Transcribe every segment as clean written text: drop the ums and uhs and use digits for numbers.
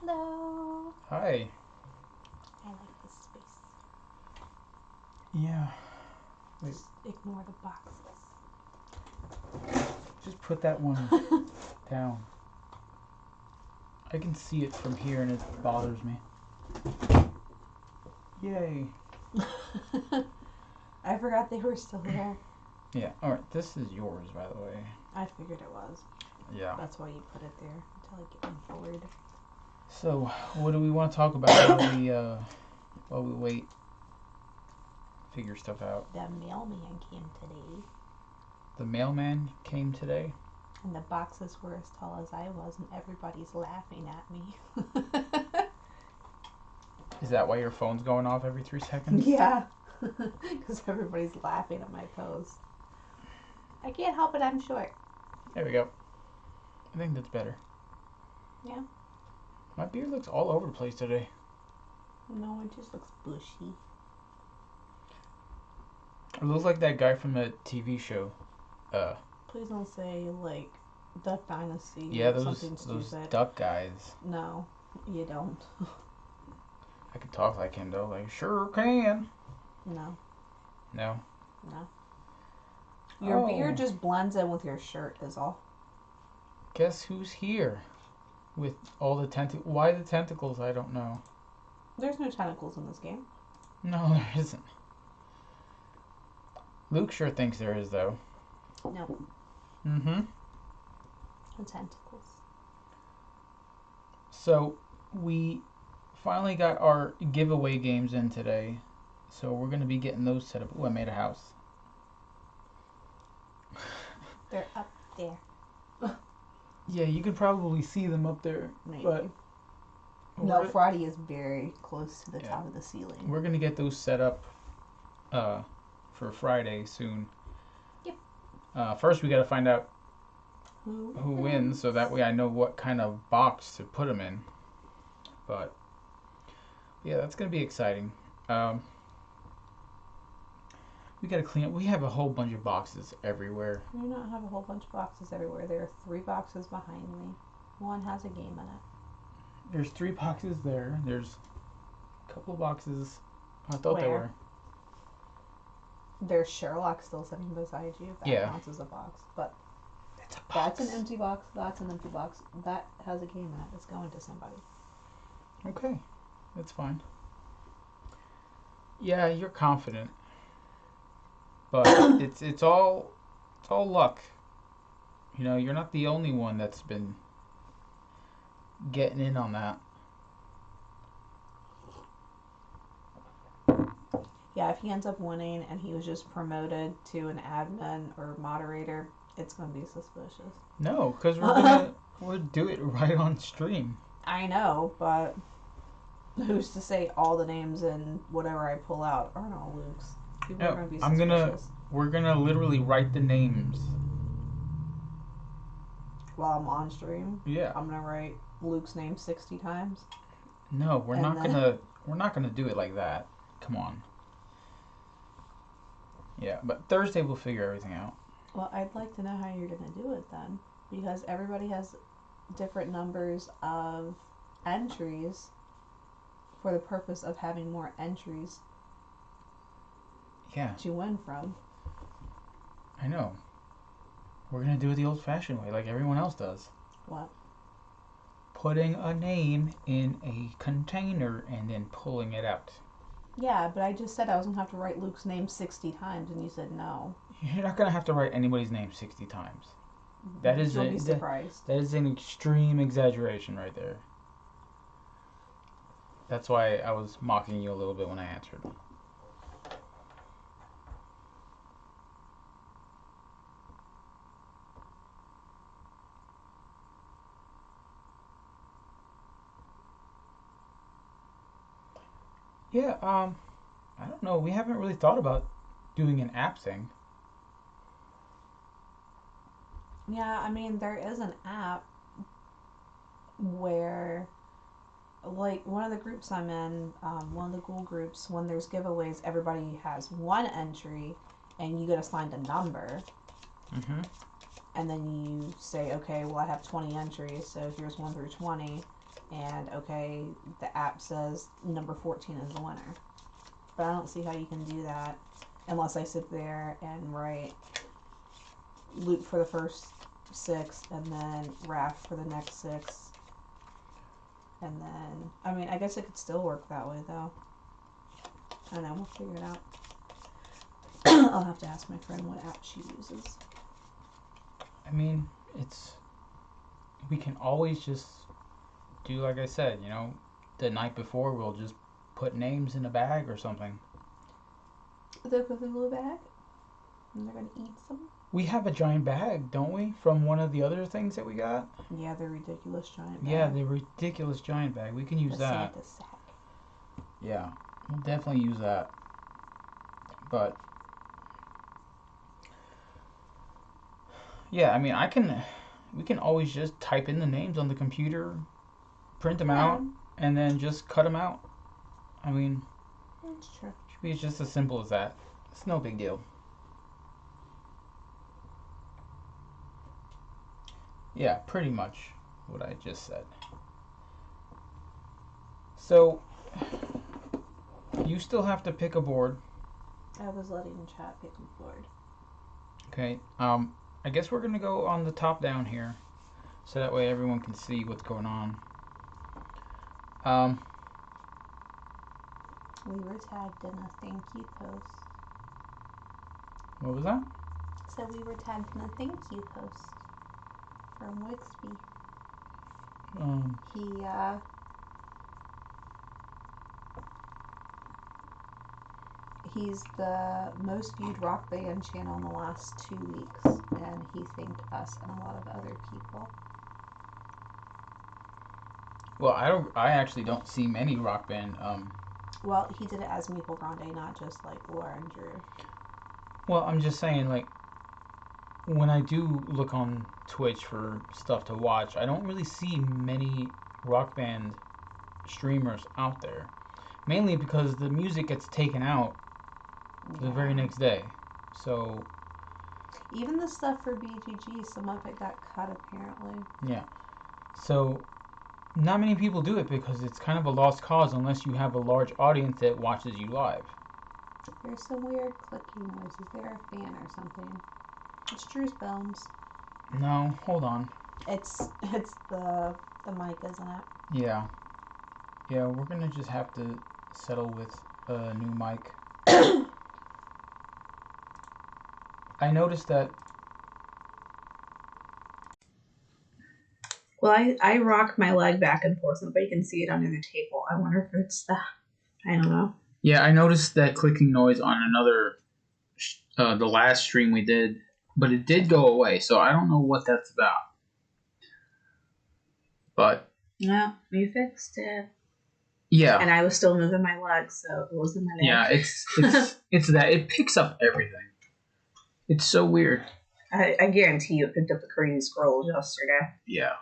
Hello. Hi. I like this space. Yeah. Wait. Just ignore the boxes. Just put that one down. I can see it from here and it bothers me. Yay. I forgot they were still there. Yeah. Alright, this is yours, by the way. I figured it was. Yeah. That's why you put it there until I get bored. So, what do we want to talk about while we wait? Figure stuff out. The mailman came today, The mailman came today. and the boxes were as tall as I was, and everybody's laughing at me. Is that why your phone's going off every 3 seconds? Yeah, because everybody's laughing at my post. I can't help it, I'm short. There we go. I think that's better. Yeah. My beard looks all over the place today. No, it just looks bushy. It looks like that guy from the TV show. Please don't say, like, Duck Dynasty Yeah, or those something stupid. duck guys. No, you don't. I could talk like him though. Like, sure can. No, No. no. Your beard just blends in with your shirt is all. Guess who's here? With all the tentacles. Why the tentacles? I don't know. There's no tentacles in this game. No, there isn't. Luke sure thinks there is though. No. Mm-hmm. No tentacles. So we finally got our giveaway games in today. So we're gonna be getting those set up. Ooh, I made a house. They're up there. Yeah, you could probably see them up there. Maybe. But no, Friday is very close to the top of the ceiling. We're gonna get those set up for Friday soon. Yep. First we gotta find out who wins, so that way I know what kind of box to put them in. But yeah, that's gonna be exciting. We gotta clean up. We have a whole bunch of boxes everywhere. We do not have a whole bunch of boxes everywhere. There are 3 boxes behind me. One has a game in it. There's 3 boxes there. There's a couple of boxes. I thought Where? there were. There's Sherlock still sitting beside you. That counts as a box. But it's a box. That's an empty box. That's an empty box. That has a game in it. It's going to somebody. Okay, that's fine. Yeah, you're confident, but it's all luck. You know, you're not the only one that's been getting in on that. Yeah, if he ends up winning and he was just promoted to an admin or moderator, it's going to be suspicious. No, because we'll do it right on stream. I know, but who's to say all the names and whatever I pull out aren't all Luke's? People are going to be suspicious. We're gonna literally write the names while I'm on stream. Yeah. I'm gonna write Luke's name 60 times. No, we're not gonna do it like that. Come on. Yeah, but Thursday we'll figure everything out. Well, I'd like to know how you're gonna do it then, because everybody has different numbers of entries for the purpose of having more entries. Yeah. To win from. I know. We're gonna do it the old-fashioned way, like everyone else does. What? Putting a name in a container and then pulling it out. Yeah, but I just said I was gonna have to write Luke's name 60 times, and you said no. You're not gonna have to write anybody's name 60 times. You'll be surprised. That is an extreme exaggeration right there. That's why I was mocking you a little bit when I answered. Yeah, I don't know. We haven't really thought about doing an app thing. Yeah, I mean, there is an app where, like, one of the groups I'm in, one of the Google groups, when there's giveaways, everybody has one entry, and you get assigned a number. Mm-hmm. And then you say, okay, well, I have 20 entries, so here's 1 through 20. and okay, the app says number 14 is the winner. But I don't see how you can do that unless I sit there and write loot for the first 6 and then raft for the next 6. And then, I mean, I guess it could still work that way though. I don't know, we'll figure it out. I'll have to ask my friend what app she uses. I mean, we can always just do like I said, the night before we'll just put names in a bag or something. The Cthulhu bag? And they're gonna eat some? We have a giant bag, don't we? From one of the other things that we got? Yeah, the ridiculous giant bag. Yeah, the ridiculous giant bag. We can use that. Santa sack. Yeah, we'll definitely use that. But yeah, I mean, we can always just type in the names on the computer, print them out, and then just cut them out. I mean, that's true. It should be just as simple as that. It's no big deal. Yeah, pretty much what I just said. So, you still have to pick a board. I was letting chat pick a board. Okay, I guess we're going to go on the top down here, so that way everyone can see what's going on. We were tagged in a thank you post. What was that? So we were tagged in a thank you post from Wixby. He's the most viewed rock band channel in the last 2 weeks, and he thanked us and a lot of other people. Well, I actually don't see many rock band. Well, he did it as Maple Grande, not just like Laura and Drew. Well, I'm just saying, like, when I do look on Twitch for stuff to watch, I don't really see many rock band streamers out there. Mainly because the music gets taken out the very next day. So even the stuff for BGG, some of it got cut apparently. Yeah. So not many people do it because it's kind of a lost cause unless you have a large audience that watches you live. There's some weird clicking noises. Is there a fan or something? It's Drew's bones. No, hold on. It's the mic, isn't it? Yeah. Yeah, we're gonna just have to settle with a new mic. I noticed that. Well, I rock my leg back and forth. Nobody can see it under the table. I wonder if it's the. I don't know. Yeah, I noticed that clicking noise on another, the last stream we did, but it did go away, so I don't know what that's about. But. No, we fixed it. Yeah. And I was still moving my legs, so it wasn't that. Yeah, it's that. It picks up everything. It's so weird. I guarantee you it picked up the crazy scrolls yesterday. Yeah.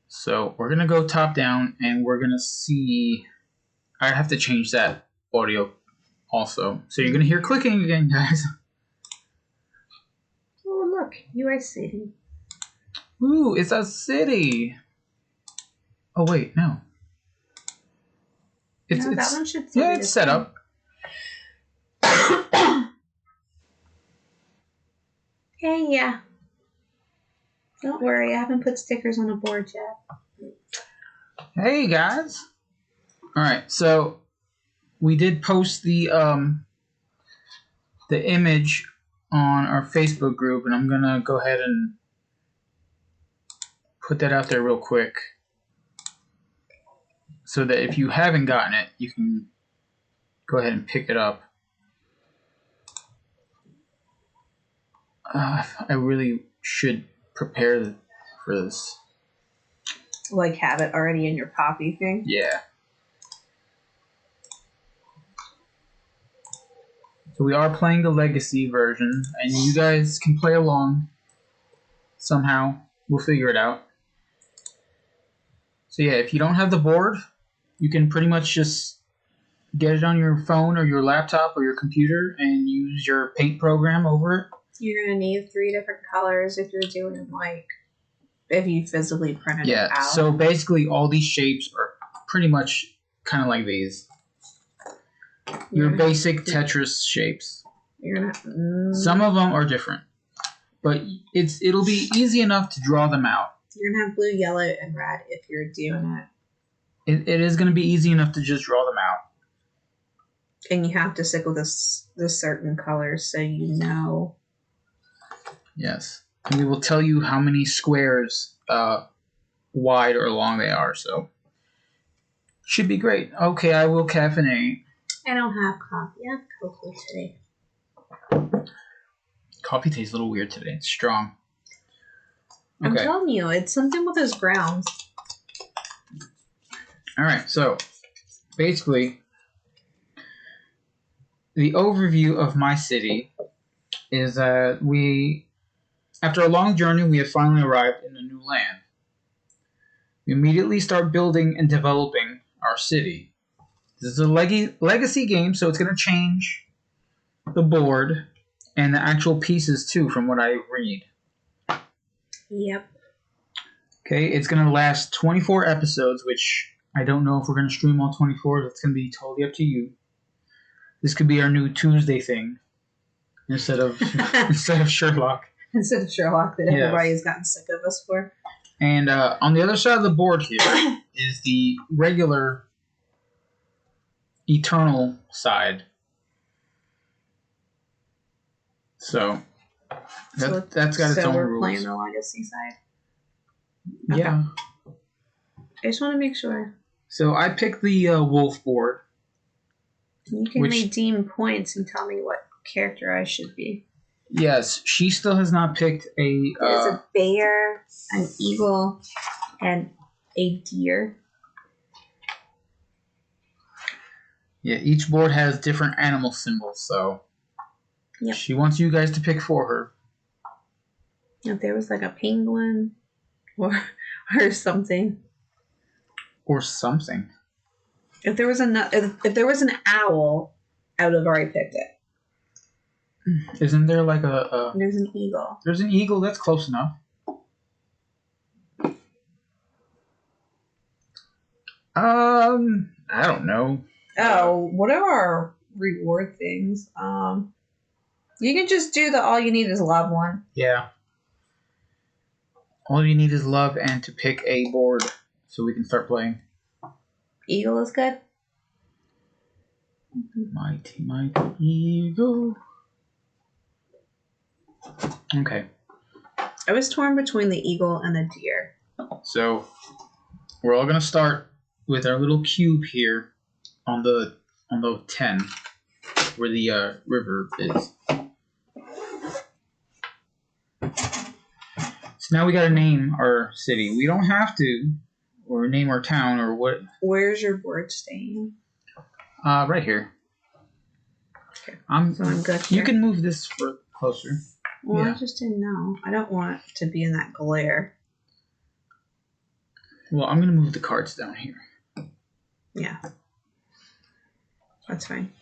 So we're going to go top down, and we're going to see. I have to change that audio also. So you're going to hear clicking again, guys. Oh, look. UI City. Ooh, it's a city. Oh, wait, no. That one should still it's set up. Hey, yeah. Don't worry, I haven't put stickers on the board yet. Hey, guys. All right, so we did post the image on our Facebook group, and I'm gonna go ahead and put that out there real quick, so that if you haven't gotten it, you can go ahead and pick it up. I really should prepare for this. Like have it already in your copy thing? Yeah. So we are playing the Legacy version, and you guys can play along somehow. We'll figure it out. So yeah, if you don't have the board, you can pretty much just get it on your phone or your laptop or your computer and use your paint program over it. You're going to need 3 different colors if you're doing like if you physically printed it out. So basically all these shapes are pretty much kind of like these. Your basic Tetris shapes. You're gonna. Some of them are different, but it'll be easy enough to draw them out. You're gonna have blue, yellow, and red if you're doing it. It is gonna be easy enough to just draw them out. And you have to stick with this certain colors so you know. Yes, and we will tell you how many squares wide or long they are. So should be great. Okay, I will caffeinate. I don't have coffee. I have cocoa today. Coffee tastes a little weird today. It's strong. Okay. I'm telling you, it's something with those grounds. All right, so basically, the overview of my city is that after a long journey, we have finally arrived in a new land. We immediately start building and developing our city. This is a legacy game, so it's going to change the board and the actual pieces too, from what I read. Yep. Okay, it's going to last 24 episodes, which I don't know if we're going to stream all 24. That's going to be totally up to you. This could be our new Tuesday thing instead of Sherlock. Instead of Sherlock that everybody has gotten sick of us for. And on the other side of the board here is the regular Eternal side. So that's got its own rules. So we're playing the legacy side? Yeah. Okay. I just want to make sure. So I picked the wolf board. You can redeem points and tell me what character I should be. Yes, she still has not picked a... There's a bear, an eagle, and a deer. Yeah, each board has different animal symbols, so... Yep. She wants you guys to pick for her. If there was like a penguin or something. Or something. If there was an owl, I would have already picked it. Isn't there like a... There's an eagle. There's an eagle. That's close enough. I don't know. Oh, what are our reward things? You can just do the all you need is love one. Yeah. All you need is love and to pick a board so we can start playing. Eagle is good. Mighty, mighty eagle. Okay. I was torn between the eagle and the deer. So, we're all going to start with our little cube here on the 10 where the river is. So now we got to name our city. We don't have to, or name our town or what. Where's your board staying? Right here. Okay. So I'm good here. You can move this for closer. Well, yeah. I just didn't know. I don't want to be in that glare. Well, I'm going to move the cards down here. Yeah. That's fine.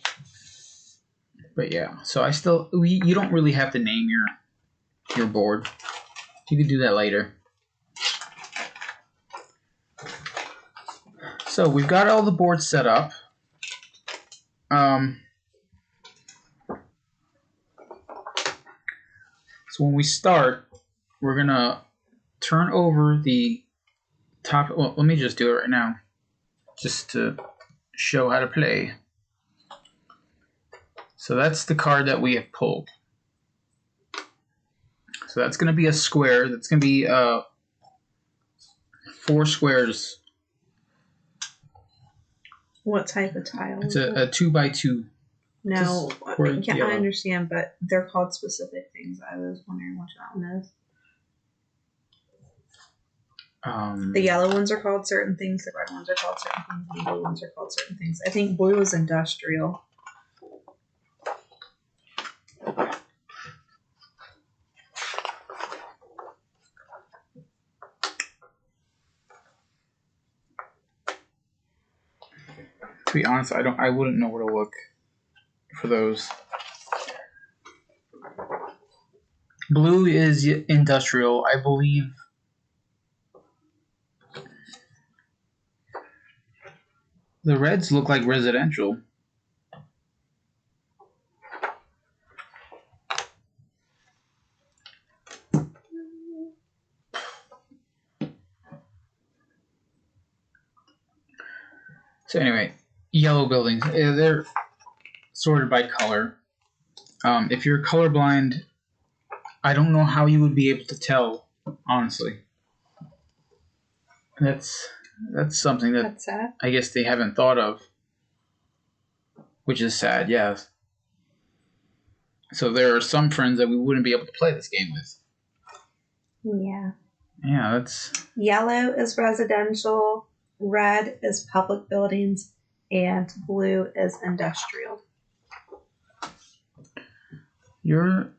But yeah, so you don't really have to name your board. You can do that later. So we've got all the boards set up. So when we start, we're going to turn over the top. Well, let me just do it right now, just to show how to play. So that's the card that we have pulled. So that's going to be a square. That's going to be 4 squares. What type of tile? It's a 2x2. No, I understand, but they're called specific things. I was wondering what that one is. The yellow ones are called certain things. The red ones are called certain things. The blue ones are called certain things. I think blue is industrial. To be honest, I wouldn't know where to look for those. Blue is industrial. I believe The reds look like residential. So anyway, yellow buildings. They're sorted by color. If you're colorblind, I don't know how you would be able to tell, honestly. That's something that That's sad. I guess they haven't thought of, which is sad, yes. So there are some friends that we wouldn't be able to play this game with. Yeah. Yeah, that's... Yellow is residential, red is public buildings, and blue is industrial. Your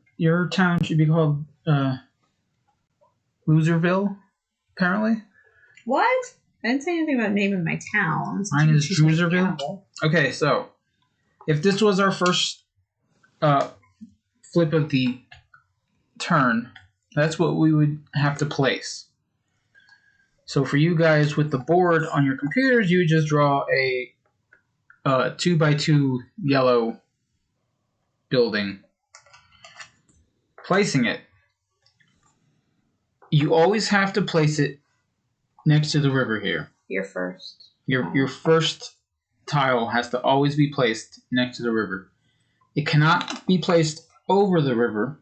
town should be called Loserville, apparently. What? I didn't say anything about naming my town. Mine is Drewserville. Okay, so if this was our first flip of the turn, that's what we would have to place. So for you guys with the board on your computers, you just draw a 2x2 yellow building. Placing it. You always have to place it next to the river here. Your first. Your first tile has to always be placed next to the river. It cannot be placed over the river,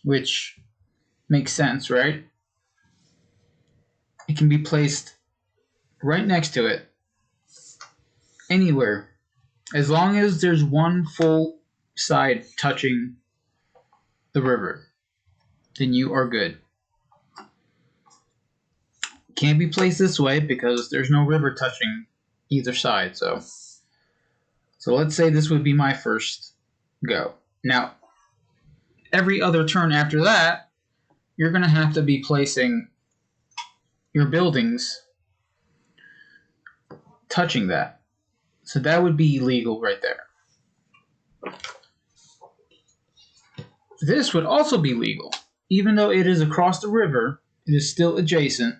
which makes sense, right? It can be placed right next to it, anywhere, as long as there's one full side touching the river, then you are good. Can't be placed this way because there's no river touching either side. So let's say this would be my first go. Now, every other turn after that, you're going to have to be placing your buildings touching that. So that would be illegal right there. This would also be legal. Even though it is across the river, it is still adjacent,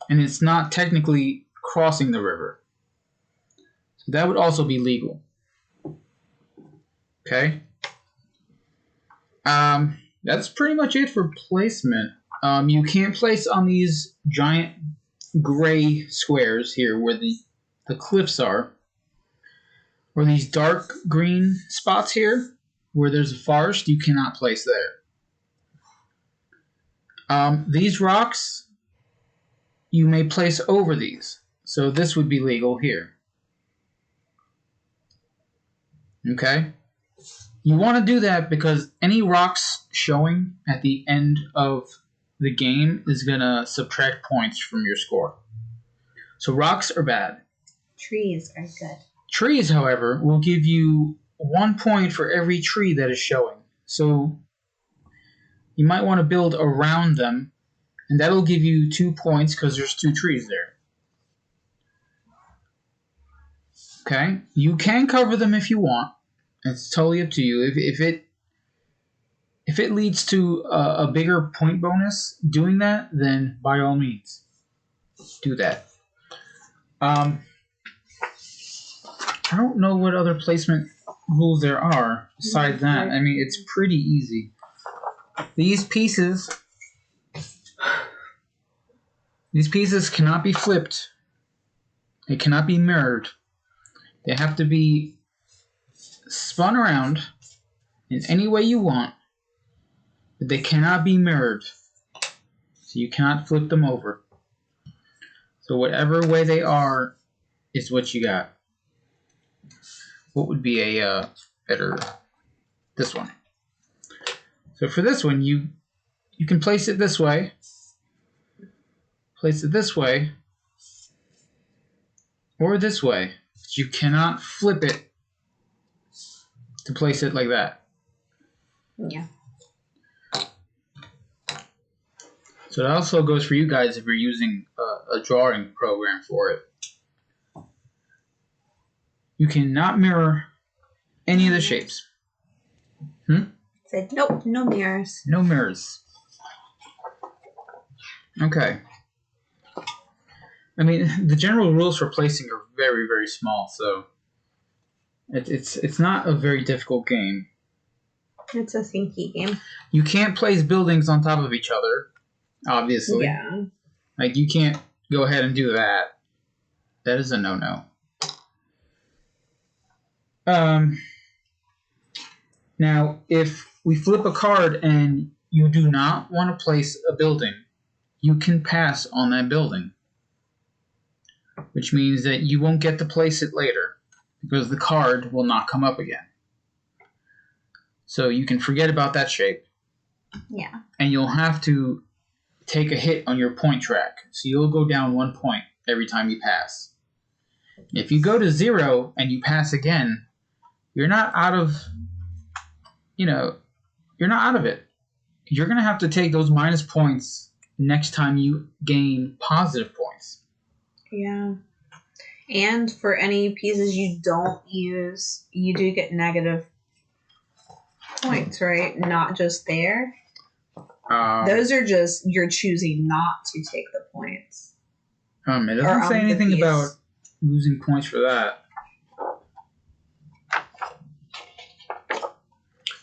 and it's not technically crossing the river. So that would also be legal. Okay? That's pretty much it for placement. You can't place on these giant gray squares here where the cliffs are, or these dark green spots here where there's a forest. You cannot place there. These rocks, you may place over these. So this would be legal here. Okay? You want to do that because any rocks showing at the end of the game is going to subtract points from your score. So rocks are bad. Trees are good. Trees, however, will give you 1 point for every tree that is showing. So you might want to build around them, and that'll give you 2 points because there's 2 trees there. Okay? You can cover them if you want. It's totally up to you. If it leads to a bigger point bonus doing that, then by all means, do that. I don't know what other placement rules there are besides that. I mean, it's pretty easy. These pieces cannot be flipped. They cannot be mirrored. They have to be spun around in any way you want, but they cannot be mirrored. So you cannot flip them over. So whatever way they are is what you got. What would be a better... This one. So for this one, you can place it this way. Place it this way. Or this way. But you cannot flip it to place it like that. Yeah. So that also goes for you guys if you're using a drawing program for it. You cannot mirror any of the shapes. Said nope, no mirrors. No mirrors. Okay. I mean, the general rules for placing are very, very small, so it's not a very difficult game. It's a thinky game. You can't place buildings on top of each other, obviously. Yeah. Like, you can't go ahead and do that. That is a no-no. Now, if we flip a card and you do not want to place a building, you can pass on that building. Which means that you won't get to place it later, because the card will not come up again. So you can forget about that shape. Yeah. And you'll have to take a hit on your point track. So you'll go down 1 point every time you pass. If you go to 0 and you pass again, you're not out of, you're not out of it. You're going to have to take those minus points next time you gain positive points. Yeah. And for any pieces you don't use, you do get negative points, right? Not just there. Those are just, you're choosing not to take the points. It doesn't say anything about losing points for that.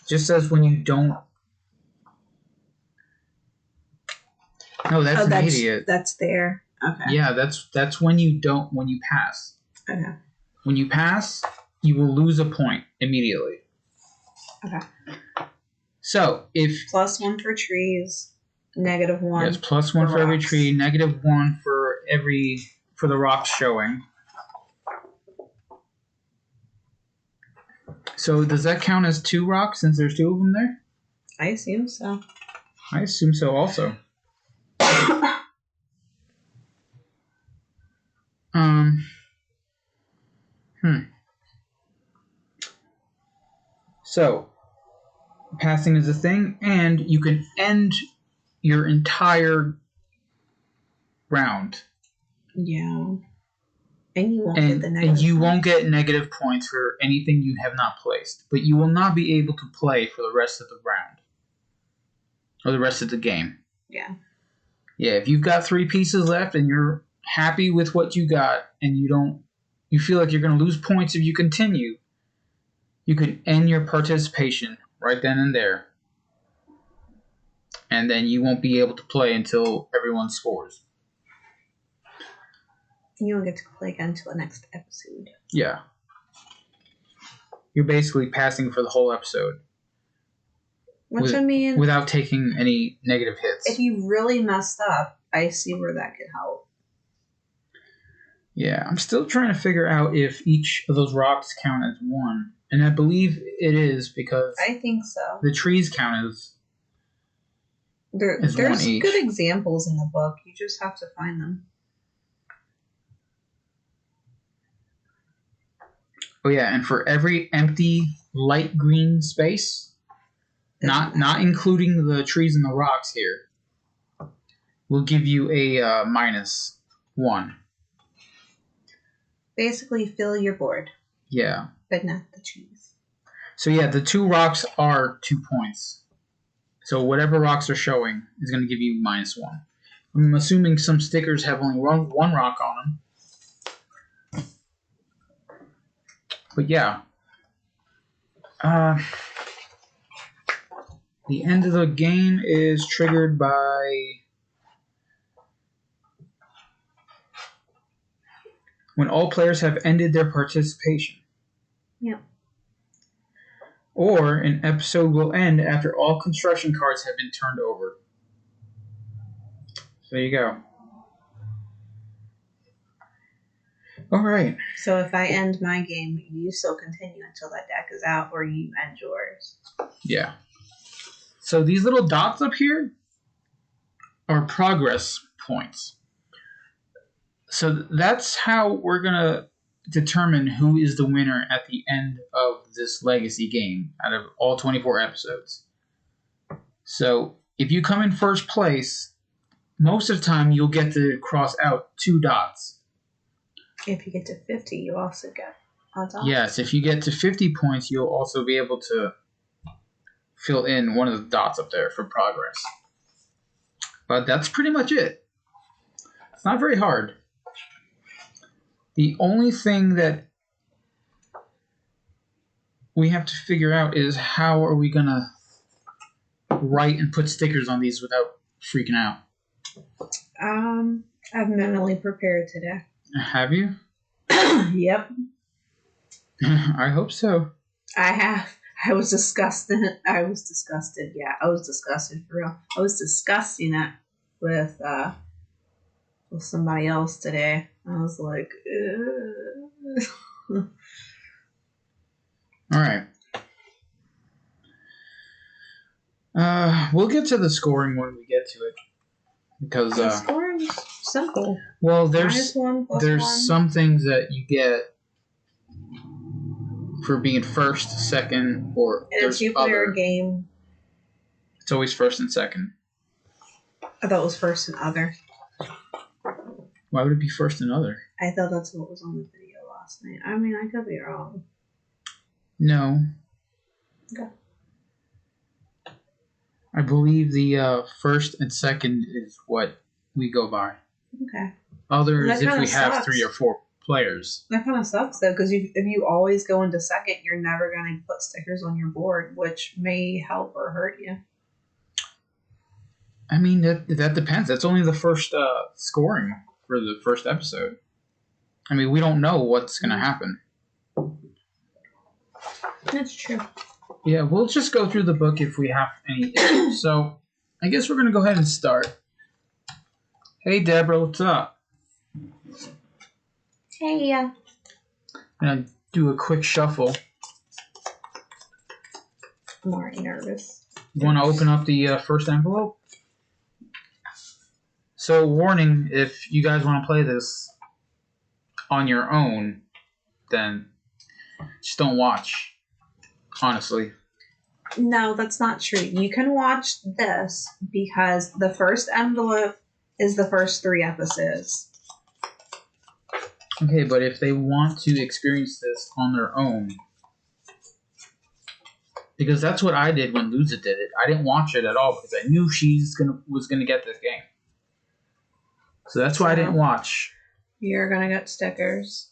Just says when you don't. No, that's an idiot. That's there. Okay. Yeah, that's when you pass. Okay. When you pass, you will lose a point immediately. Okay. So if +1 for trees, -1. Yes, +1 for every tree, -1 for the rocks showing. So does that count as 2 rocks since there's 2 of them there? I assume so. I assume so also. So, passing is a thing, and you can end your entire round. Yeah. And you won't get the negative And you points. won't get negative points for anything you have not placed. But you will not be able to play for the rest of the round. Or the rest of the game. Yeah. Yeah, if you've got 3 pieces left and you're happy with what you got and you feel like you're going to lose points if you continue, you can end your participation right then and there. And then you won't be able to play until everyone scores. You won't get to play again until the next episode. Yeah. You're basically passing for the whole episode. Which, I mean, without taking any negative hits. If you really messed up, I see where that could help. Yeah, I'm still trying to figure out if each of those rocks count as 1. And I believe it is because I think so. The trees count as there's 1 each. Good examples in the book. You just have to find them. Oh yeah, and for every empty light green space, not including the trees and the rocks here, we'll give you a -1. Basically, fill your board. Yeah. But not the trees. So yeah, the 2 rocks are 2 points. So whatever rocks are showing is going to give you -1. I'm assuming some stickers have only one rock on them. But yeah. The end of the game is triggered by when all players have ended their participation. Yep. Or an episode will end after all construction cards have been turned over. So there you go. All right. So if I end my game, you still continue until that deck is out, or you end yours. Yeah. So these little dots up here are progress points. So that's how we're going to determine who is the winner at the end of this legacy game out of all 24 episodes. So if you come in first place, most of the time you'll get to cross out 2 dots. If you get to 50, you also get a dot. Yes, if you get to 50 points, you'll also be able to fill in one of the dots up there for progress. But that's pretty much it. It's not very hard. The only thing that we have to figure out is how are we going to write and put stickers on these without freaking out. I've mentally prepared today. Have you? Yep. I hope so. I have. I was disgusted. Yeah, I was disgusted for real. I was discussing it with somebody else today. I was like, ugh. All right. We'll get to the scoring when we get to it, because The scoring's simple. well, there's -1, there's +1. some things that you get for being first, second, or And a there's two-player other. game. It's always first and second. I thought it was first and other. Why would it be first and other? I thought that's what was on the video last night. I mean, I could be wrong. No. Okay. I believe the first and second is what we go by. Okay. Others, That if kinda we have sucks. 3 or 4 players. That kind of sucks though, because if you always go into second, you're never going to put stickers on your board, which may help or hurt you. I mean, that depends. That's only the first scoring for the first episode. I mean, we don't know what's going to happen. That's true. Yeah, we'll just go through the book if we have any issues. So, I guess we're going to go ahead and start. Hey, Deborah, what's up? Hey, yeah. I'm going to do a quick shuffle. I'm already nervous. You want to open up the first envelope? So, warning, if you guys want to play this on your own, then just don't watch, honestly. No, that's not true. You can watch this because the first envelope is the first 3 episodes. Okay, but if they want to experience this on their own, because that's what I did when Luza did it. I didn't watch it at all because I knew was gonna get this game. So that's why I didn't watch. You're going to get stickers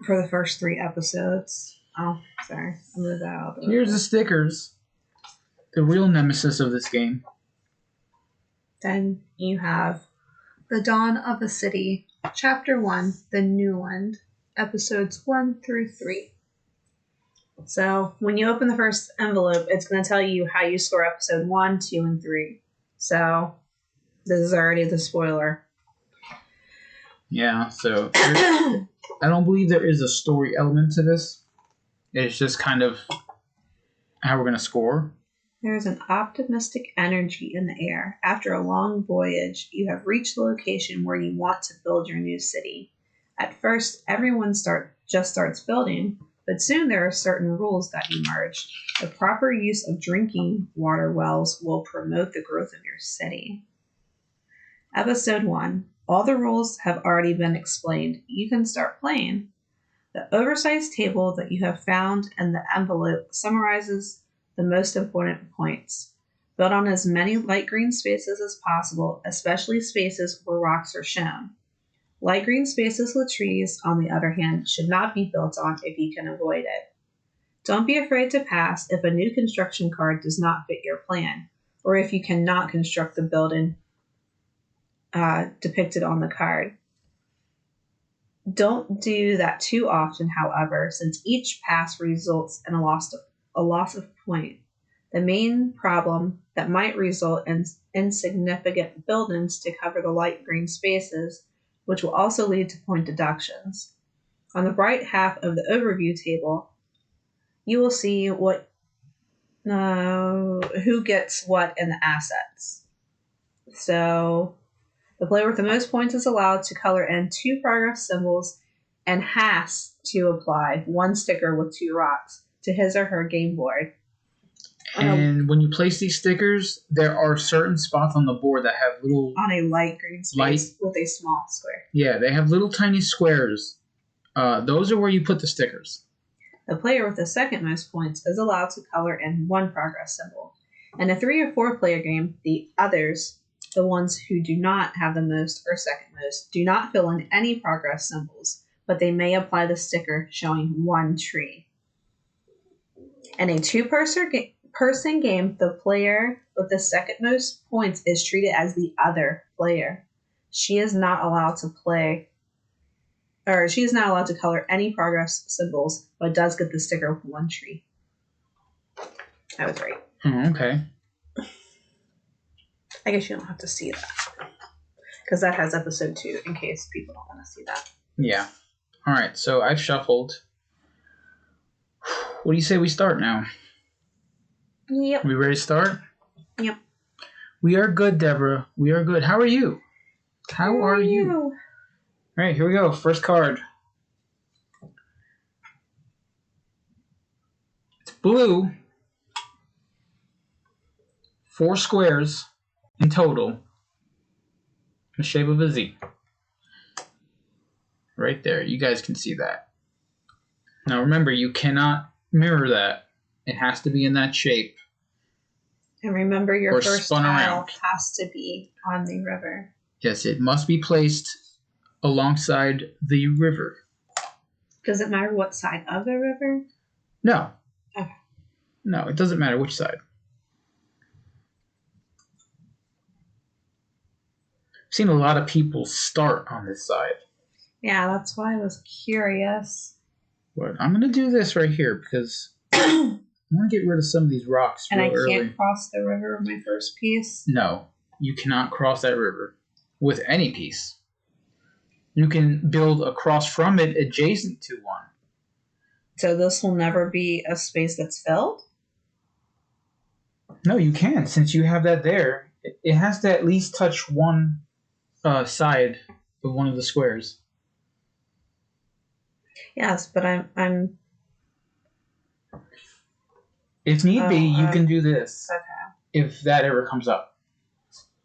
for the first 3 episodes. Oh, sorry. I moved that out. Here's the stickers. The real nemesis of this game. Then you have The Dawn of a City, Chapter 1, The New Land, Episodes 1 through 3. So when you open the first envelope, it's going to tell you how you score Episode 1, 2, and 3. So this is already the spoiler. Yeah, so I don't believe there is a story element to this. It's just kind of how we're going to score. There is an optimistic energy in the air. After a long voyage, you have reached the location where you want to build your new city. At first, everyone just starts building, but soon there are certain rules that emerge. The proper use of drinking water wells will promote the growth of your city. Episode 1. All the rules have already been explained. You can start playing. The oversized table that you have found in the envelope summarizes the most important points. Build on as many light green spaces as possible, especially spaces where rocks are shown. Light green spaces with trees, on the other hand, should not be built on if you can avoid it. Don't be afraid to pass if a new construction card does not fit your plan, or if you cannot construct the building depicted on the card. Don't do that too often, however, since each pass results in a loss of point. The main problem that might result in insignificant buildings to cover the light green spaces, which will also lead to point deductions. On the right half of the overview table, you will see who gets what in the assets. So the player with the most points is allowed to color in 2 progress symbols and has to apply 1 sticker with 2 rocks to his or her game board. And when you place these stickers, there are certain spots on the board that have little... On a light green space with a small square. Yeah, they have little tiny squares. Those are where you put the stickers. The player with the second most points is allowed to color in 1 progress symbol. In a 3 or 4 player game, the others, the ones who do not have the most or second most, do not fill in any progress symbols, but they may apply the sticker showing one tree. In a two-person game, the player with the second most points is treated as the other player. She is not allowed to color any progress symbols, but does get the sticker with one tree. I was right. Oh, okay. I guess you don't have to see that. Because that has episode 2, in case people don't want to see that. Yeah. Alright, so I've shuffled. What do you say we start now? Yep. We ready to start? Yep. We are good, Deborah. We are good. How are you? How are you? Alright, here we go. First card. It's blue. 4 squares in total. In the shape of a Z. Right there. You guys can see that. Now remember, you cannot mirror that. It has to be in that shape. And remember, your Or first spun tile around. has to be on the river. Yes, it must be placed alongside the river. Does it matter what side of the river? No. Okay. No, it doesn't matter which side. I've seen a lot of people start on this side. Yeah, that's why I was curious. But I'm going to do this right here because I want to get rid of some of these rocks And I real can't early. cross the river with my first piece. No, you cannot cross that river with any piece. You can build across from it adjacent to one. So this will never be a space that's filled? No, you can. Since you have that there, it has to at least touch one side of one of the squares. Yes, but I'm If need be, you Oh, can do this. okay. If that ever comes up.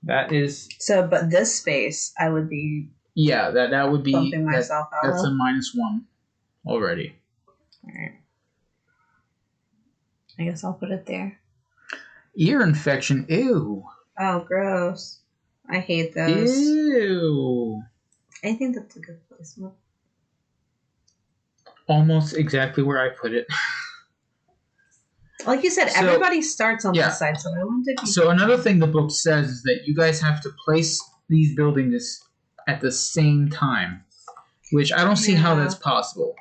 That is... So, but this space, I would be Yeah, that would be... bumping myself out That's a of. -1 already. Alright. I guess I'll put it there. Ear infection. Ew. Oh, gross. I hate those. Ew. I think that's a good placement. Almost exactly where I put it. Like you said, So- everybody starts on yeah. this side, so I wanted to be... So another thing the book says is that you guys have to place these buildings at the same time, which I don't see how Yeah. that's possible.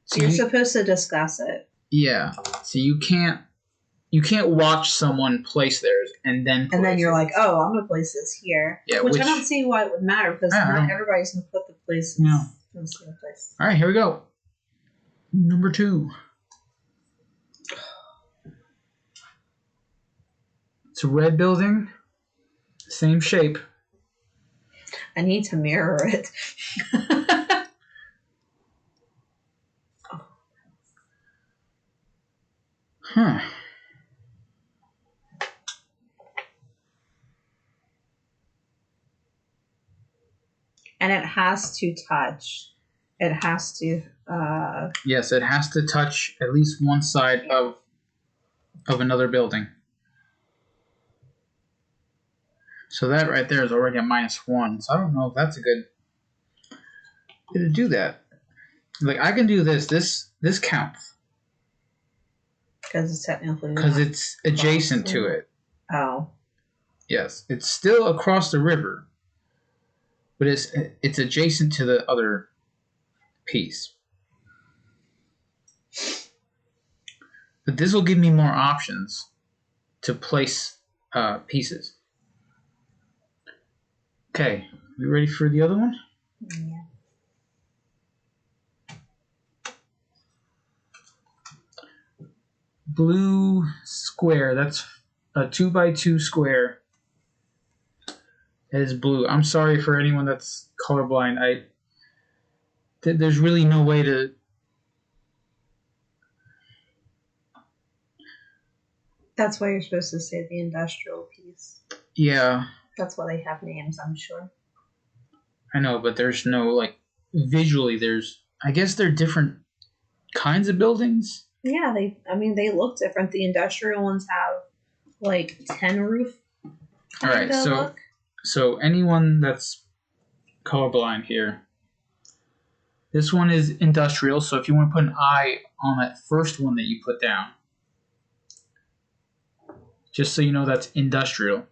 So You're you- supposed to discuss it. yeah. So you can't watch someone place theirs and then And then place you're it. like, oh, I'm going to place this here. Yeah, which I which- don't see why it would matter, because Yeah, I not don't- everybody's going to put the places No. in the same place. All right, here we go. Number 2. It's a red building, same shape. I need to mirror it. Huh. And it has to touch. It has to... Yes, it has to touch at least one side of another building. So that right there is already a -1. So I don't know if that's a good way to do that. Like I can do this. This counts because it's technically... because it's adjacent to it. Oh. Yes, it's still across the river, but it's adjacent to the other piece. But this will give me more options to place pieces. Okay, you ready for the other one? Yeah. Blue square. That's a 2x2 square. It is blue. I'm sorry for anyone that's colorblind. There's really no way to. That's why you're supposed to say the industrial piece. Yeah, That's why they have names, I'm sure. I know, but there's no like visually. I guess they're different kinds of buildings. Yeah, they look different. The industrial ones have like tin roof. All right, kinda so look. so anyone that's colorblind here, This one is industrial, so if you want to put an I on that first one that you put down, just so you know that's industrial.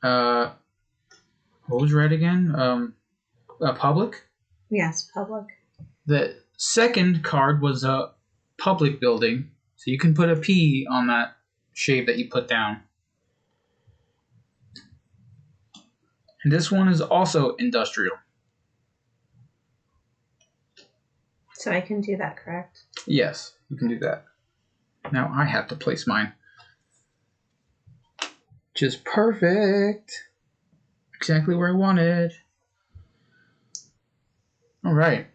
What was red again? Public? Yes, public. The second card was a public building, so you can put a P on that shape that you put down. And this one is also industrial. So I can do that, correct? Yes, you can do that. Now I have to place mine. Which is perfect. Exactly where I wanted. All right.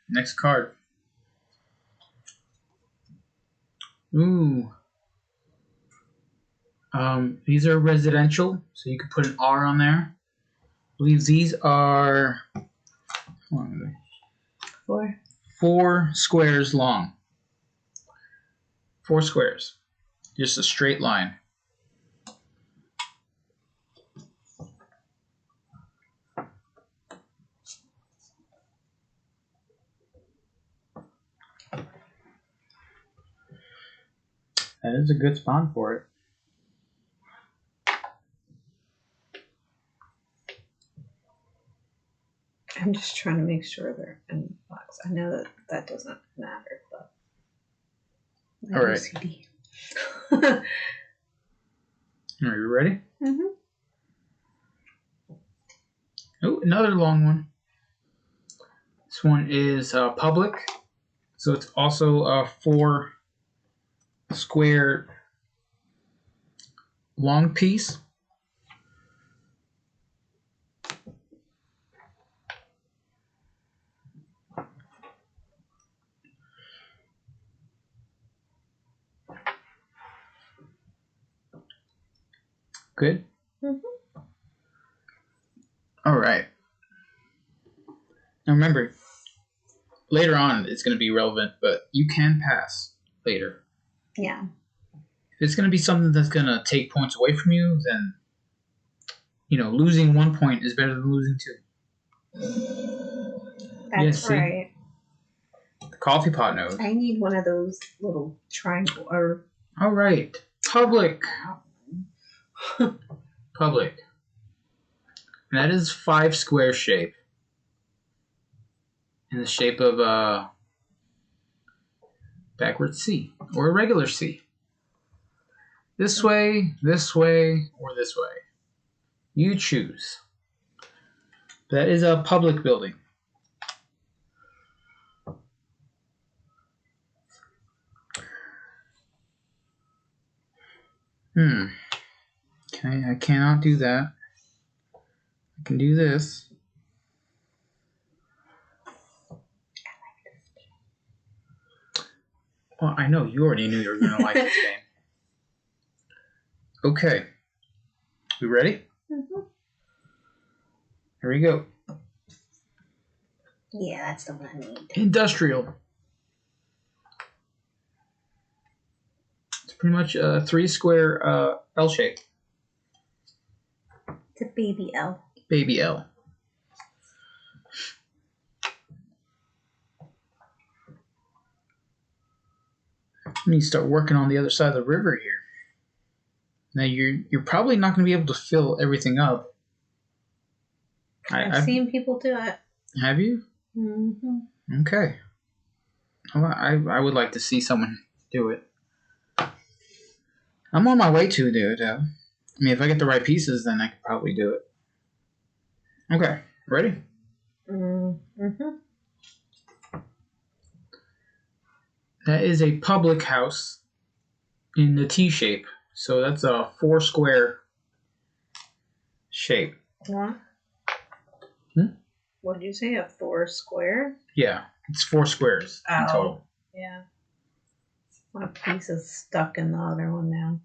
Next card. Ooh. These are residential, so you could put an R on there. I believe these are 4 squares long. 4 squares. Just a straight line. That is a good spawn for it. I'm just trying to make sure they're in the box. I know that doesn't matter, but all right. OCD. Are you ready? Mm-hmm. Oh, another long one. This one is public, so it's also a 4 square long piece. Good? Mm-hmm. All right. Now remember, later on it's going to be relevant, but you can pass later. Yeah. If it's going to be something that's going to take points away from you, then, losing 1 point is better than losing 2. That's right. The coffee pot knows. I need one of those little triangle or. All right. Public. Public. And that is 5 square shape. In the shape of a backward C or a regular C. This way, or this way. You choose. That is a public building. Okay, I cannot do that. I can do this. Well, I know you already knew you were going to like this game. Okay. We ready? Mm-hmm. Here we go. Yeah, that's the one I need. Industrial. It's pretty much a 3 square L shape. It's a baby L. Baby L. I need to start working on the other side of the river here. Now you're probably not going to be able to fill everything up. I've seen people do it. Have you? Mm-hmm. Okay. Well, I would like to see someone do it. I'm on my way to do it, though. I mean, if I get the right pieces, then I could probably do it. Okay. Ready? Mm-hmm. That is a public house in the T shape. So that's a 4 square shape. What? What did you say? A 4 square? Yeah, it's 4 squares in total. Yeah. One piece is stuck in the other one now.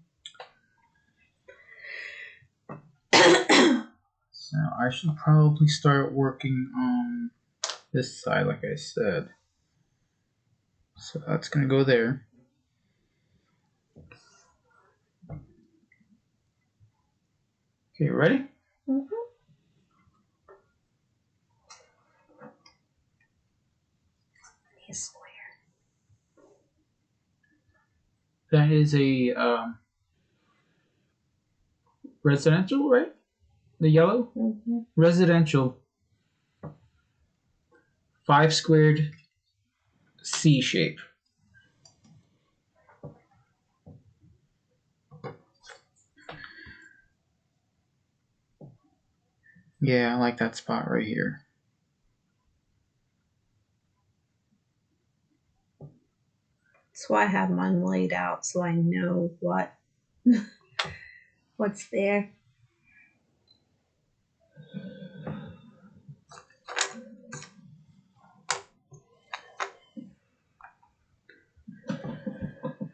So I should probably start working on this side, like I said. So that's going to go there. Okay, ready? Mm-hmm. Square. That is a residential, right? The yellow? Mm-hmm. Residential 5 squared C shape. Yeah, I like that spot right here. That's why I have mine laid out so I know what's there.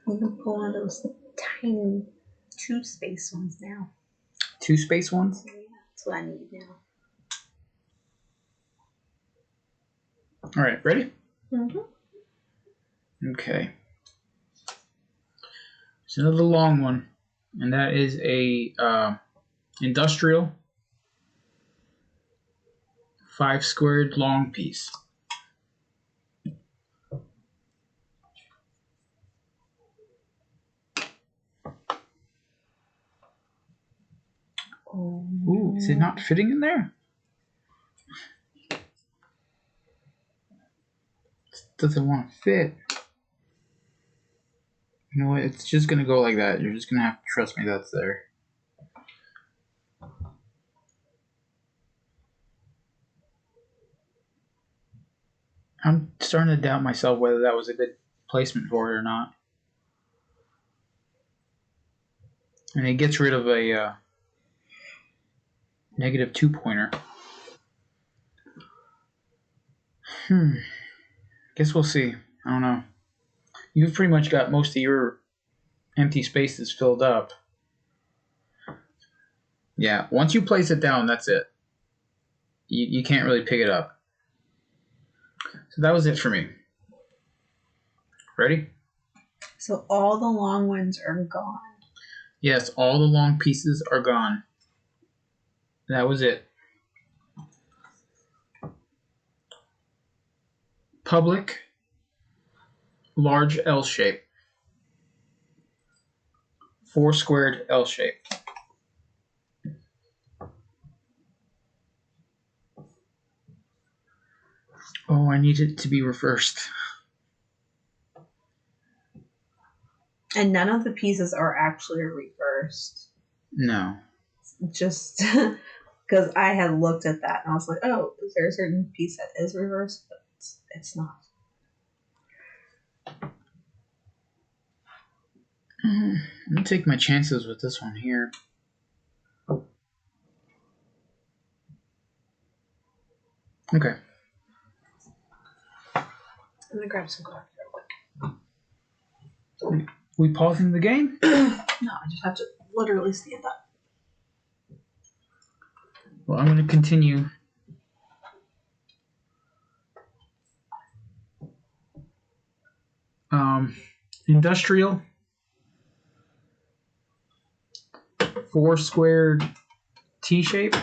You can pull one of those tiny 2-space ones now. 2 space ones? Yeah, that's what I need now. All right, ready? Mm-hmm. Okay. It's another long one, and that is a industrial 5 squared long piece. Ooh, is it not fitting in there? It doesn't want to fit. You know what? It's just gonna go like that. You're just gonna have to trust me that's there. I'm starting to doubt myself whether that was a good placement for it or not. And it gets rid of a -2 pointer. Guess we'll see. I don't know. You've pretty much got most of your empty spaces filled up. Yeah, once you place it down, that's it. You can't really pick it up. So that was it for me. Ready? So all the long ones are gone. Yes, all the long pieces are gone. That was it. Public, large L shape. 4 squared L shape. Oh, I need it to be reversed. And none of the pieces are actually reversed. No. Just because I had looked at that and I was like, oh, is there a certain piece that is reversed? But it's not. I'm going to take my chances with this one here. Okay. I'm going to grab some coffee real quick. We pausing the game? No, I just have to literally stand up. Well, I'm going to continue. Industrial. 4 squared T shape.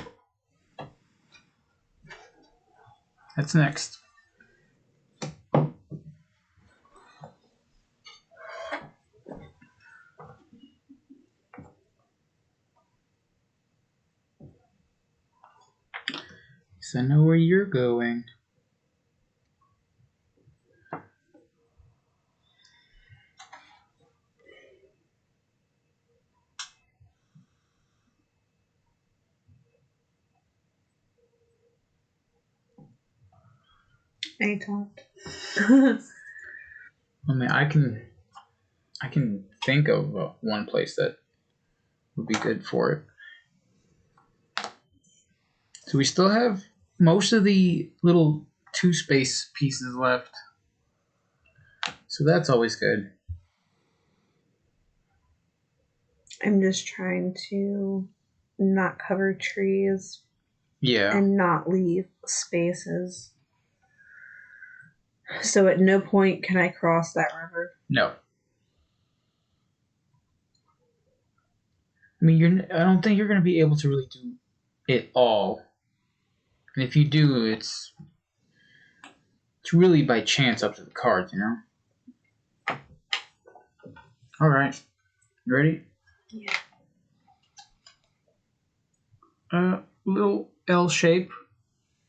That's next. So I know where you're going. Anytime. I mean, I can think of one place that would be good for it. So we still have most of the little 2 space pieces left. So that's always good. I'm just trying to not cover trees. Yeah. And not leave spaces. So at no point can I cross that river. No. I mean, I don't think you're going to be able to really do it all. And if you do, it's really by chance up to the cards, you know? All right. You ready? Yeah. Little L shape,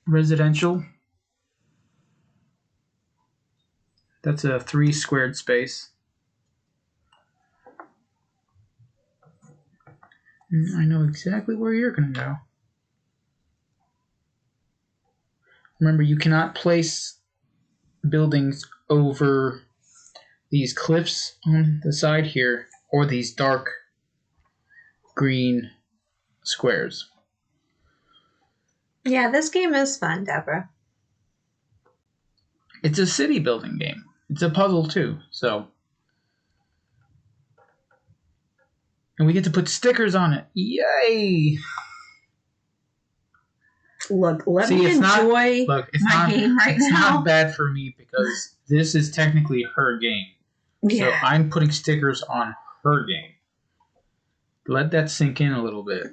residential. That's a 3 squared space. I know exactly where you're going to go. Remember, you cannot place buildings over these cliffs on the side here or these dark green squares. Yeah, this game is fun, Deborah. It's a city building game. It's a puzzle too, so. And we get to put stickers on it. Yay! Look, let me enjoy my game right now. It's not bad for me because this is technically her game. Yeah. So I'm putting stickers on her game. Let that sink in a little bit.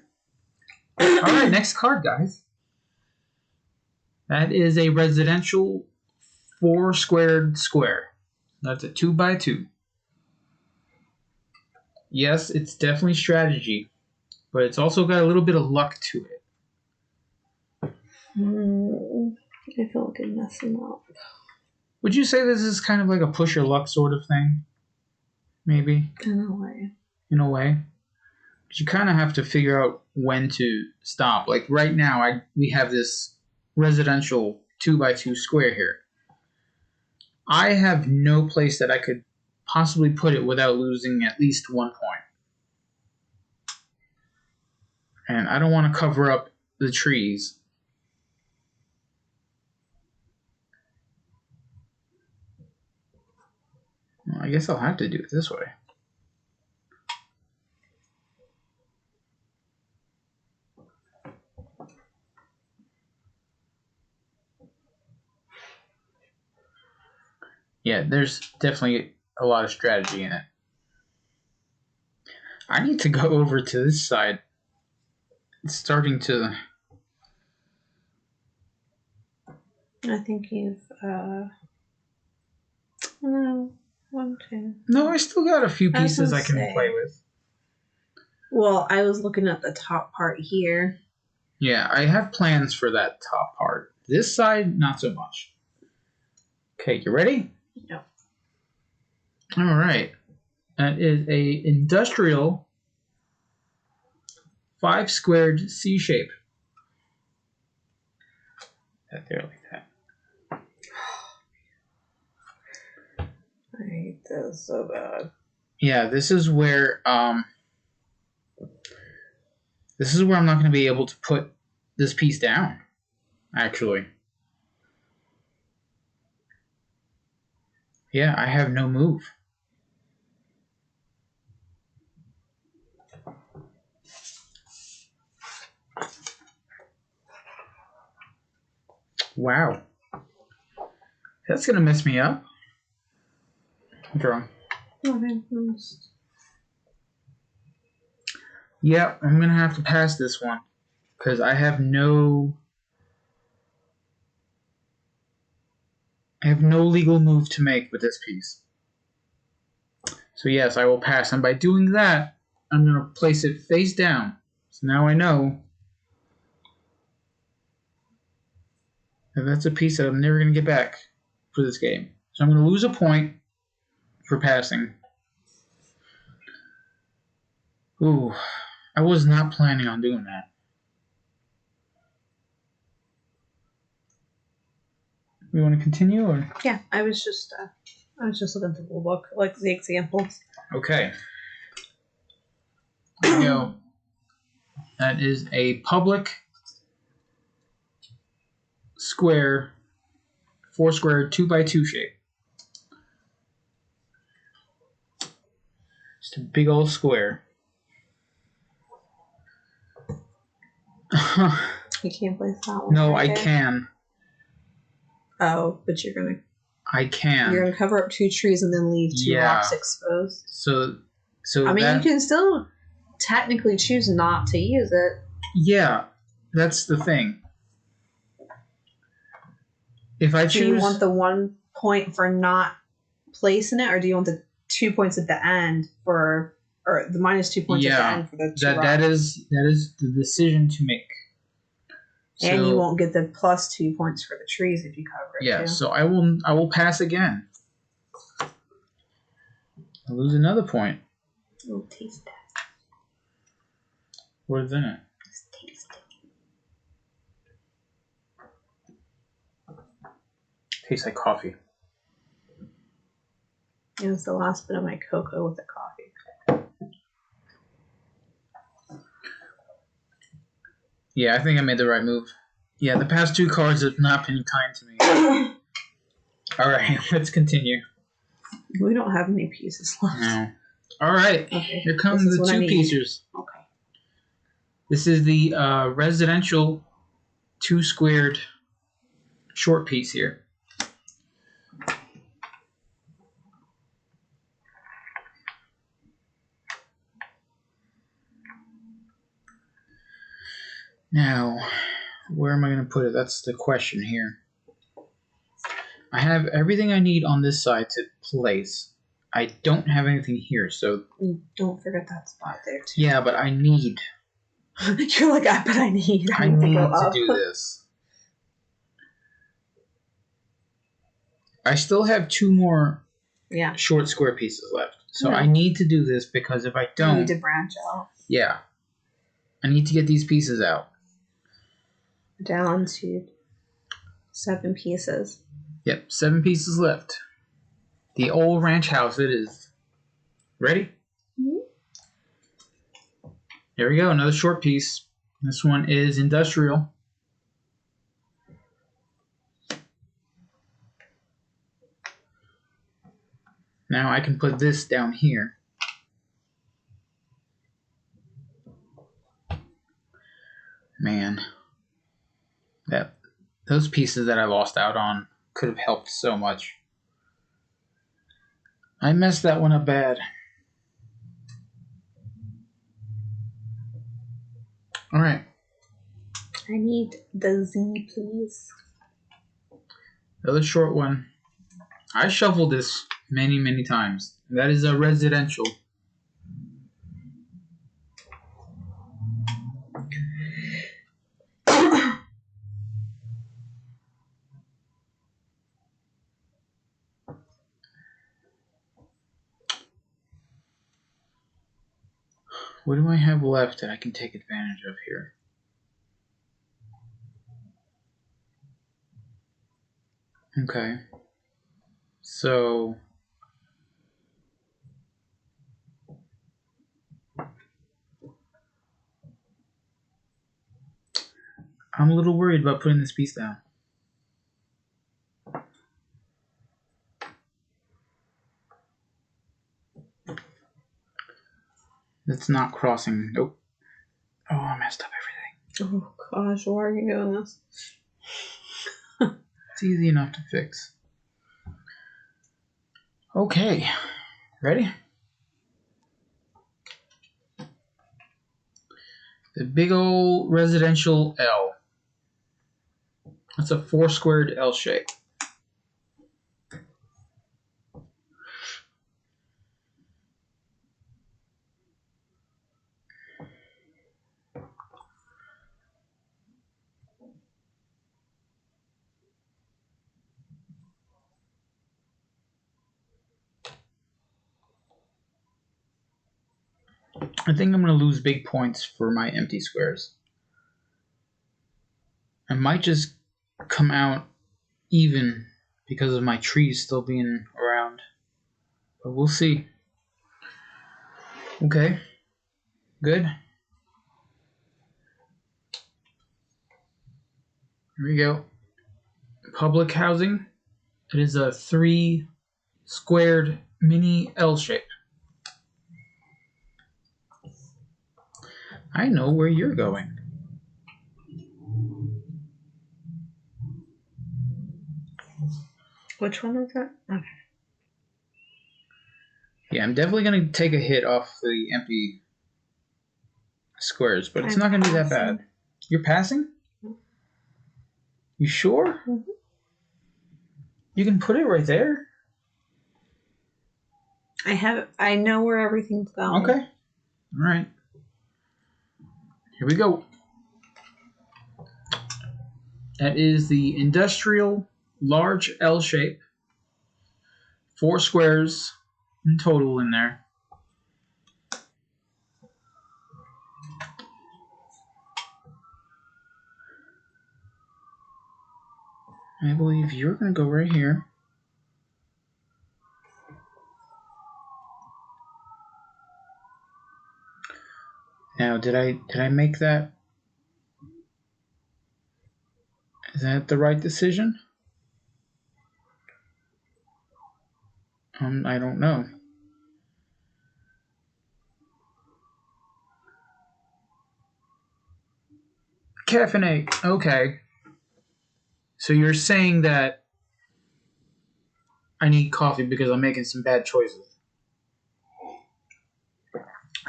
All right, next card, guys. That is a residential 4 squared square. That's a 2x2. Yes, it's definitely strategy, but it's also got a little bit of luck to it. I feel like I'm messing up. Would you say this is kind of like a push your luck sort of thing? Maybe? In a way. In a way. But you kind of have to figure out when to stop. Like right now, we have this residential 2x2 square here. I have no place that I could possibly put it without losing at least 1 point. And I don't want to cover up the trees. Well, I guess I'll have to do it this way. Yeah, there's definitely a lot of strategy in it. I need to go over to this side. It's starting to... I think you've, no, 1, 2. No, I still got a few pieces I can play with. Well, I was looking at the top part here. Yeah, I have plans for that top part. This side, not so much. Okay, you ready? Yep. All right. That is a industrial 5 squared C shape. That there like that. I hate this so bad. Yeah, this is where I'm not going to be able to put this piece down, actually. Yeah, I have no move. Wow. That's going to mess me up. Draw. Okay. Yeah, I'm going to have to pass this one. Because I have no legal move to make with this piece. So yes, I will pass. And by doing that, I'm going to place it face down. So now I know that that's a piece that I'm never going to get back for this game. So I'm going to lose a point for passing. Ooh, I was not planning on doing that. You want to continue, or? Yeah, I was just looking through the book, like the examples. Okay. There we go. That is a public square, 4 square, 2x2 shape. Just a big old square. You can't place that one. No, I can. Oh, but you're gonna. I can. You're gonna cover up 2 trees and then leave 2 rocks exposed. So. I mean, you can still technically choose not to use it. Yeah, that's the thing. If I choose... Do you want the 1 point for not placing it, or do you want the 2 points at the end for, or the -2 points at the end for the two rocks? That is the decision to make. And you won't get the +2 points for the trees if you cover it. Yeah, too. so I will pass again. I lose another point. Oh, taste that. What is in it? Just taste it. Tastes like coffee. It was the last bit of my cocoa with the coffee. Yeah, I think I made the right move. Yeah, the past 2 cards have not been kind to me. Alright, let's continue. We don't have any pieces left. No. Alright, Okay. here comes the 2 pieces. Okay. This is the residential 2 squared short piece here. Now, where am I going to put it? That's the question here. I have everything I need on this side to place. I don't have anything here, so... Don't forget that spot there, too. Yeah, but I need... You're like, but I need I need to go to up. do this. I still have 2 more short square pieces left. So I need to do this because if I don't... You need to branch out. Yeah. I need to get these pieces out. Down to 7 pieces. Yep, 7 pieces left. The old ranch house it is. Ready? Mm-hmm. Here we go, another short piece. This one is industrial. Now I can put this down here. Man. Those pieces that I lost out on could have helped so much. I messed that one up bad. Alright. I need the Z, please. Another short one. I shuffled this many, many times. That is a residential. What do I have left that I can take advantage of here? Okay. So... I'm a little worried about putting this piece down. It's not crossing. Nope. Oh, I messed up everything. Oh gosh, why are you doing this? It's easy enough to fix. Okay. Ready? The big old residential L. That's a 4 squared L shape. I think I'm going to lose big points for my empty squares. I might just come out even because of my trees still being around. But we'll see. Okay. Good. Here we go. Public housing. It is a 3 squared mini L shape. I know where you're going. Which one was that? Okay. Yeah, I'm definitely going to take a hit off the empty squares, but it's I'm not going to be that passing. bad. You're passing? You sure? Mhm. You can put it right there. I know where everything's going. Okay. All right. Here we go. That is the industrial large L shape. 4 squares in total in there. I believe you're going to go right here. Now, did I make that? Is that the right decision? I don't know. Caffeinate. Okay. So you're saying that I need coffee because I'm making some bad choices.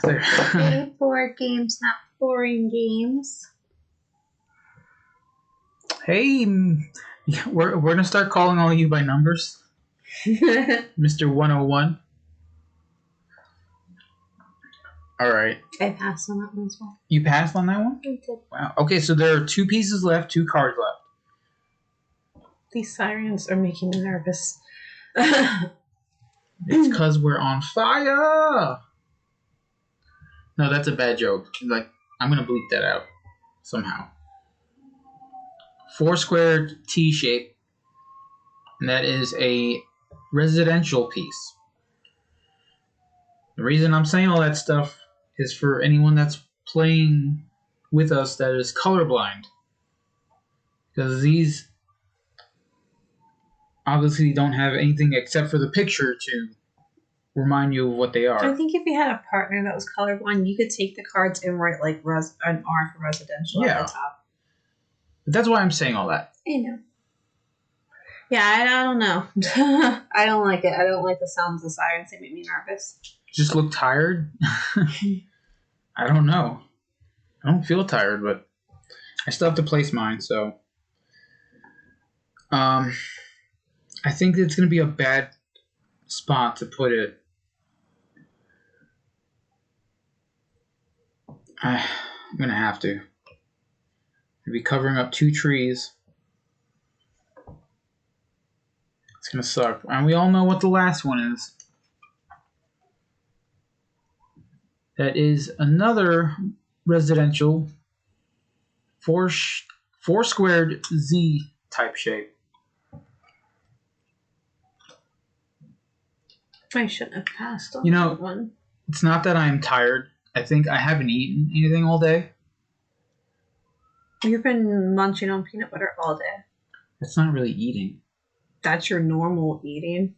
Play board games, not boring games. Hey, we're gonna start calling all you by numbers, Mr. 101. All right. I passed on that one as well. You passed on that one? I did. Wow. Okay, so there are 2 pieces left, 2 cards left. These sirens are making me nervous. It's because we're on fire. No, that's a bad joke. Like, I'm gonna bleep that out somehow. 4 squared T shape, and that is a residential piece. The reason I'm saying all that stuff is for anyone that's playing with us that is colorblind, because these obviously don't have anything except for the picture to remind you of what they are. I think if you had a partner that was colorblind, you could take the cards and write like an R for residential Yeah. at the top. But that's why I'm saying all that. I know. Yeah, I don't know. I don't like it. I don't like the sounds of sirens. They make me nervous. Just look tired? I don't know. I don't feel tired, but I still have to place mine, so I think it's going to be a bad spot to put it. I'm going to have to. I'll be covering up 2 trees. It's going to suck. And we all know what the last one is. That is another residential 4 squared Z type shape. I shouldn't have passed on You know, that one. It's not that I'm tired. I think I haven't eaten anything all day. You've been munching on peanut butter all day. That's not really eating. That's your normal eating.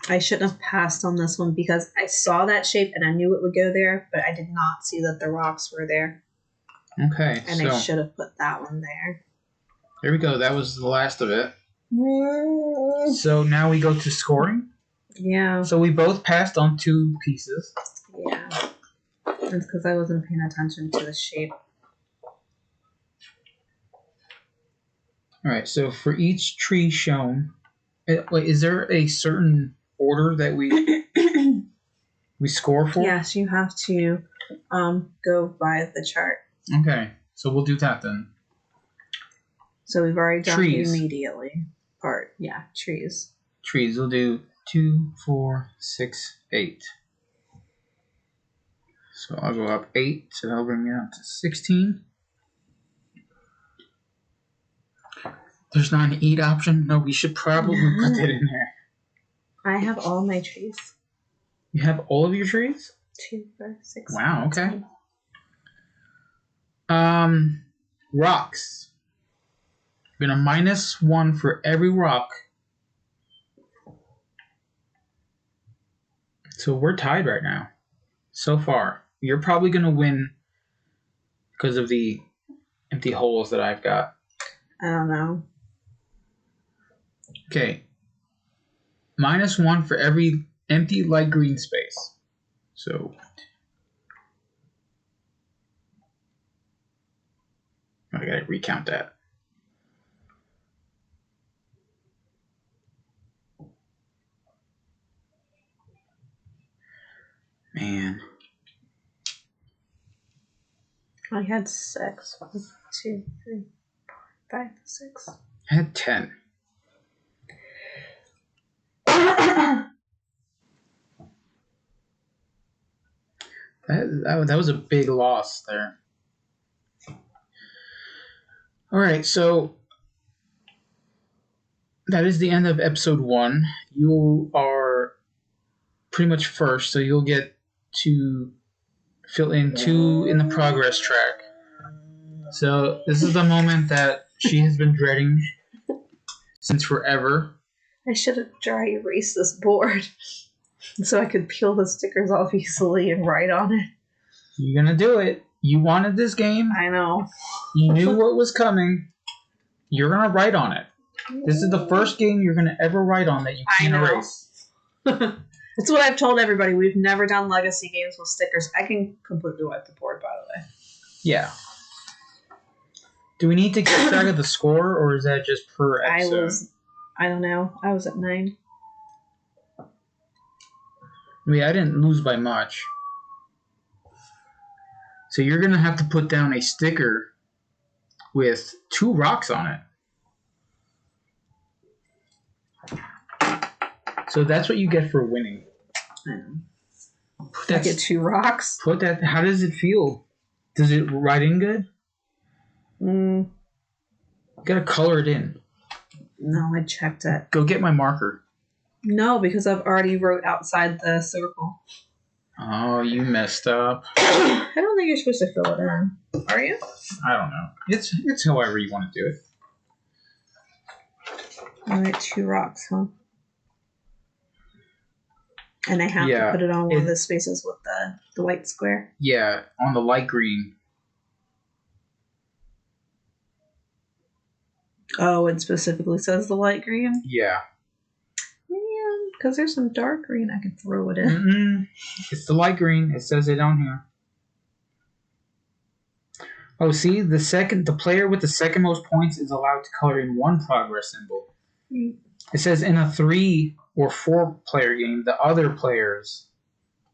I shouldn't have passed on this one because I saw that shape and I knew it would go there, but I did not see that the rocks were there. Okay, And so I should have put that one there. there we go. That was the last of it. So now we go to scoring. Yeah. So we both passed on 2 pieces. Yeah. It's because I wasn't paying attention to the shape. All right, so for each tree shown, wait, is there a certain order that we score for? Yes, you have to go by the chart. Okay, so we'll do that then. So we've already done Trees. the immediately part. Yeah, trees. Trees, we'll do 2, 4, 6, 8. So I'll go up 8, so that'll bring me up to 16. There's not an eat option? No, we should probably put that in there. I have all my trees. You have all of your trees? 2, 4, 6. Wow, okay. Rocks. We're gonna -1 for every rock. So we're tied right now. So far. You're probably gonna win because of the empty holes that I've got. I don't know. Okay. -1 for every empty light green space. So count that. Man. I had 6. 1, 2, 3, 4, 5, 6. I had 10. That was a big loss there. All right, so that is the end of episode 1. You are pretty much first, so you'll get to fill in 2 in the progress track. So this is the moment that she has been dreading since forever. I should have dry erased this board so I could peel the stickers off easily and write on it. You're gonna do it. You wanted this game. I know. You knew what was coming. You're gonna write on it. This is the first game you're gonna ever write on that you can't erase. That's what I've told everybody. We've never done legacy games with stickers. I can completely wipe the board, by the way. Yeah. Do we need to keep track of the score, or is that just per episode? I don't know. I was at 9. I mean, I didn't lose by much. So you're going to have to put down a sticker with 2 rocks on it. So that's what you get for winning. I know. I get 2 rocks. Put that. How does it feel? Does it write in good? You gotta color it in. No, I checked it. Go get my marker. No, because I've already wrote outside the circle. Oh, you messed up. I don't think you're supposed to fill it in. Are you? I don't know. It's however you want to do it. Alright, 2 rocks, huh? And I have to put it on one of the spaces with the white square. Yeah, on the light green. Oh, it specifically says the light green? Yeah. Man, because there's some dark green, I can throw it in. Mm-mm. It's the light green. It says it on here. Oh, see? The player with the second most points is allowed to color in 1 progress symbol. It says in a 3 or 4 player game, the other players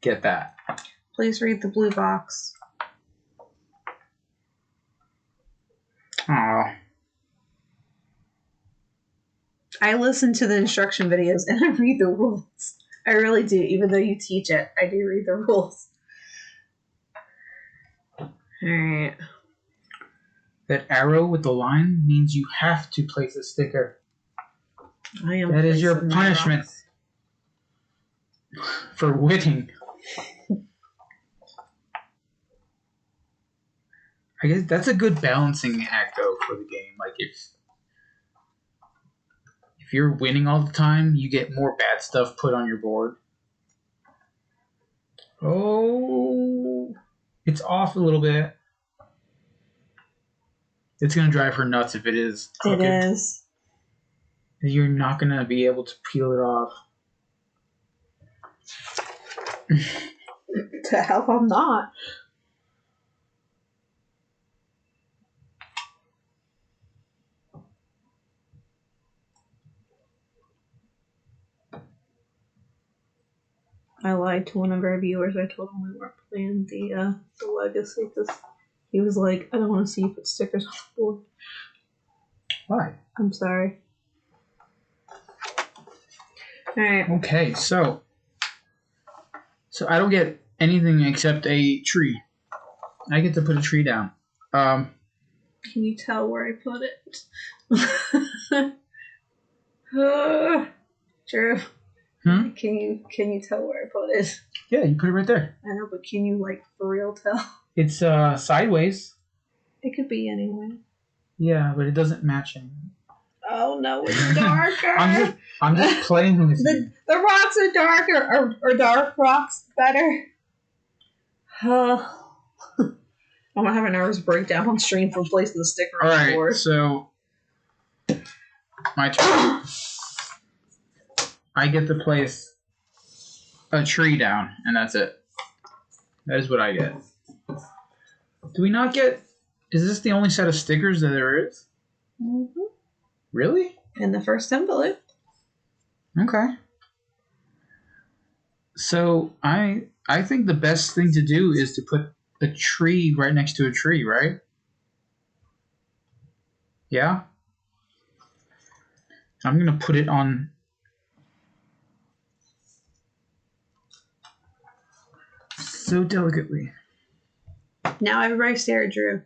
get that. Please read the blue box. Oh. I listen to the instruction videos and I read the rules. I really do. Even though you teach it, I do read the rules. Alright. That arrow with the line means you have to place a sticker. That is your punishment for winning. I guess that's a good balancing act, though, for the game. Like, if you're winning all the time, you get more bad stuff put on your board. Oh, it's off a little bit. It's going to drive her nuts if it is crooked. It is. You're not going to be able to peel it off. To hell, I'm not. I lied to one of our viewers. I told him we weren't playing the legacy because he was like, I don't want to see you put stickers on the board. Why? I'm sorry. Alright. Okay, so I don't get anything except a tree. I get to put a tree down. Can you tell where I put it? Drew. Can you tell where I put it? Yeah, you put it right there. I know, but can you for real tell? It's sideways. It could be anywhere. Yeah, but it doesn't match anything. Oh no, it's darker. I'm just playing with you. The rocks are darker, or dark rocks better. I'm gonna have a nervous breakdown on stream from placing the sticker on the board. Alright, so my turn. I get to place a tree down, and that's it. That is what I get. Do we not get Is this the only set of stickers that there is? Mm-hmm. Really? In the first envelope. Okay. So I think the best thing to do is to put a tree right next to a tree, right? Yeah? I'm going to put it on so delicately. Now everybody stare at Drew.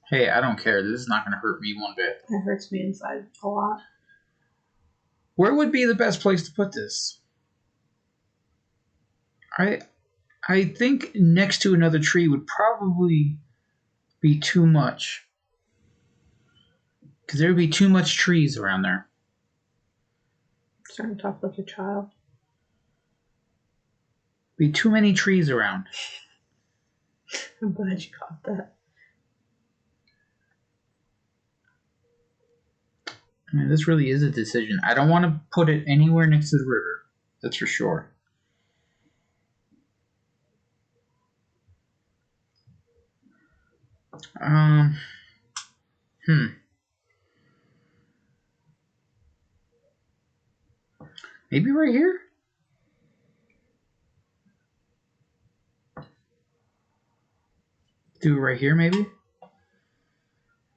Hey, I don't care. This is not going to hurt me one bit. It hurts me inside a lot. Where would be the best place to put this? I think next to another tree would probably be too much. Because there would be too much trees around there. Starting to talk like a child. Be too many trees around. I'm glad you caught that. I mean, this really is a decision. I don't want to put it anywhere next to the river. That's for sure. Maybe right here? Do it right here, maybe?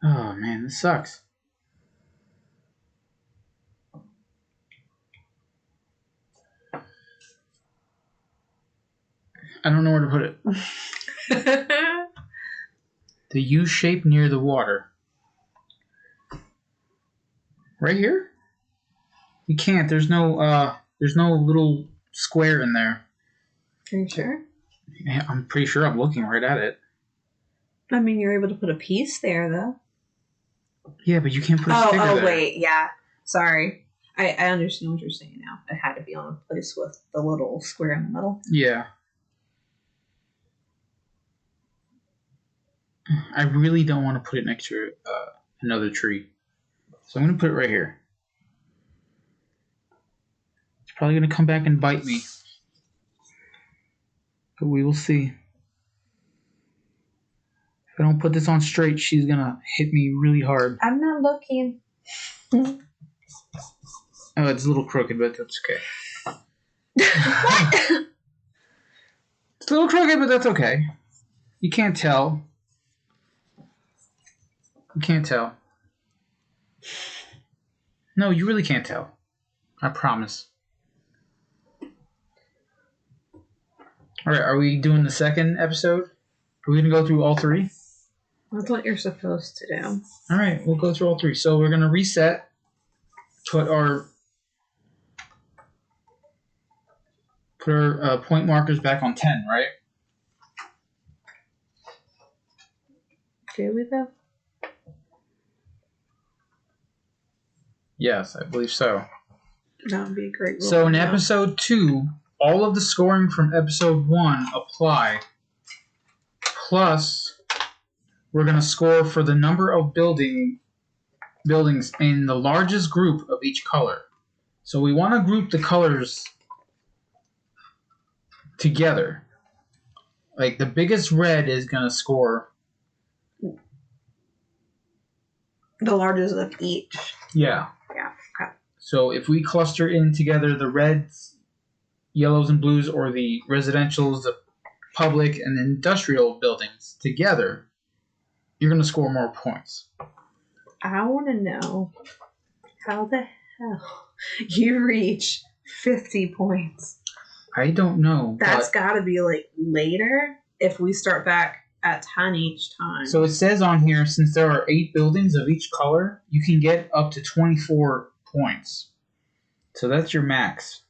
Oh, man, this sucks. I don't know where to put it. The U shape near the water. Right here? You can't. There's no little square in there. Are you sure? Yeah, I'm pretty sure I'm looking right at it. I mean, you're able to put a piece there, though. Yeah, but you can't put a sticker there. Oh, wait, yeah. Sorry. I understand what you're saying now. It had to be on a place with the little square in the middle. Yeah. I really don't want to put it next to another tree. So I'm going to put it right here. It's probably going to come back and bite me. But we will see. If I don't put this on straight, she's going to hit me really hard. I'm not looking. Oh, it's a little crooked, but that's okay. What? It's a little crooked, but that's okay. You can't tell. You can't tell. No, you really can't tell. I promise. Alright, are we doing the second episode? Are we going to go through all three? That's what you're supposed to do. Alright, we'll go through all three. So we're going to reset. Put our point markers back on 10, right? Do we, though? Yes, I believe so. That would be a great rule. So in episode 2, all of the scoring from episode 1 apply. Plus, we're going to score for the number of buildings in the largest group of each color. So we want to group the colors together. Like the biggest red is going to score. The largest of each. Yeah. Yeah, okay. So if we cluster in together the reds, yellows, and blues, or the residentials, the public, and industrial buildings together, you're going to score more points. I want to know how the hell you reach 50 points. I don't know. That's got to be like later if we start back at 10 each time. So it says on here, since there are 8 buildings of each color, you can get up to 24 points. So that's your max.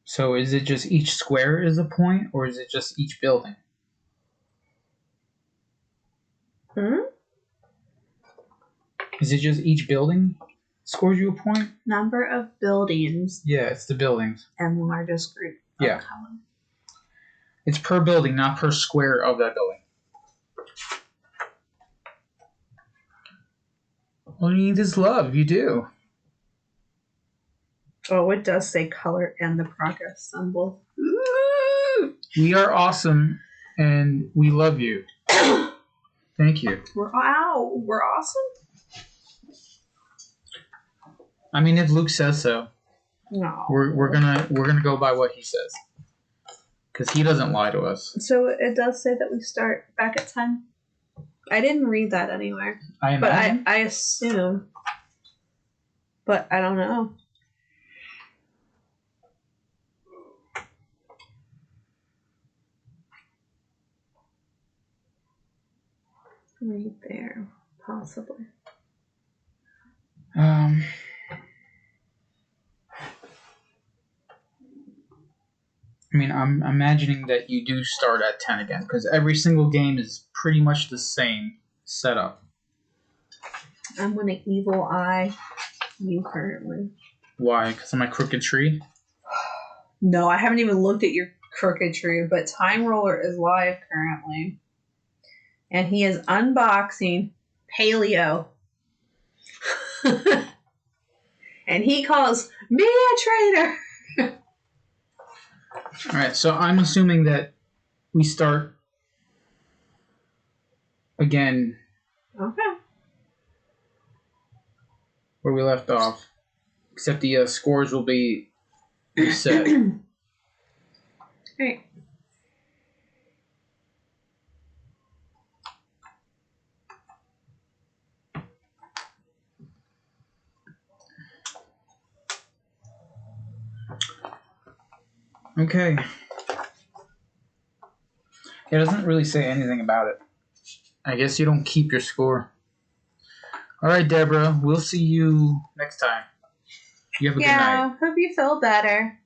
So is it just each square is a point, or is it just each building? Is it just each building scores you a point? Number of buildings Yeah, it's the buildings. and largest group of Yeah. color. It's per building, not per square of that building. All you need is love. You do. Oh, it does say color and the progress symbol. We are awesome, and we love you. Thank you. We're awesome. I mean, if Luke says so, No. we're gonna go by what he says, because he doesn't lie to us. So it does say that we start back at 10. I didn't read that anywhere, I but imagine. I assume. But I don't know. Right there, possibly. I mean, I'm imagining that you do start at 10 again, because every single game is pretty much the same setup. I'm gonna evil eye you currently. Why? Because of my crooked tree? No, I haven't even looked at your crooked tree, but Time Roller is live currently. And he is unboxing Paleo. And he calls me a traitor. Alright, so I'm assuming that we start again Okay. where we left off, except the scores will be reset. Great. Okay. It doesn't really say anything about it. I guess you don't keep your score. Alright, Deborah, we'll see you next time. You have a good night. Yeah, hope you feel better.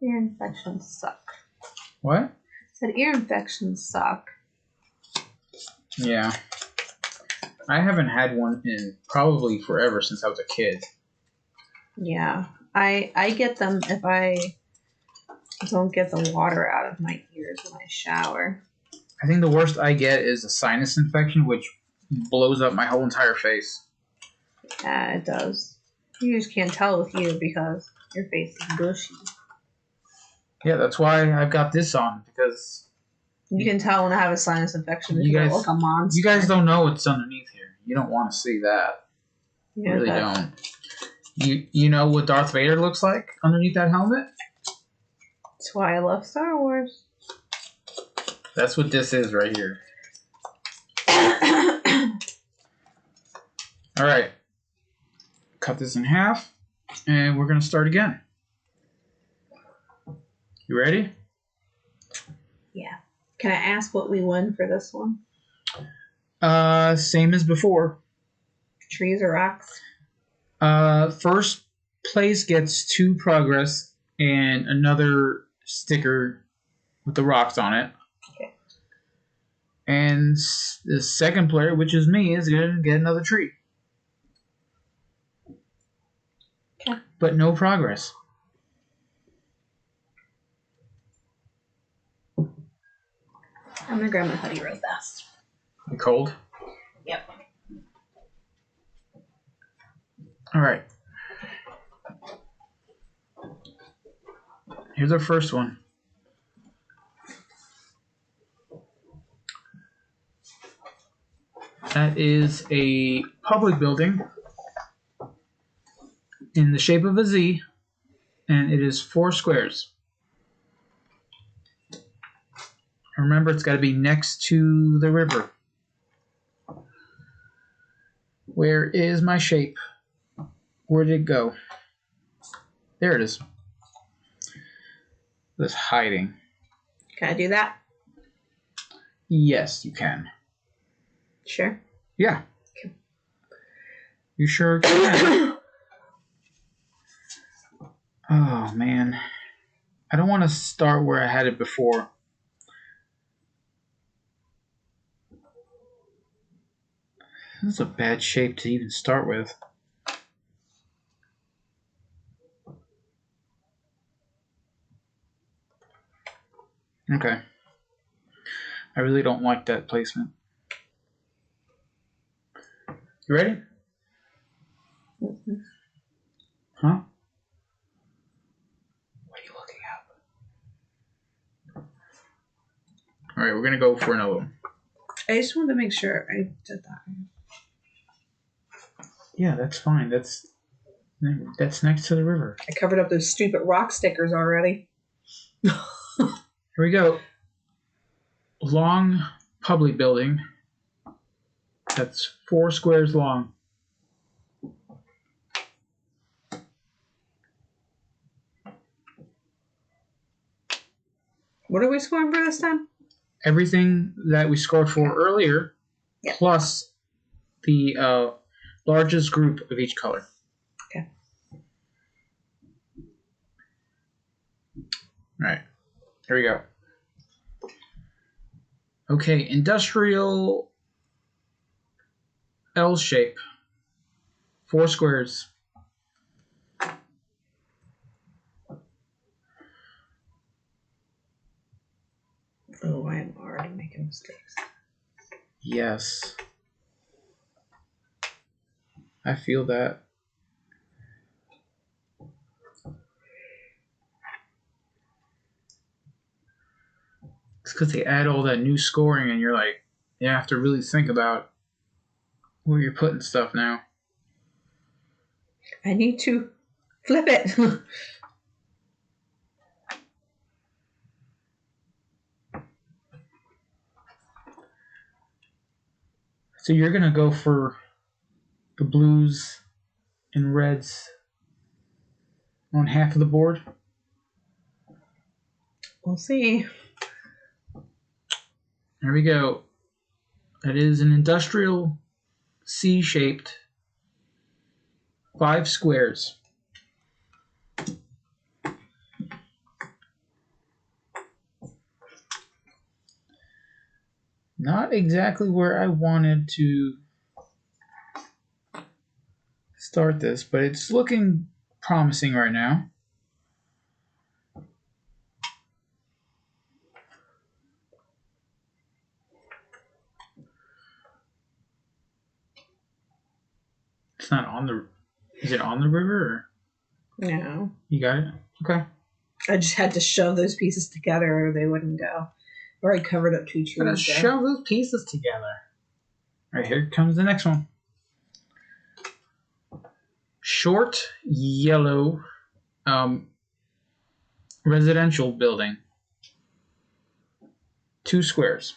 Ear infections suck. What? Said ear infections suck. Yeah. I haven't had one in probably forever, since I was a kid. Yeah. I get them if I don't get the water out of my ears when I shower. I think the worst I get is a sinus infection, which blows up my whole entire face. Yeah, it does. You just can't tell with you because your face is bushy. Yeah, that's why I've got this on, because You can tell when I have a sinus infection You because I guys- look a monster. you guys don't know what's underneath here. You don't want to see that. You Yeah, really that- don't. You know what Darth Vader looks like underneath that helmet? That's why I love Star Wars. That's what this is right here. Alright. Cut this in half, and we're going to start again. You ready? Yeah. Can I ask what we won for this one? Same as before. Trees or rocks? First place gets 2 progress and another sticker with the rocks on it. Okay. And the second player, which is me, is going to get another tree. Okay. But no progress. I'm gonna grab my hoodie real fast. You cold? Yep. Alright. Here's our first one. That is a public building in the shape of a Z, and it is 4 squares. Remember, it's got to be next to the river. Where is my shape? Where did it go? There it is. It's hiding. Can I do that? Yes, you can. Sure. Yeah. Okay. You sure can. Oh, man. I don't want to start where I had it before. This is a bad shape to even start with. Okay. I really don't like that placement. You ready? Mm-hmm. Huh? What are you looking at? All right, we're gonna go for another one. I just wanted to make sure I did that. Yeah, that's fine. That's next to the river. I covered up those stupid rock stickers already. Here we go. Long public building. That's 4 squares long. What are we scoring for this time? Everything that we scored for earlier, plus the largest group of each color. Okay. All right. Here we go. Okay, industrial L shape. 4 squares. Oh, I'm already making mistakes. Yes. I feel that. It's because they add all that new scoring and you're like, you have to really think about where you're putting stuff now. I need to flip it. So you're going to go for the blues and reds on half of the board? We'll see. There we go. It is an industrial C-shaped 5 squares. Not exactly where I wanted to start this, but it's looking promising right now. It's not on the... Is it on the river? Or? No. You got it? Okay. I just had to shove those pieces together or they wouldn't go. Or I covered up 2 trees. Gotta shove those pieces together. All right, here comes the next one. Short yellow residential building. 2 squares.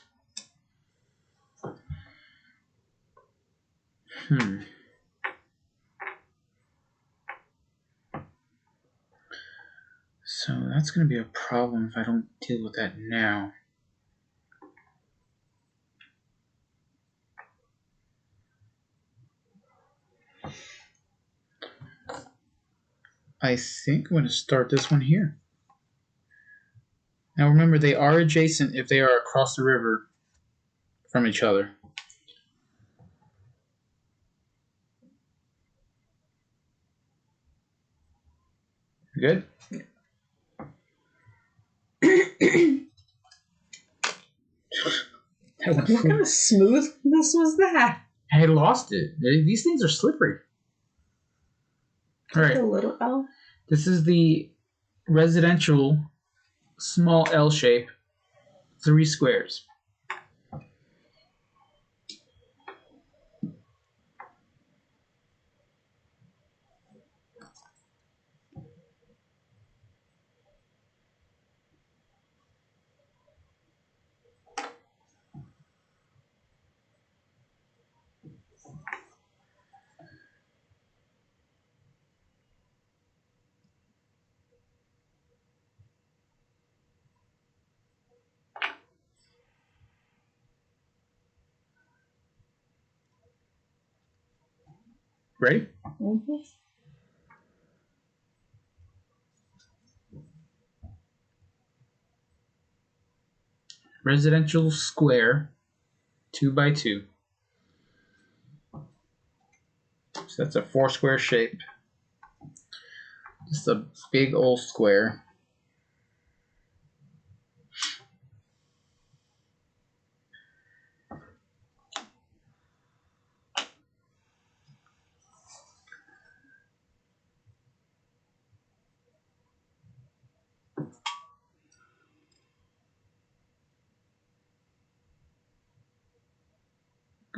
So that's going to be a problem if I don't deal with that now. I think I'm going to start this one here. Now remember, they are adjacent if they are across the river from each other. Good? What kind of smoothness was that? I lost it. These things are slippery. All right. A little L. This is the residential small L shape, 3 squares. Ready? Mm-hmm. Residential square, 2 by 2. So that's a 4 square shape. Just a big old square.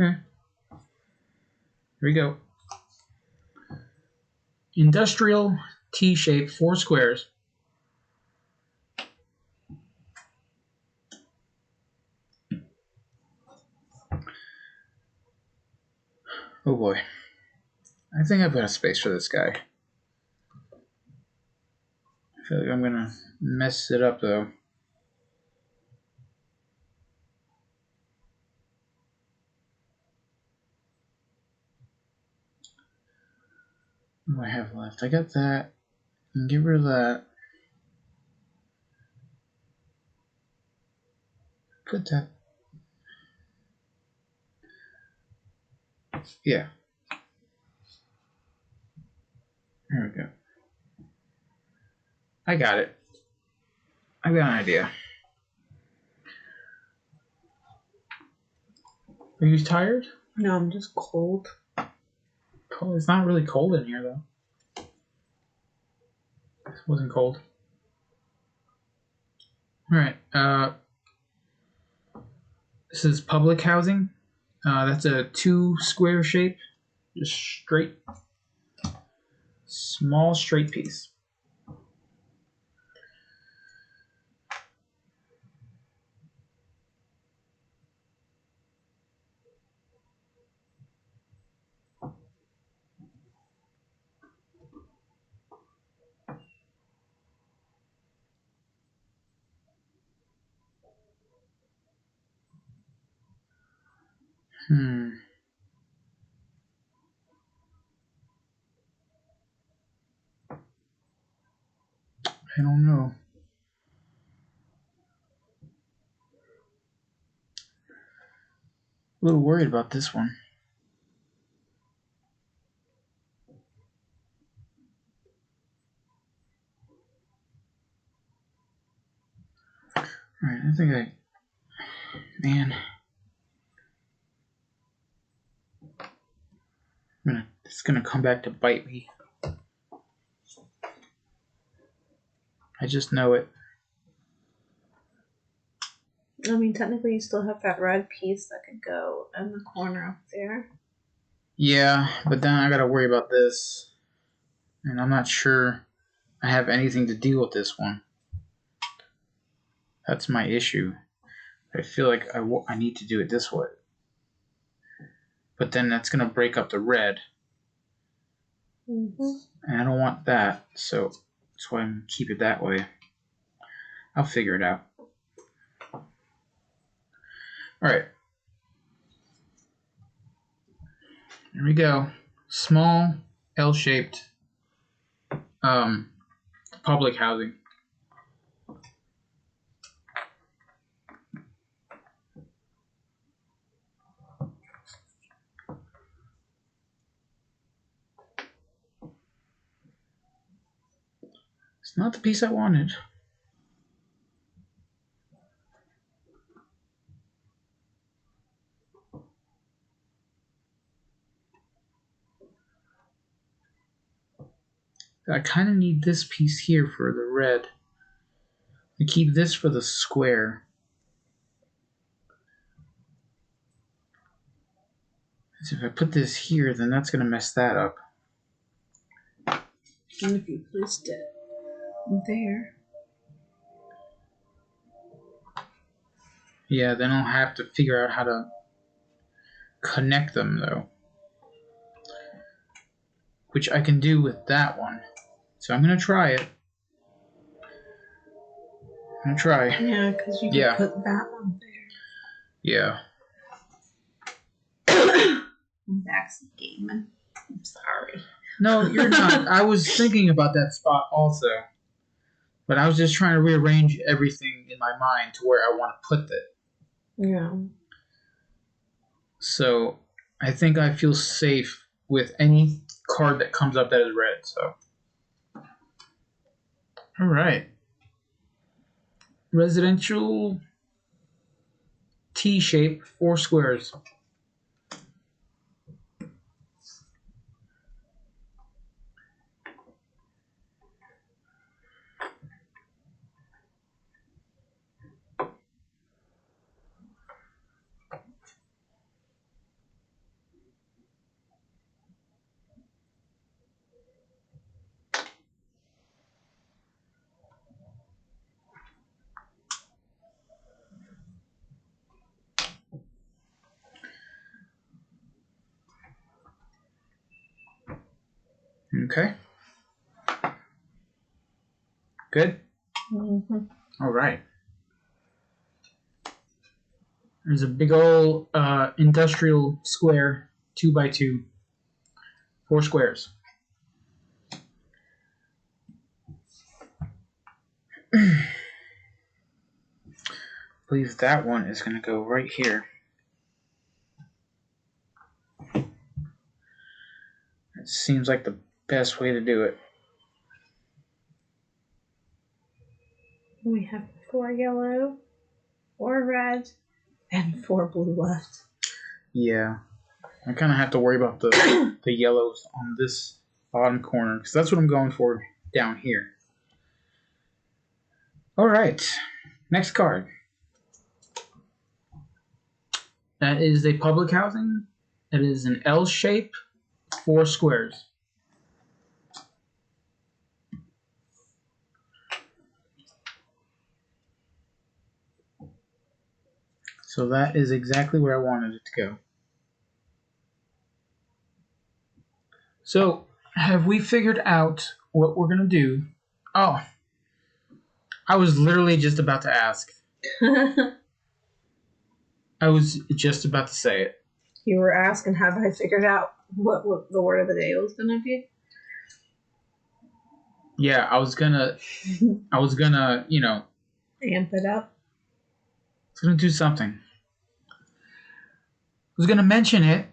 Okay. Here we go. Industrial T shape, 4 squares. Oh boy. I think I've got a space for this guy. I feel like I'm gonna mess it up though. What do I have left? I got that. And get rid of that. Put that. Yeah. There we go. I got it. I got an idea. Are you tired? No, I'm just cold. Cold. It's not really cold in here though. It wasn't cold. Alright. This is public housing. That's a 2 square shape. Just straight. Small straight piece. I don't know. A little worried about this one. Alright, I think man. It's gonna come back to bite me. I just know it. I mean, technically, you still have that red piece that could go in the corner up there. Yeah, but then I gotta worry about this. And I'm not sure I have anything to deal with this one. That's my issue. I feel like I need to do it this way. But then that's gonna break up the red. Mm-hmm. And I don't want that, so that's why I'm gonna keep it that way. I'll figure it out. Alright. Here we go. Small L-shaped public housing. It's not the piece I wanted. I kind of need this piece here for the red. I keep this for the square. So if I put this here, then that's going to mess that up. And if you placed it there. Yeah, then I'll have to figure out how to connect them, though. Which I can do with that one. So I'm going to try it. I'm going to try. Yeah, because you can put that one there. Yeah. I'm backseat gaming. I'm sorry. No, you're not. I was thinking about that spot also. But I was just trying to rearrange everything in my mind to where I want to put it. Yeah. So I think I feel safe with any card that comes up that is red. So, all right. Residential T shape, 4 squares. Okay. Good? Mm-hmm. All right. There's a big old industrial square, 2x2, 4 squares. I believe that one is going to go right here. It seems like the best way to do it. We have 4 yellow, 4 red, and 4 blue left. Yeah. I kind of have to worry about the yellows on this bottom corner because that's what I'm going for down here. All right. Next card. That is a public housing. It is an L shape, 4 squares. So that is exactly where I wanted it to go. So, have we figured out what we're going to do? Oh, I was literally just about to ask. I was just about to say it. You were asking, have I figured out what the word of the day was going to be? Yeah, I was gonna, you know, Amp it up. I was gonna do something. I was gonna mention it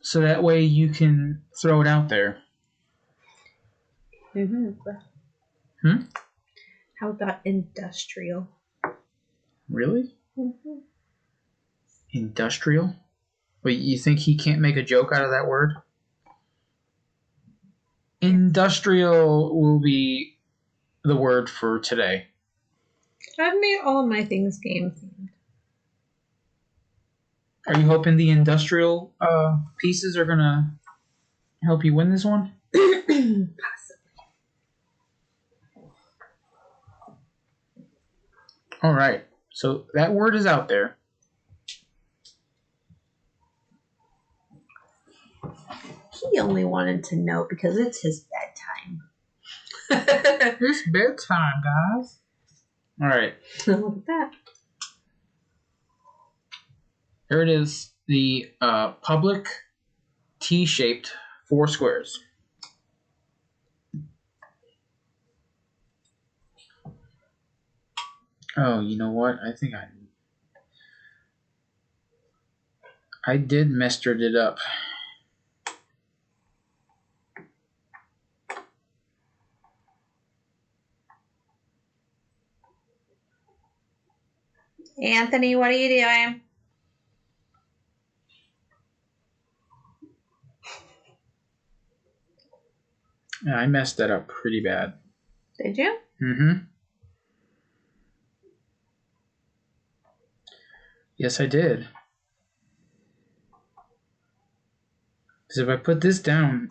so that way you can throw it out there. Mm-hmm. How about industrial? Really? Mm-hmm. Industrial? Wait, you think he can't make a joke out of that word? Industrial will be the word for today. I've made all of my things game themed. Are you hoping the industrial pieces are gonna help you win this one? Possibly. All right. So that word is out there. He only wanted to know because it's his bedtime. It's bedtime, guys. All right. Look at that. There it is. The public T-shaped 4 squares. Oh, you know what? I think I did mestered it up. Anthony, what are you doing? Yeah, I messed that up pretty bad. Did you? Mm-hmm. Yes, I did. Because if I put this down,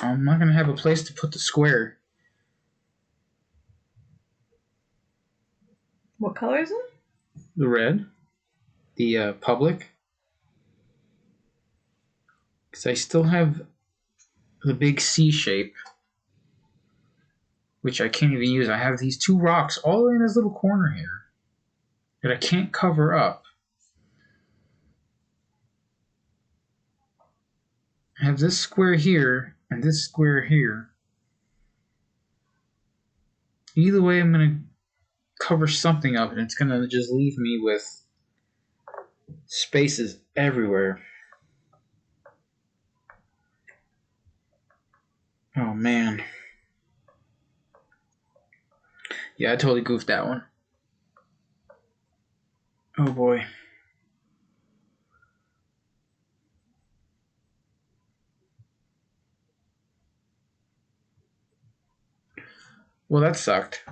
I'm not going to have a place to put the square. What color is it? The red. The public. Because I still have the big C shape, which I can't even use. I have these 2 rocks all the way in this little corner here that I can't cover up. I have this square here and this square here. Either way, I'm going to cover something up and it's going to just leave me with spaces everywhere. Oh, man. Yeah, I totally goofed that one. Oh, boy. Well, that sucked.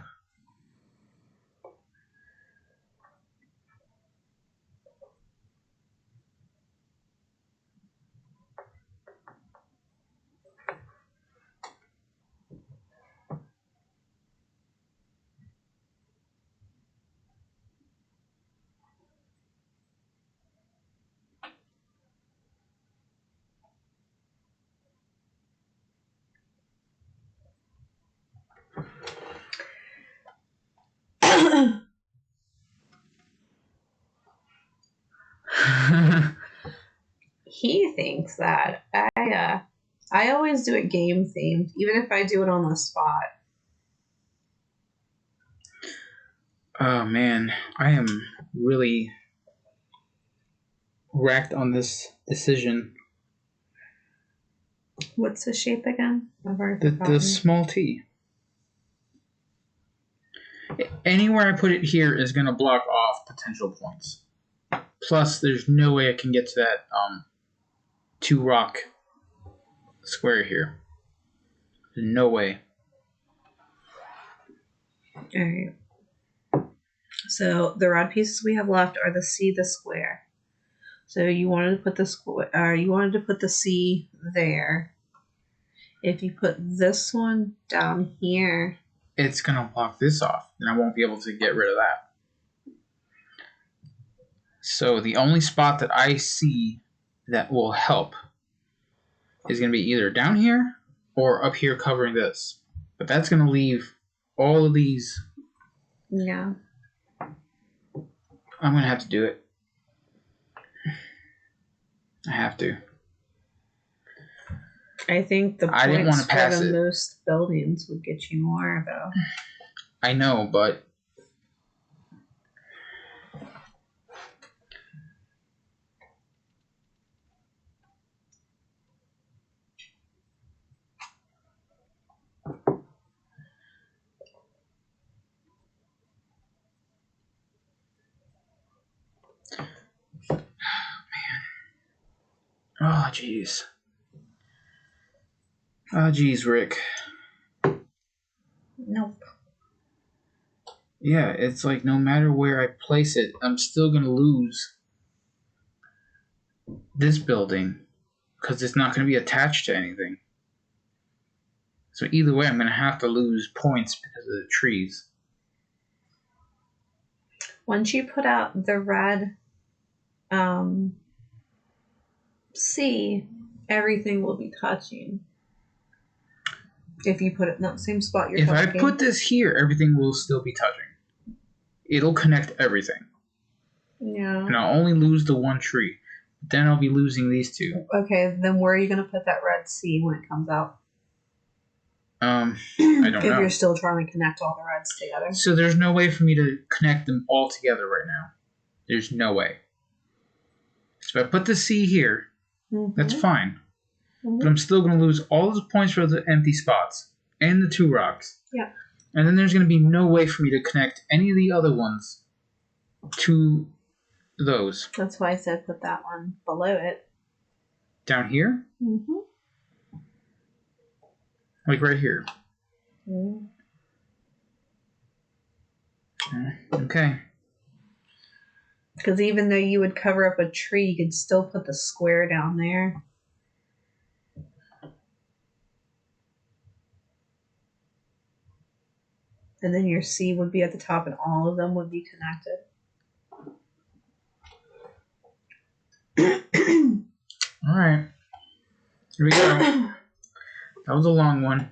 he thinks that I always do it game themed, even if I do it on the spot. Oh man, I am really racked on this decision. What's the shape again? I've already The forgotten. small T. Anywhere I put it here is going to block off potential points. Plus, there's no way I can get to that 2 rock square here. No way. Alright. So the rod pieces we have left are the C, the square. So you wanted to put the C there. If you put this one down here, It's going to block this off, and I won't be able to get rid of that. So the only spot that I see that will help is going to be either down here or up here covering this. But that's going to leave all of these. yeah. I'm going to have to do it. I have to. I think the I didn't points wanna pass for the it. most buildings would get you more, though. I know, but oh jeez. Oh jeez, Rick. Nope. Yeah, it's like no matter where I place it, I'm still going to lose this building because it's not going to be attached to anything. So either way, I'm going to have to lose points because of the trees. Once you put out the red C, everything will be touching. If you put it in that same spot you're If I touching. put this here, everything will still be touching. It'll connect everything. Yeah. And I'll only lose the one tree. Then I'll be losing these two. Okay, then where are you going to put that red C when it comes out? I don't if know. you're still trying to connect all the reds together. So there's no way for me to connect them all together right now. There's no way. So if I put the C here, that's fine. Mm-hmm. But I'm still going to lose all those points for the empty spots and the 2 rocks. Yeah. And then there's going to be no way for me to connect any of the other ones to those. That's why I said put that one below it. Down here? Mm-hmm. Like right here. Mm-hmm. Okay. Because even though you would cover up a tree, you could still put the square down there. And then your C would be at the top and all of them would be connected. Alright. Here we go. That was a long one.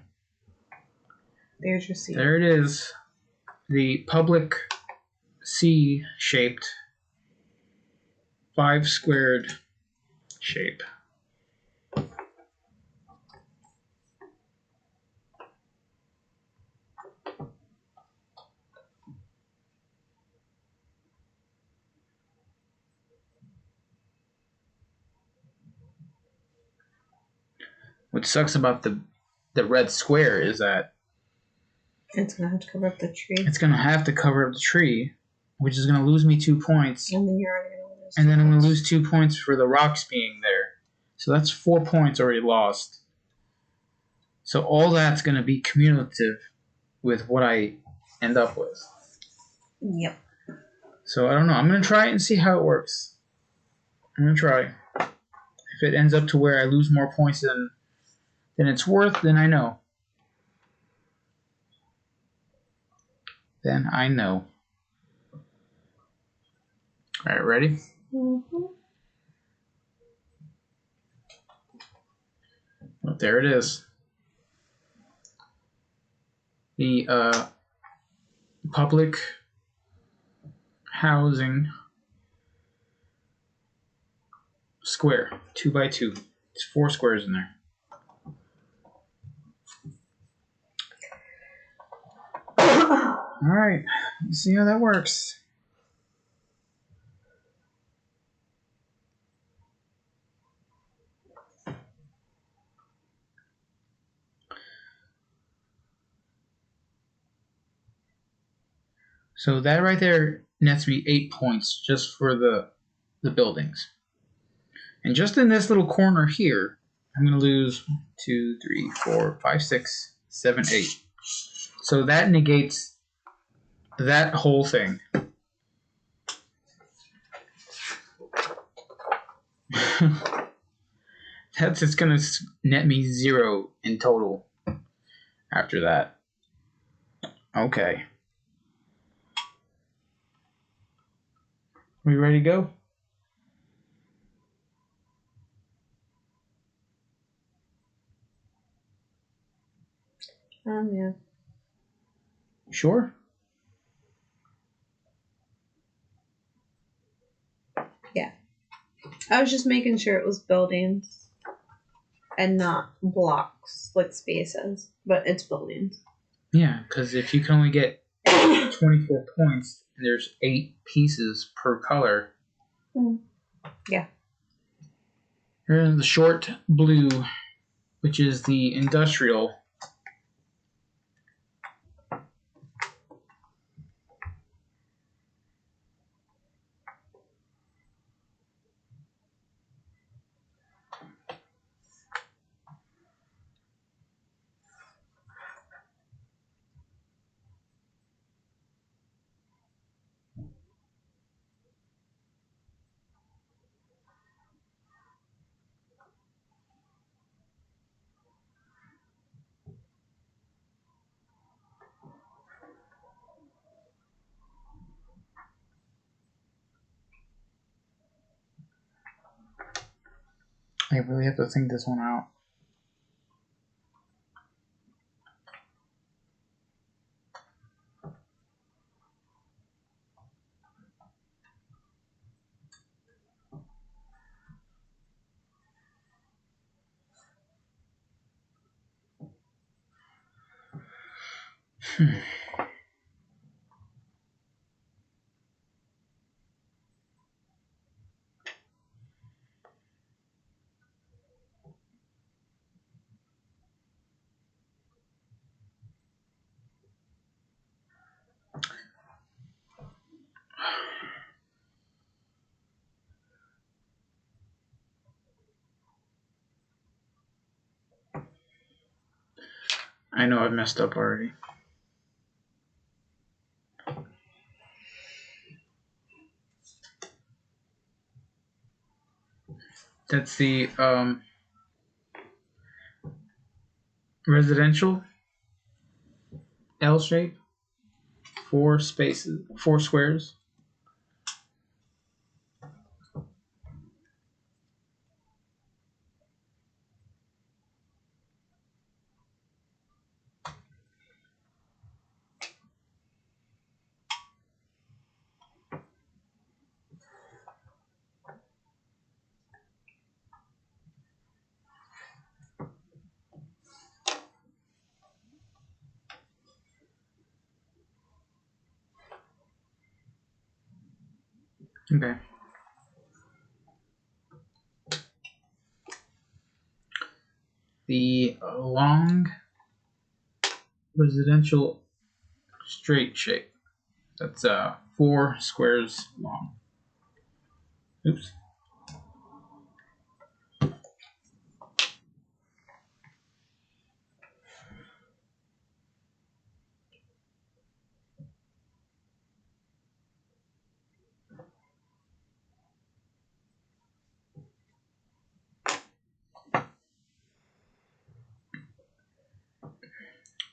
There's your C. There it is. The public C-shaped 5 squared shape. What sucks about the red square is that It's going to have to cover up the tree. it's going to have to cover up the tree, which is going to lose me 2 points. And then you're already going to lose. And then I'm going to lose 2 points for the rocks being there. So that's 4 points already lost. So all that's going to be cumulative with what I end up with. Yep. So I don't know. I'm going to try it and see how it works. I'm going to try. If it ends up to where I lose more points than it's worth, then I know. Then I know. All right, ready? Mm-hmm. Well, there it is. The public housing square, 2 by 2. It's 4 squares in there. All right, let's see how that works. So that right there nets me 8 points just for the buildings. And just in this little corner here, I'm going to lose 1, 2, 3, 4, 5, 6, 7, 8. So that negates that whole thing. That's just going to net me 0 in total after that. Okay. We ready to go? Yeah. Sure. Yeah. I was just making sure it was buildings and not blocks, like spaces, but it's buildings. Yeah, because if you can only get 24 points, and there's 8 pieces per color. Yeah. Here's the short blue, which is the industrial. I really have to think this one out. I know I've messed up already. That's the residential L shape, 4 spaces, 4 squares. Okay. The long residential straight shape. That's 4 squares long. Oops.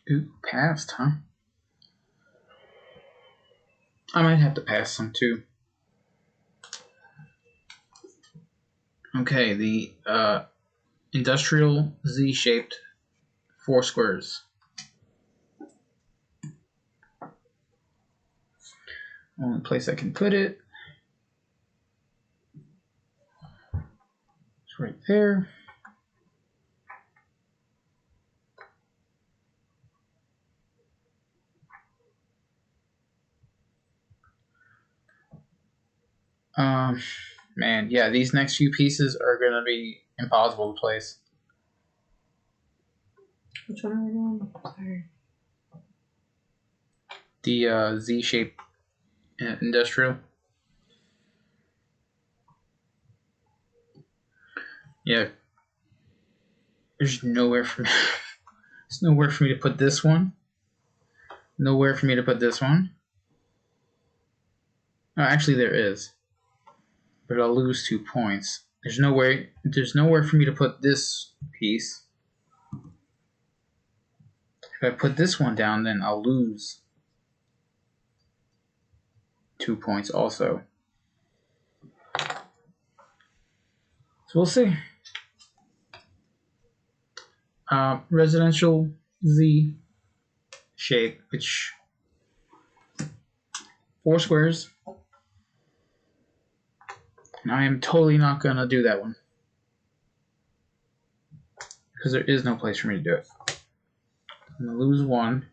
Ooh, passed, huh? I might have to pass some too. Okay, the industrial Z-shaped 4 squares. Only place I can put it. right there. Man, yeah, these next few pieces are gonna be impossible to place. Which one are we doing? Sorry. The Z-shaped industrial. Yeah. There's nowhere for me. There's nowhere for me to put this one. Nowhere for me to put this one. Oh, actually, there is. But I'll lose 2 points. There's nowhere for me to put this piece. If I put this one down, then I'll lose 2 points also. So we'll see. Residential Z shape, which 4 squares. And I am totally not gonna do that one. Because there is no place for me to do it. I'm gonna lose 1.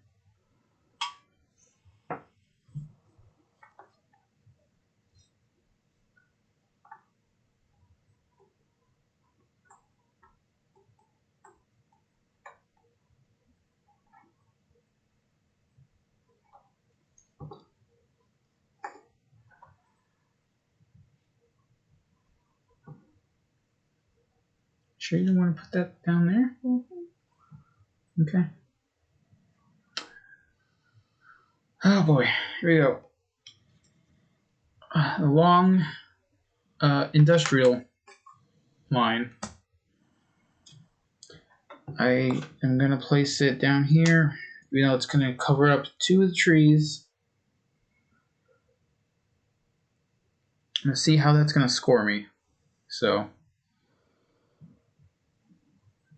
Sure you don't want to put that down there? Mm-hmm. Okay. Oh boy, here we go. A long industrial line. I am going to place it down here. You know, it's going to cover up 2 of the trees. I'm going to see how that's going to score me. So,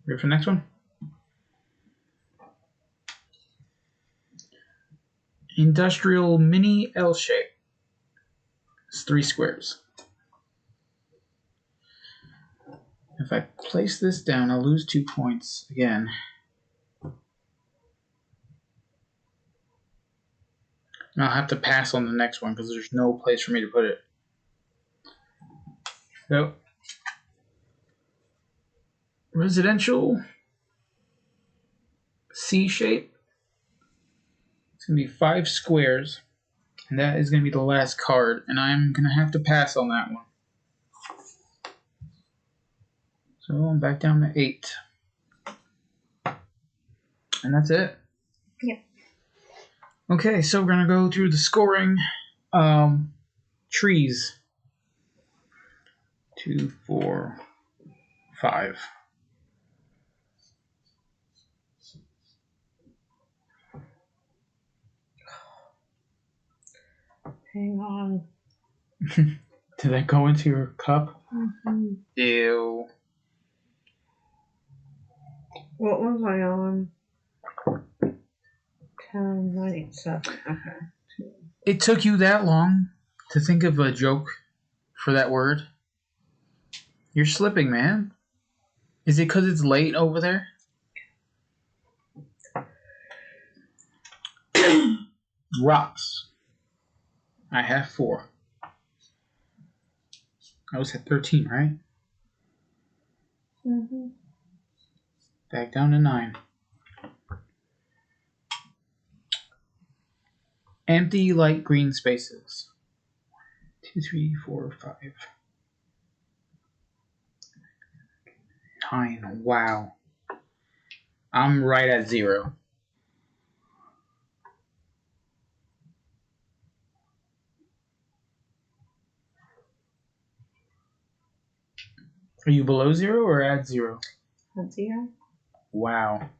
ready for the next one? Industrial mini L shape. It's 3 squares. If I place this down, I'll lose 2 points again. And I'll have to pass on the next one because there's no place for me to put it. So, residential C shape. It's going to be 5 squares. And that is going to be the last card. And I'm going to have to pass on that one. So I'm back down to 8. And that's it. Yep. Okay, so we're going to go through the scoring. Trees. 2, 4, 5. Hang on. Did that go into your cup? Mm-hmm. Ew. What was I on? 10, 9, 8, 7. Okay. It took you that long to think of a joke for that word? You're slipping, man. Is it because it's late over there? Rocks. I have 4. I was at 13, right? Mm-hmm. Back down to 9. Empty light green spaces. 2, 3, 4, 5. 9. Wow. I'm right at 0. Are you below 0 or at 0? At 0. Wow.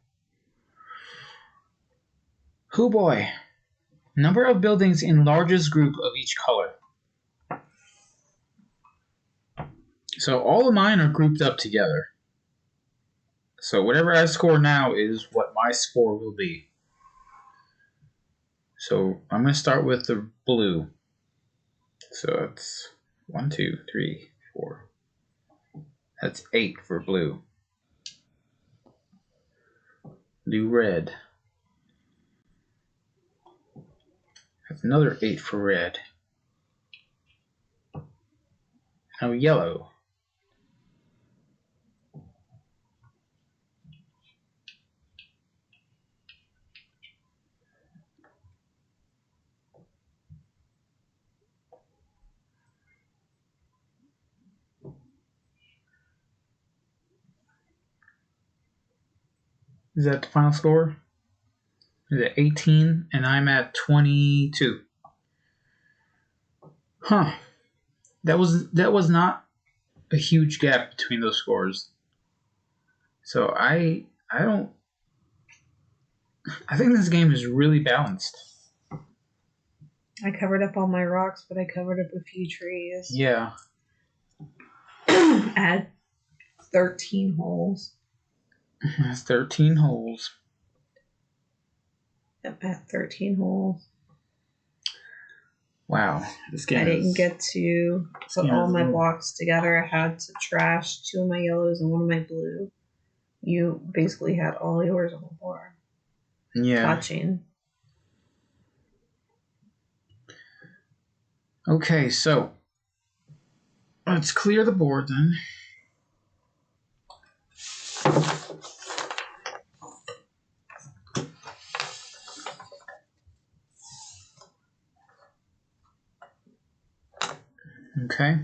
Hoo boy. Number of buildings in largest group of each color. So all of mine are grouped up together. So whatever I score now is what my score will be. So I'm going to start with the blue. So it's 1, 2, 3, 4. That's 8 for blue. Blue, red. That's another 8 for red. Now yellow. Is that the final score? Is it 18? And I'm at 22. Huh. That was not a huge gap between those scores. So I think this game is really balanced. I covered up all my rocks, but I covered up a few trees. Yeah. I had 13 holes. That's 13 holes. Yep, I had 13 holes. Wow. This game I didn't get to put all my blocks together. I had to trash 2 of my yellows and 1 of my blue. You basically had all yours on the board. Yeah. Touching. Okay, so let's clear the board then. Okay.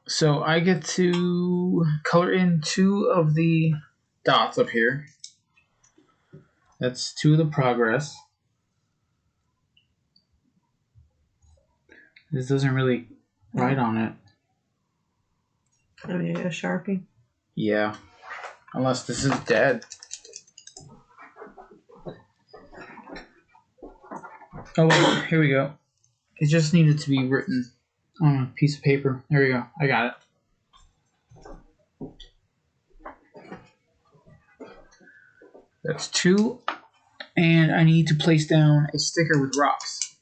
So I get to color in 2 of the dots up here. That's 2 of the progress. This doesn't really write on it. I mean, a Sharpie. Yeah. Unless this is dead. Oh, wait. Here we go. It just needed to be written on a piece of paper. There we go. I got it. That's 2. And I need to place down a sticker with rocks.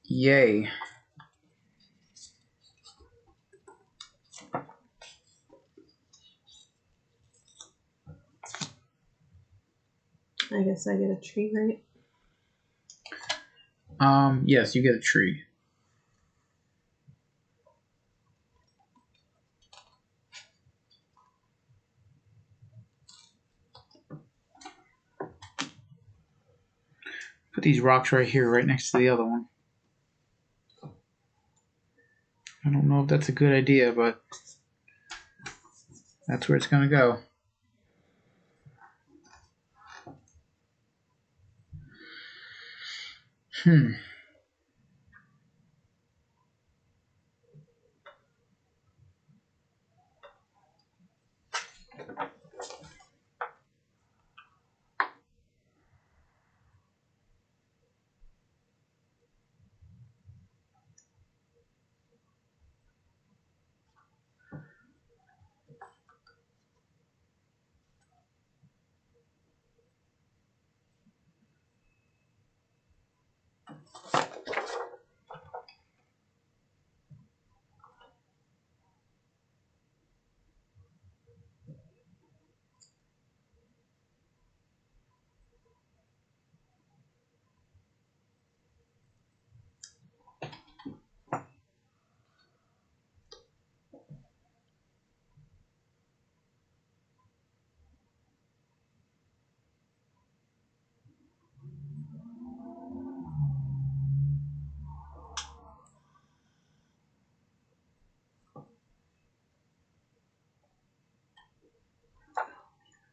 Yay. I guess I get a tree, right? Yes, you get a tree. Put these rocks right here, right next to the other one. I don't know if that's a good idea, but that's where it's going to go.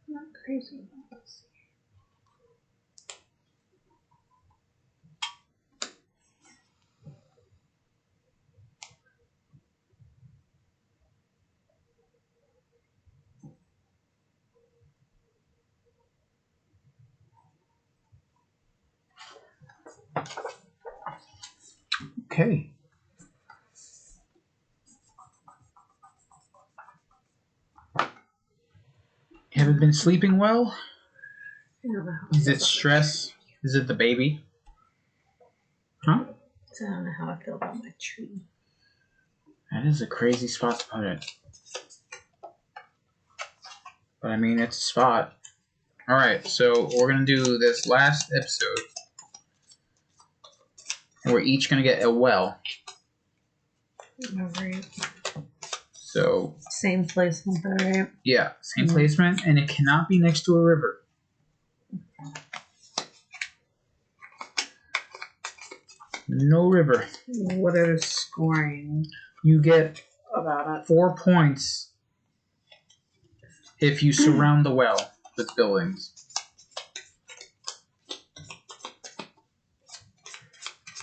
Not crazy. Okay. Haven't been sleeping well? I don't know. Is it stress? Is it the baby? Huh? So I don't know how I feel about my tree. That is a crazy spot to put it. But I mean, it's a spot. Alright, so we're going to do this last episode. And we're each going to get a well. Alright. So, Same placement, though, right? yeah, same placement, and it cannot be next to a river. No river. What are the scoring You get about it? 4 points if you surround the well with buildings.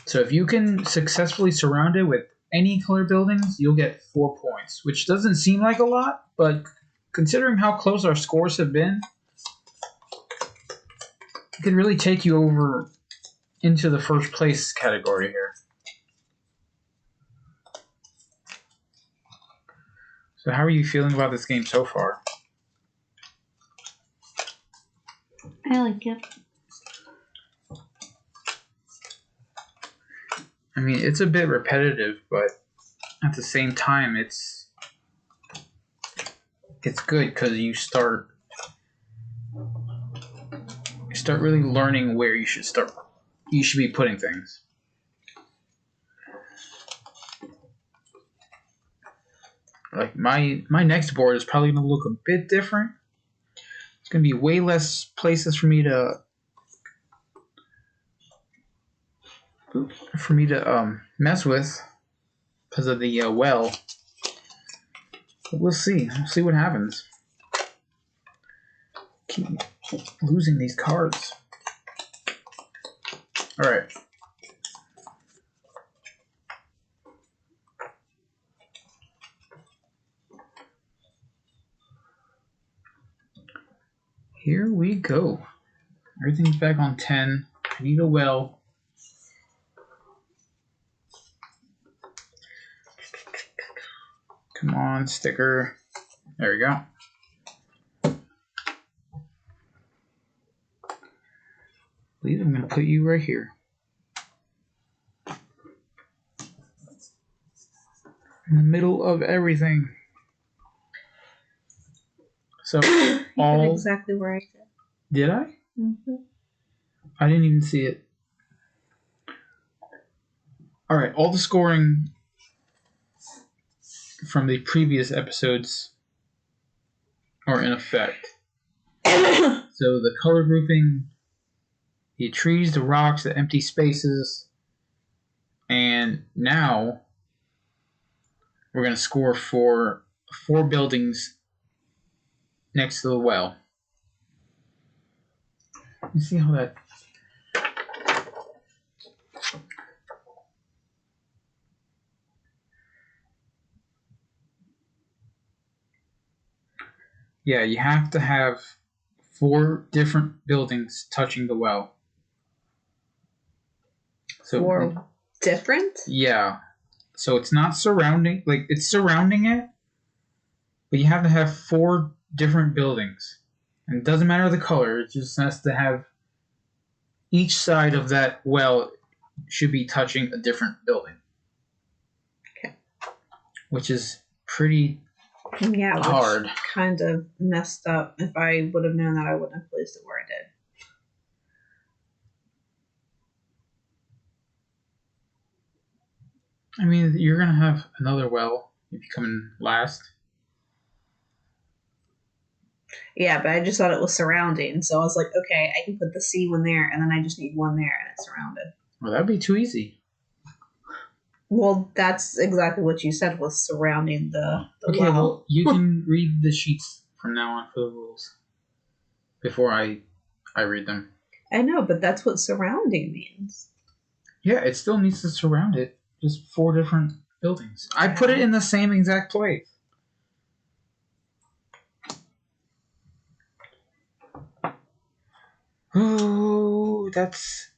So if you can successfully surround it with any color buildings, you'll get 4 points, which doesn't seem like a lot, but considering how close our scores have been, it could really take you over into the first place category here. So how are you feeling about this game so far? I like it. I mean, it's a bit repetitive, but at the same time, it's good because you start really learning where you should be putting things. Like my next board is probably going to look a bit different. It's going to be way less places for me to mess with because of the well. But we'll see. We'll see what happens. Keep losing these cards. All right. Here we go. Everything's back on 10. I need a well. Come on, sticker. There we go. I believe I'm going to put you right here. In the middle of everything. So, all... exactly where I did. Did I? Mm-hmm. I didn't even see it. Alright, all the scoring from the previous episodes are in effect. So the color grouping, the trees, the rocks, the empty spaces, and now we're going to score for 4 buildings next to the well. Let me see how that... Yeah, you have to have 4 different buildings touching the well. So 4 different? Yeah. So it's not surrounding, like it's surrounding it, but you have to have 4 different buildings. And it doesn't matter the color, it just has to have each side of that well should be touching a different building. Okay. Which is pretty hard. Kind of messed up. If I would have known that, I wouldn't have placed it where I did. I mean, you're going to have another well if you come in last. Yeah, but I just thought it was surrounding, so I was like, okay, I can put the C one there, and then I just need one there, and it's surrounded. Well, that'd be too easy. Well, that's exactly what you said was surrounding the okay, well, you can read the sheets from now on for the rules before I read them. I know, but that's what surrounding means. Yeah, it still needs to surround it. Just 4 different buildings. I put it in the same exact place. Oh, that's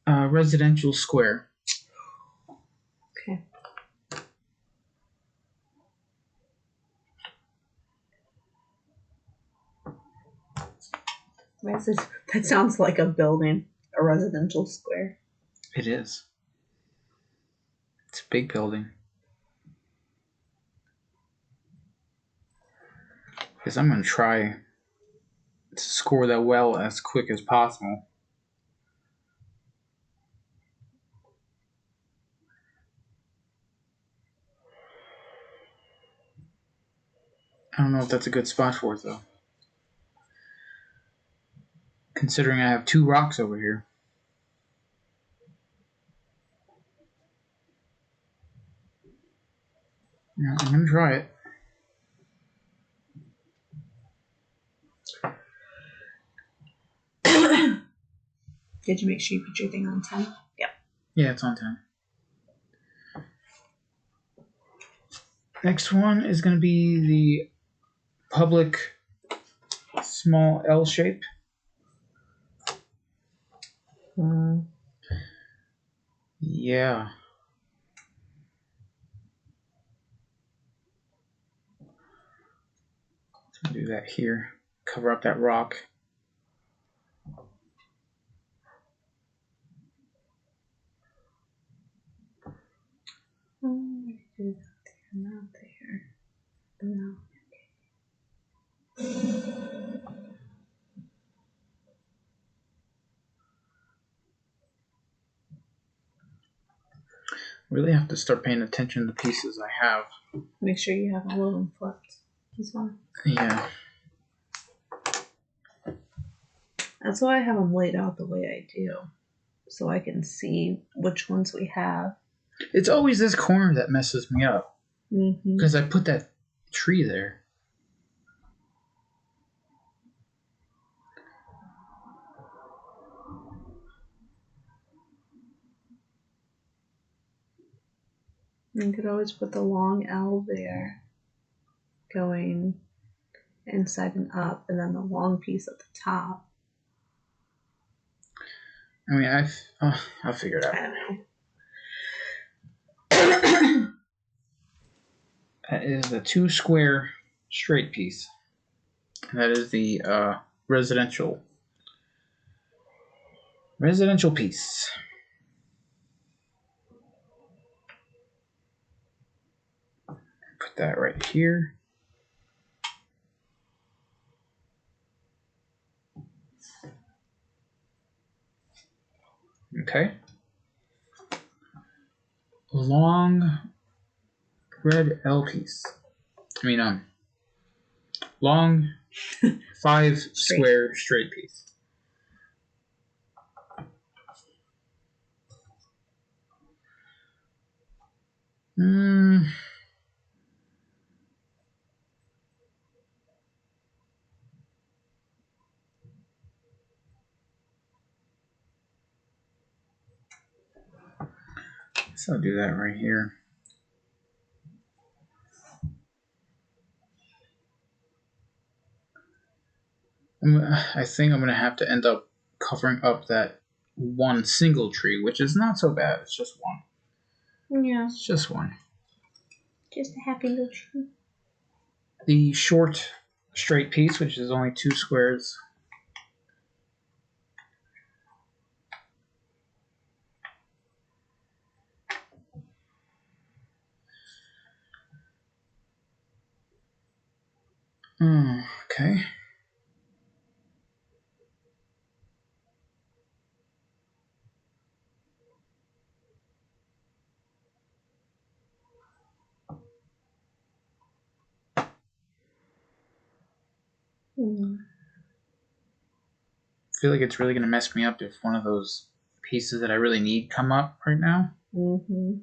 a residential square. Okay. That sounds like a building, a residential square. It is. big building. Because I'm going to try to score that well as quick as possible. I don't know if that's a good spot for it, though. Considering I have 2 rocks over here. Yeah, I'm going to try it. Did you make sure you put your thing on 10? Yep. Yeah, it's on 10. Next one is going to be the public small L shape. Yeah. So do that here. Cover up that rock. Not there. No. Really have to start paying attention to the pieces I have. Make sure you have all of them flipped as well. Yeah. That's why I have them laid out the way I do, so I can see which ones we have. It's always this corner that messes me up. Mm-hmm. Because I put that tree there. You could always put the long L there, going inside and up, and then the long piece at the top. I mean, I'll figure it out. I don't know. That is the 2 square straight piece. And that is the residential piece. Put that right here. Okay. Long red L piece. I mean, long 5 square straight piece. So I'll do that right here. I think I'm going to have to end up covering up that one single tree, which is not so bad. It's just one. Yeah. It's just one. Just a happy little tree. The short straight piece, which is only 2 squares. Okay. I feel like it's really going to mess me up if one of those pieces that I really need come up right now. Mm-hmm.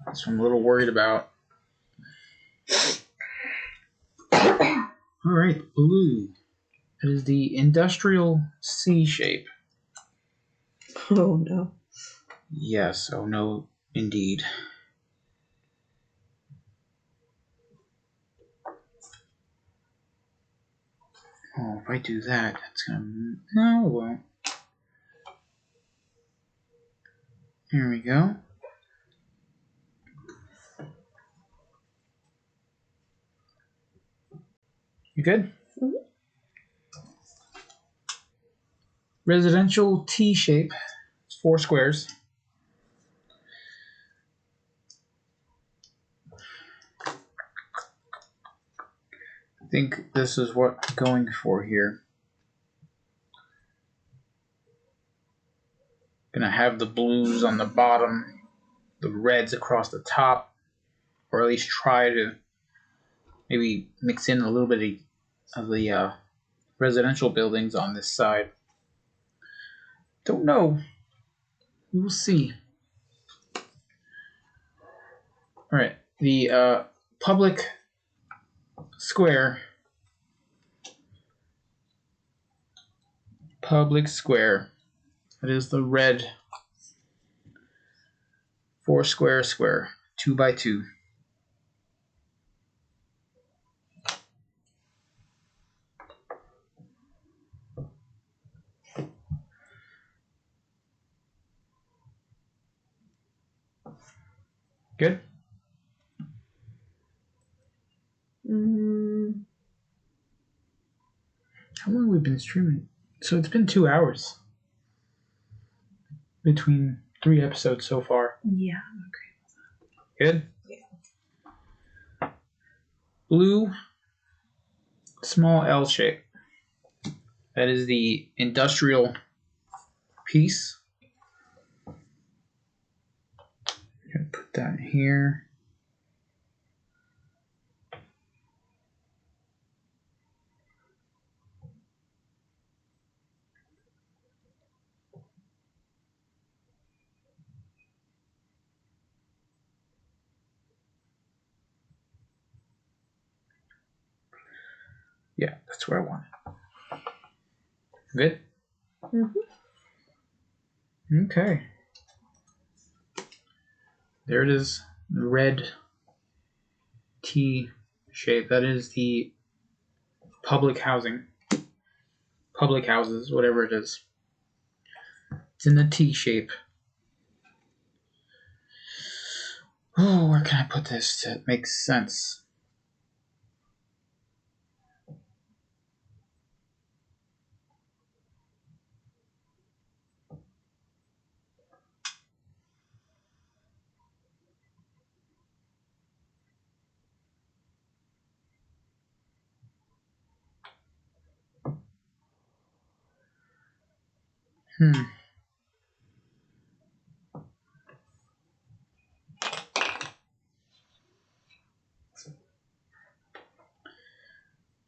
That's what I'm a little worried about. Alright, blue. It is the industrial C shape. Oh no. Yes, oh no, indeed. Oh, if I do that, it's gonna... No, it won't. Here we go. You good? Mhm. Residential T shape. It's 4 squares. I think this is what I'm going for here. Gonna have the blues on the bottom, the reds across the top, or at least try to maybe mix in a little bit of the residential buildings on this side. Don't know. We will see. All right, the public square. Public square. That is the red 4 square, 2 by 2. Good. How long have we been streaming? So it's been 2 hours between 3 episodes so far. Yeah. Good. Yeah. Blue, small L shape. That is the industrial piece. Gonna put that here. Yeah, that's where I want it. Good? Mm-hmm. Okay. There it is. The red T shape. That is the public housing. Public houses, whatever it is. It's in the T shape. Oh, where can I put this that makes sense?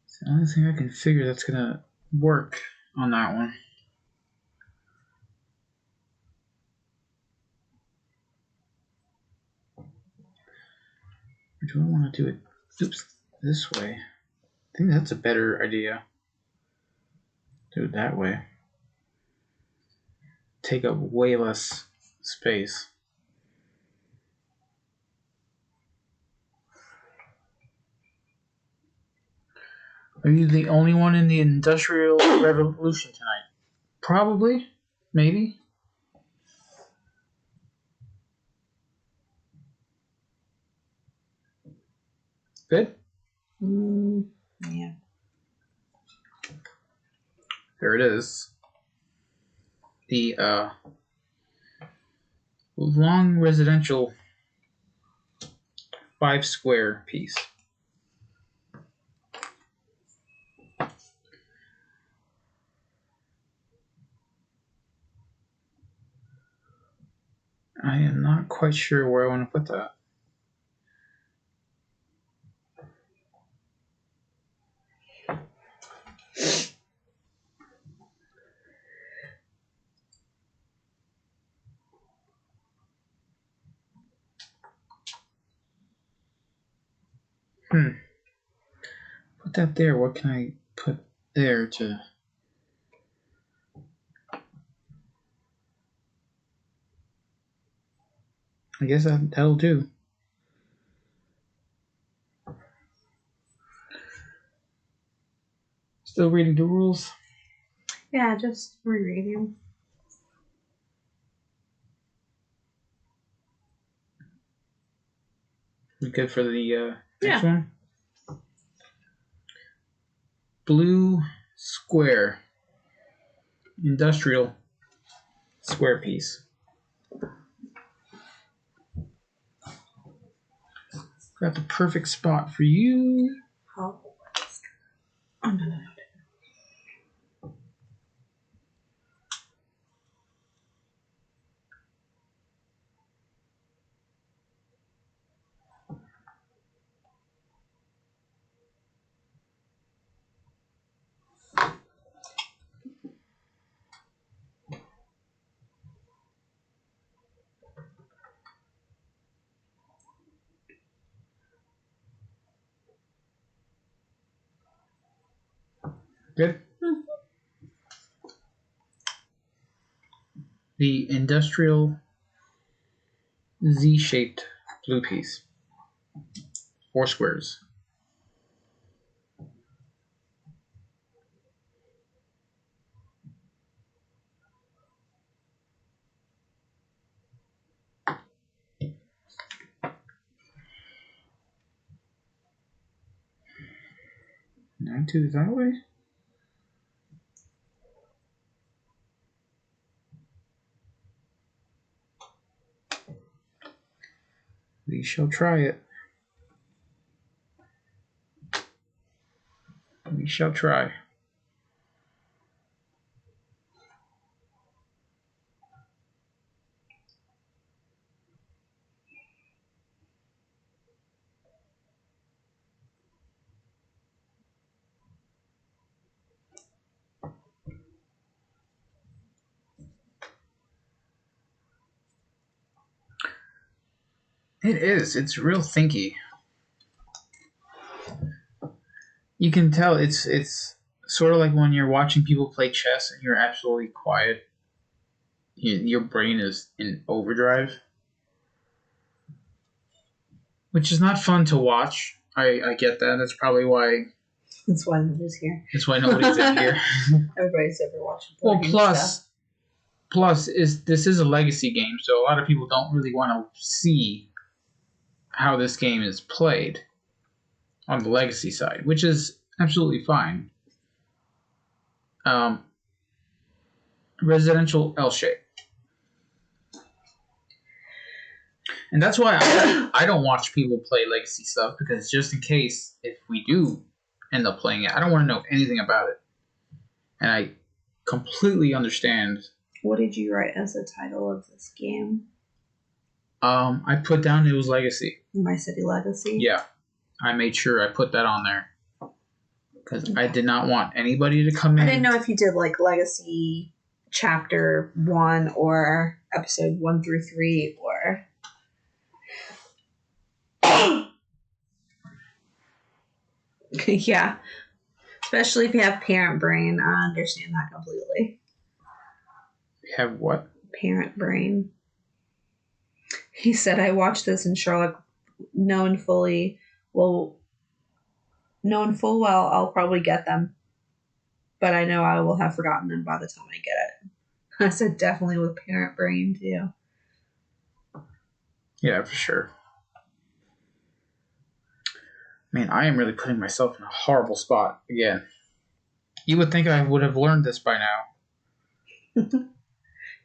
It's the only thing I can figure that's gonna work on that one. Or do I want to do it this way? I think that's a better idea. Do it that way. Take up way less space. Are you the only one in the Industrial Revolution tonight? Probably. Maybe. Good. Yeah. There it is. The long residential 5 square piece. I am not quite sure where I want to put that. Put that there. What can I put there to... I guess that'll do. Still reading the rules? Yeah, just rereading. We good for the next Yeah. one? blue square. Industrial square piece. Got the perfect spot for you. Oh, no. Good. The industrial Z-shaped blue piece. 4 squares. Nine two that way. We shall try it. We shall try. It is. It's real thinky. You can tell it's sort of like when you're watching people play chess and you're absolutely quiet. Your brain is in overdrive, which is not fun to watch. I get that. That's probably why. That's why nobody's here. That's why nobody's in here. Everybody's ever watching. Well, plus this is a legacy game, so a lot of people don't really want to see how this game is played on the legacy side, which is absolutely fine. Residential L shape. And that's why I don't watch people play legacy stuff, because just in case if we do end up playing it, I don't want to know anything about it. And I completely understand. What did you write as the title of this game? I put down it was Legacy. My City Legacy? Yeah. I made sure I put that on there. Because I did not want anybody to come in. I didn't know if you did like Legacy Chapter 1 or Episode 1 through 3 or... Yeah. Especially if you have parent brain. I understand that completely. Have what? Parent brain. He said, I watched this in Sherlock knowing full well I'll probably get them. But I know I will have forgotten them by the time I get it. I said definitely with parent brain too. Yeah, for sure. Man, I am really putting myself in a horrible spot again. You would think I would have learned this by now.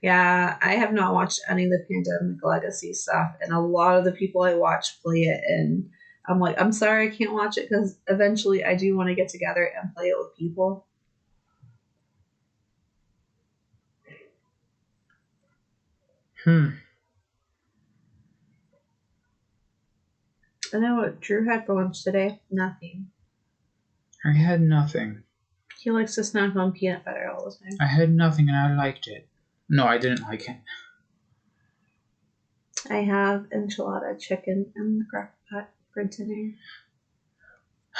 Yeah, I have not watched any of the Pandemic Legacy stuff, and a lot of the people I watch play it, and I'm like, I'm sorry I can't watch it, because eventually I do want to get together and play it with people. I know what Drew had for lunch today. Nothing. I had nothing. He likes to snack on peanut butter all the time. I had nothing and I liked it. No, I didn't like it. I have enchilada chicken and the crock pot for dinner.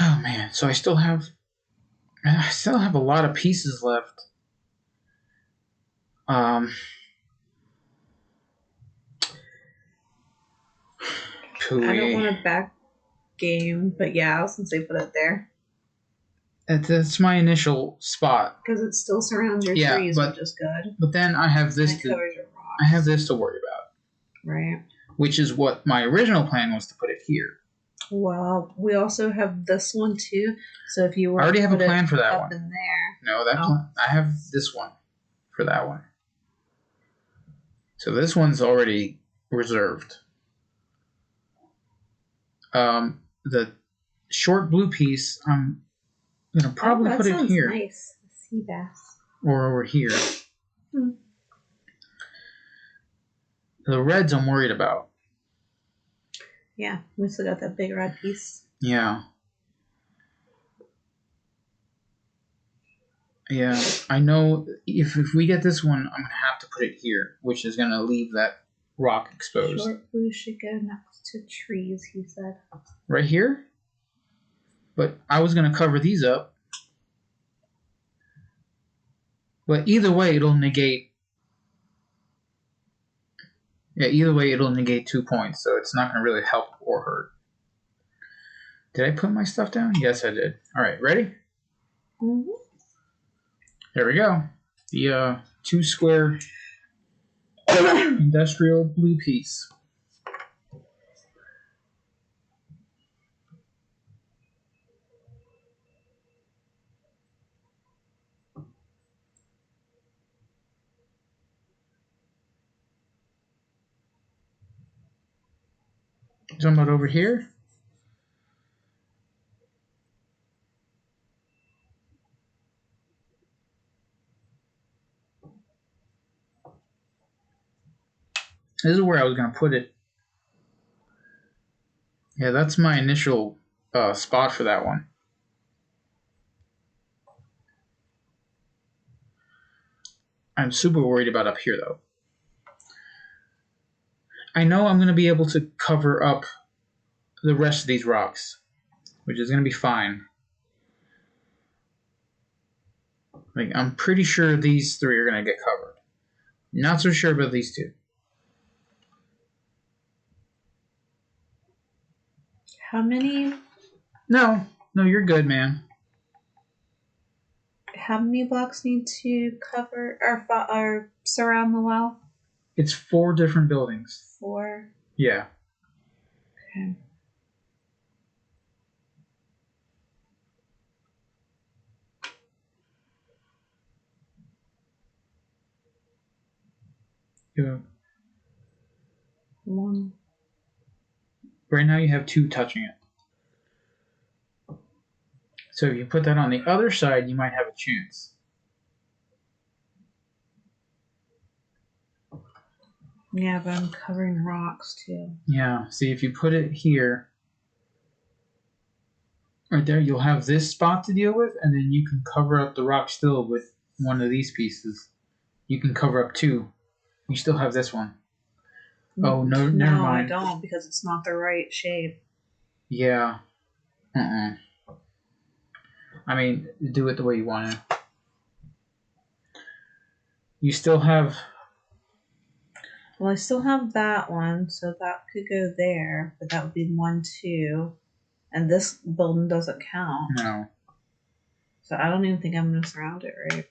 Oh man, so I still have a lot of pieces left. I don't want to back game, but yeah, since they put it there. That's my initial spot. Because it still surrounds your trees, which is good. But then I have this to worry about. Right. Which is what my original plan was, to put it here. Well, we also have this one too. So if you were I already to have a put it plan for that up one. in there, No, that Oh. plan, I have this one for that one. So this one's already reserved. The short blue piece, I'm gonna probably that put it sounds here nice. Sea bass. or over here. Hmm. The reds I'm worried about. Yeah, we still got that big red piece. Yeah. Yeah, I know if we get this one, I'm going to have to put it here, which is going to leave that rock exposed. Short blue should go next to trees, he said. Right here? But I was going to cover these up. But either way, it'll negate. Yeah, either way, it'll negate 2 points, so it's not going to really help or hurt. Did I put my stuff down? Yes, I did. All right, ready? Mm-hmm. There we go. The 2 square industrial blue piece. Jump it over here. This is where I was going to put it. Yeah, that's my initial spot for that one. I'm super worried about up here, though. I know I'm going to be able to cover up the rest of these rocks, which is going to be fine. Like, I'm pretty sure these 3 are going to get covered. Not so sure about these 2. How many? No, you're good, man. How many blocks need to cover or surround the well? It's 4 different buildings. 4. Yeah. Okay. Yeah. 1. Right now you have 2 touching it. So if you put that on the other side, you might have a chance. Yeah, but I'm covering rocks too. Yeah, see, if you put it here, right there, you'll have this spot to deal with, and then you can cover up the rock still with one of these pieces. You can cover up 2. You still have this one. Oh, no, never mind. No, I don't, because it's not the right shape. Yeah. I mean, do it the way you want to. You still have... Well, I still have that one, so that could go there, but that would be 1, 2. And this building doesn't count. No. So I don't even think I'm going to surround it right.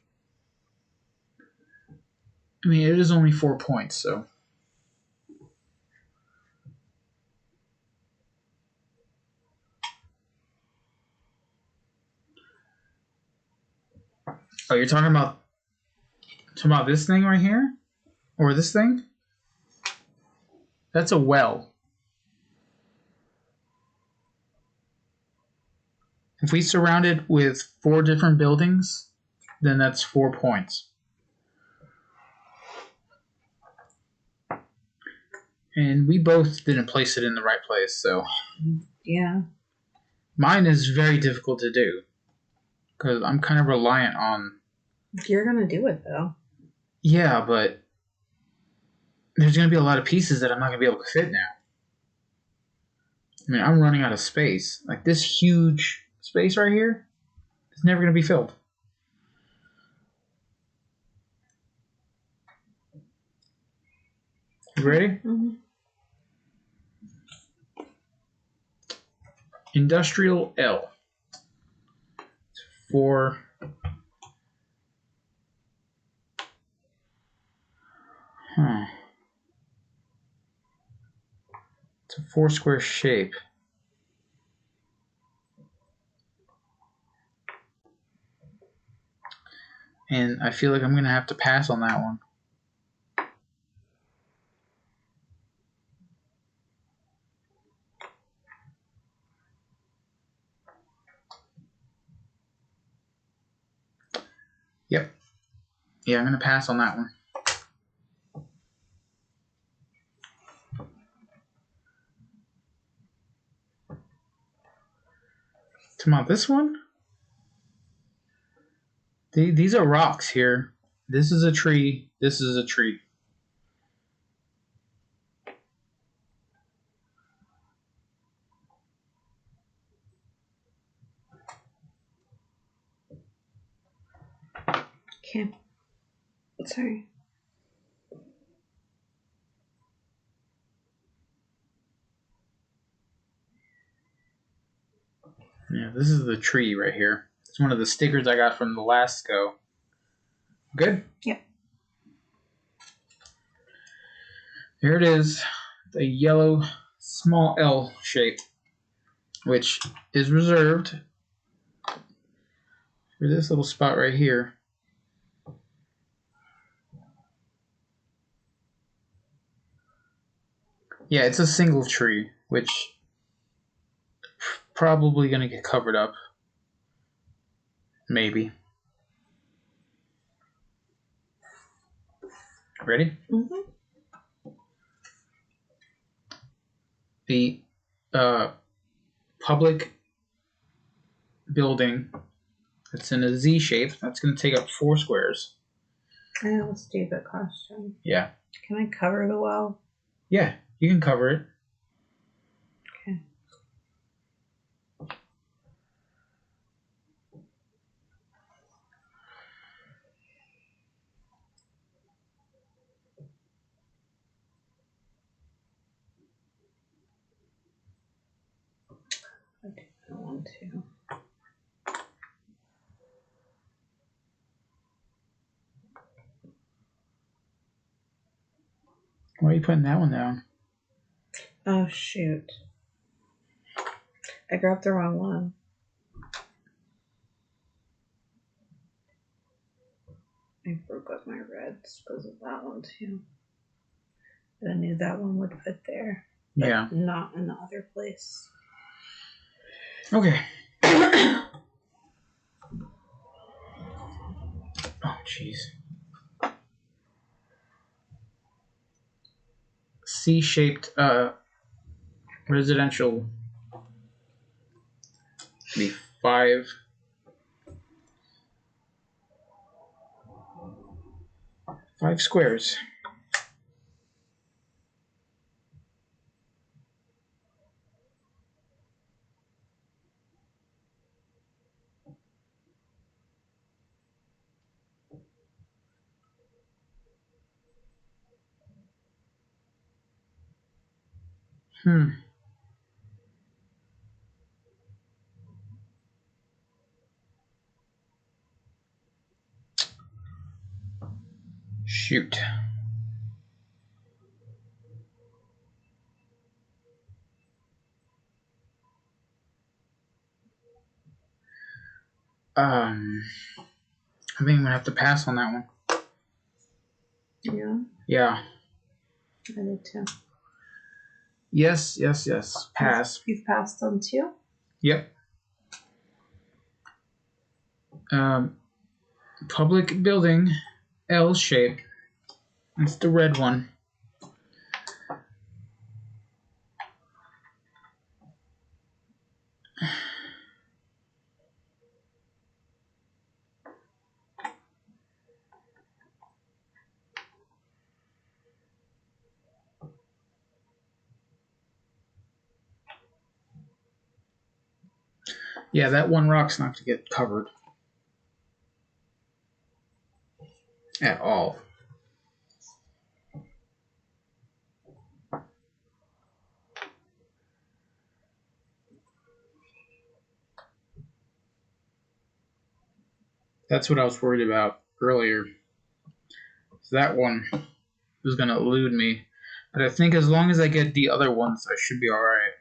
I mean, it is only 4 points, so... Oh, you're talking about this thing right here? Or this thing? That's a well. If we surround it with 4 different buildings, then that's 4 points. And we both didn't place it in the right place, so... Yeah. Mine is very difficult to do. Because I'm kind of reliant on... You're going to do it, though. Yeah, but... There's going to be a lot of pieces that I'm not going to be able to fit now. I mean, I'm running out of space. Like, this huge space right here is never going to be filled. You ready? Mm-hmm. Industrial L. 4... Huh. It's a 4 square shape. And I feel like I'm going to have to pass on that one. Yep. Yeah, I'm going to pass on that one. Come on, this one? These are rocks here. This is a tree. This is a tree. Okay. Sorry. Yeah, this is the tree right here. It's one of the stickers I got from the last go. Good? Yep. Here it is. The yellow small L shape, which is reserved for this little spot right here. Yeah, it's a single tree, which probably going to get covered up. Maybe. Ready? Mm-hmm. The public building that's in a Z shape, that's going to take up 4 squares. I have a stupid question. Yeah. Can I cover the well? Yeah, you can cover it. Okay. I don't want to. Why are you putting that one down? Oh, shoot. I grabbed the wrong one. I broke up my reds because of that one, too. But I knew that one would fit there. But Yeah. not in the other place. Okay. Oh, jeez. C-shaped residential. Be 5 squares. Shoot. I think I'm gonna have to pass on that one. Yeah, Yeah. I did too. Yes. Pass. You've passed on 2? Yep. Public building, L shape. That's the red one. Yeah, that one rock's not to get covered at all. That's what I was worried about earlier. So that one was going to elude me. But I think as long as I get the other ones, I should be alright.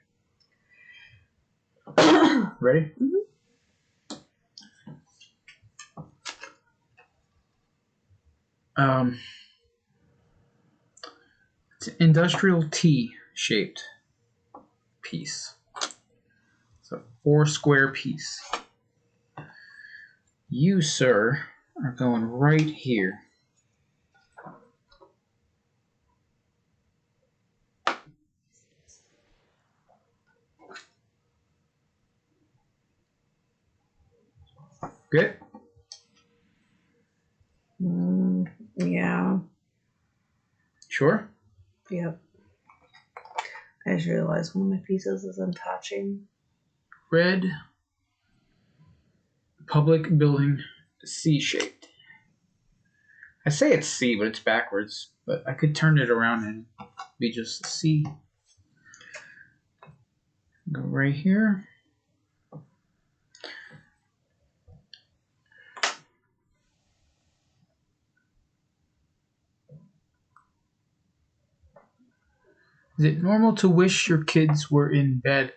Ready? Mm-hmm. It's an industrial T shaped piece. It's a 4 square piece. You, sir, are going right here. Good? Yeah. Sure? Yep. I just realized one of my pieces is untouching. Red public building, C-shaped. I say it's C, but it's backwards. But I could turn it around and be just C. Go right here. Is it normal to wish your kids were in bed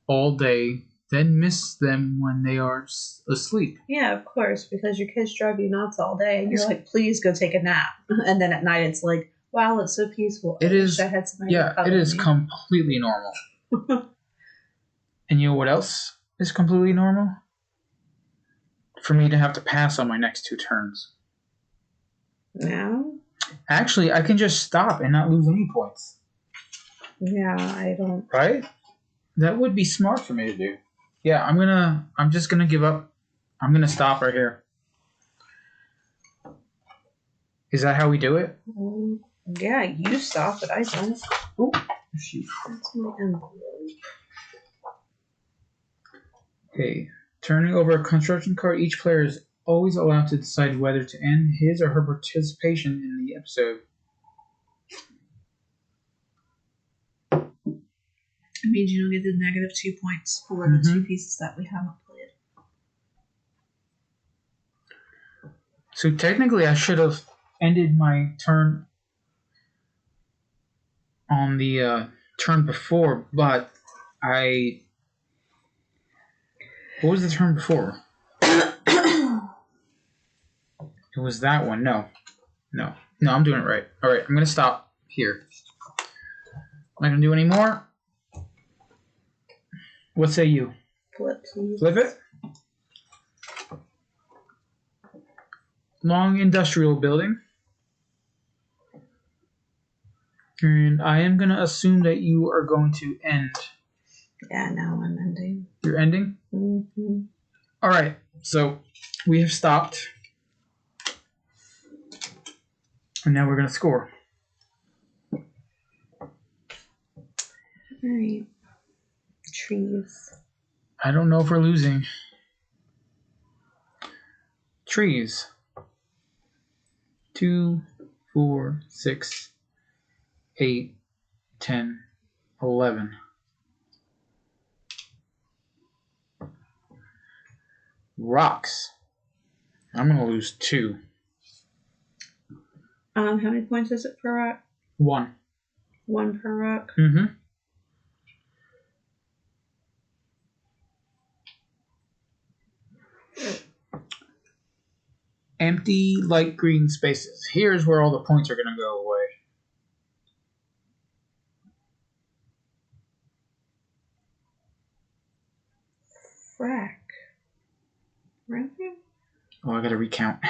all day, then miss them when they are asleep? Yeah, of course, because your kids drive you nuts all day, and you're like, please go take a nap. And then at night, it's like, wow, it's so peaceful. It is. I had somebody Yeah, cuddle it is me. completely normal. And you know what else is completely normal? For me to have to pass on my next 2 turns. No? Actually, I can just stop and not lose any points. Yeah, I don't. Right? That would be smart for me to do. Yeah, I'm just gonna give up. I'm gonna stop right here. Is that how we do it? Yeah, you stop it. I don't. Oh, shoot. That's my envelope. Okay. Turning over a construction card, each player is always allowed to decide whether to end his or her participation in the episode. It means you don't get the -2 points for the 2 pieces that we haven't played. So technically, I should have ended my turn on the turn before, but I. What was the turn before? It was that one. No, I'm doing it right. All right, I'm gonna stop here. I'm not gonna do any more. What say you? Flip, please. Flip it. Long industrial building. And I am going to assume that you are going to end. Yeah, now I'm ending. You're ending? Mm-hmm. All right. So we have stopped. And now we're going to score. All right. Trees. I don't know if we're losing. Trees. 2, 4, 6, 8, 10, 11. Rocks. I'm going to lose 2. How many points is it per rock? 1. 1 per rock? Mm-hmm. Empty light green spaces. Here's where all the points are going to go away. Frack. Right here? Oh, I got to recount.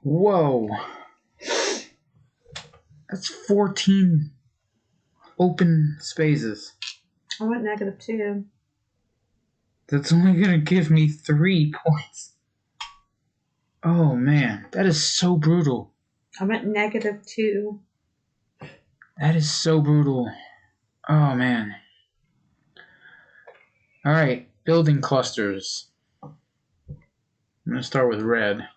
Whoa. That's 14 open spaces. I went -2. That's only going to give me 3 points. Oh, man. That is so brutal. I went -2. That is so brutal. Oh, man. All right. Building clusters. I'm going to start with red.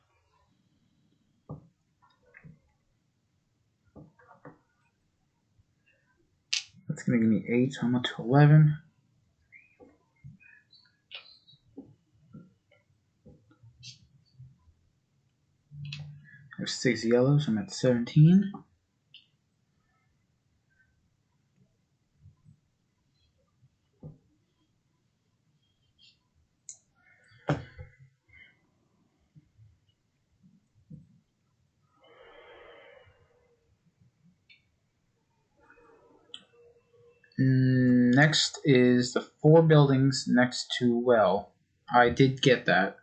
That's going to give me 8, so I'm up to 11. There's 6 yellow, so I'm at 17. Next is the 4 buildings next to well. I did get that.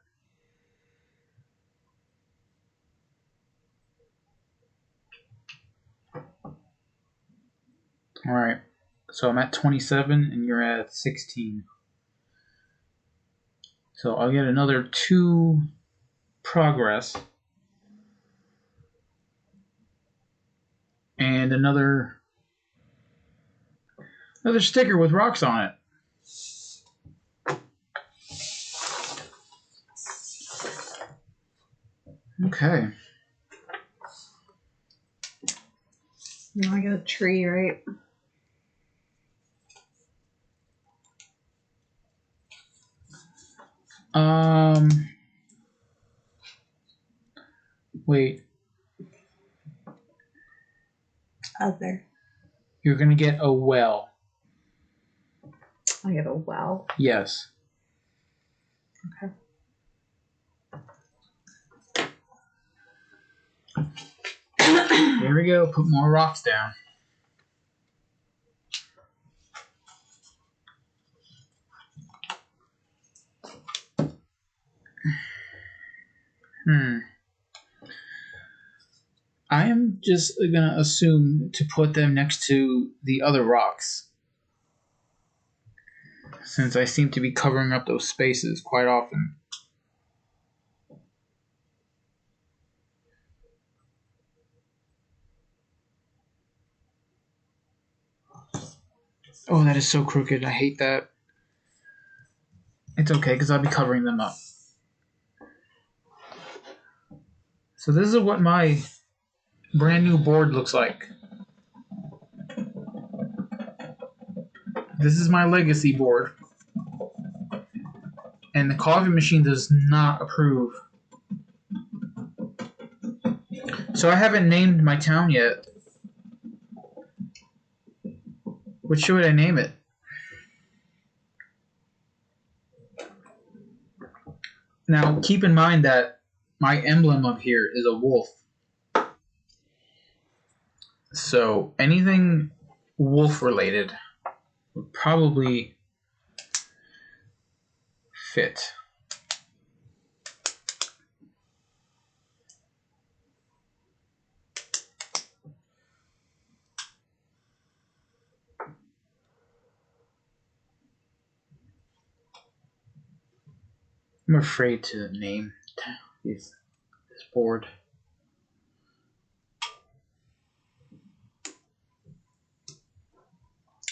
Alright, so I'm at 27 and you're at 16. So I'll get another 2 progress. And another sticker with rocks on it. Okay. Now I got a tree, right? Wait. Other. You're gonna get a well. I get a well. Yes. Okay. Here we go. Put more rocks down. I am just gonna assume to put them next to the other rocks, since I seem to be covering up those spaces quite often. Oh, that is so crooked. I hate that. It's okay, because I'll be covering them up. So this is what my brand new board looks like. This is my legacy board. And the coffee machine does not approve. So I haven't named my town yet. What should I name it? Now, keep in mind that my emblem up here is a wolf. So anything wolf related would probably fit. I'm afraid to name this board.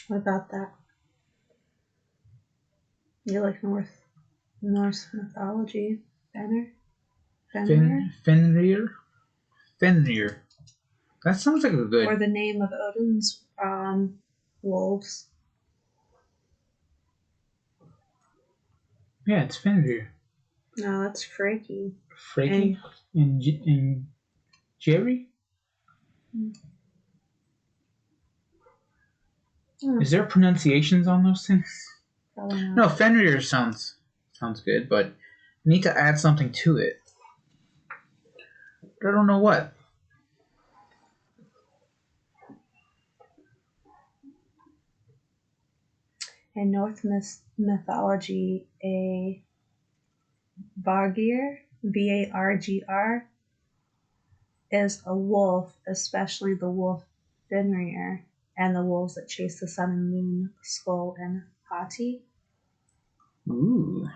What about that? You like Norse mythology? Fenrir? Fenrir. That sounds like a good. Or the name of Odin's wolves. Yeah, it's Fenrir. No, that's Freki. Freki and Jerry. Is there pronunciations on those things? No, Fenrir sounds good, but I need to add something to it. I don't know what. In Norse mythology, a Vargr, Vargr, is a wolf, especially the wolf Fenrir, and the wolves that chase the sun and moon, Skull and Hati. Ooh.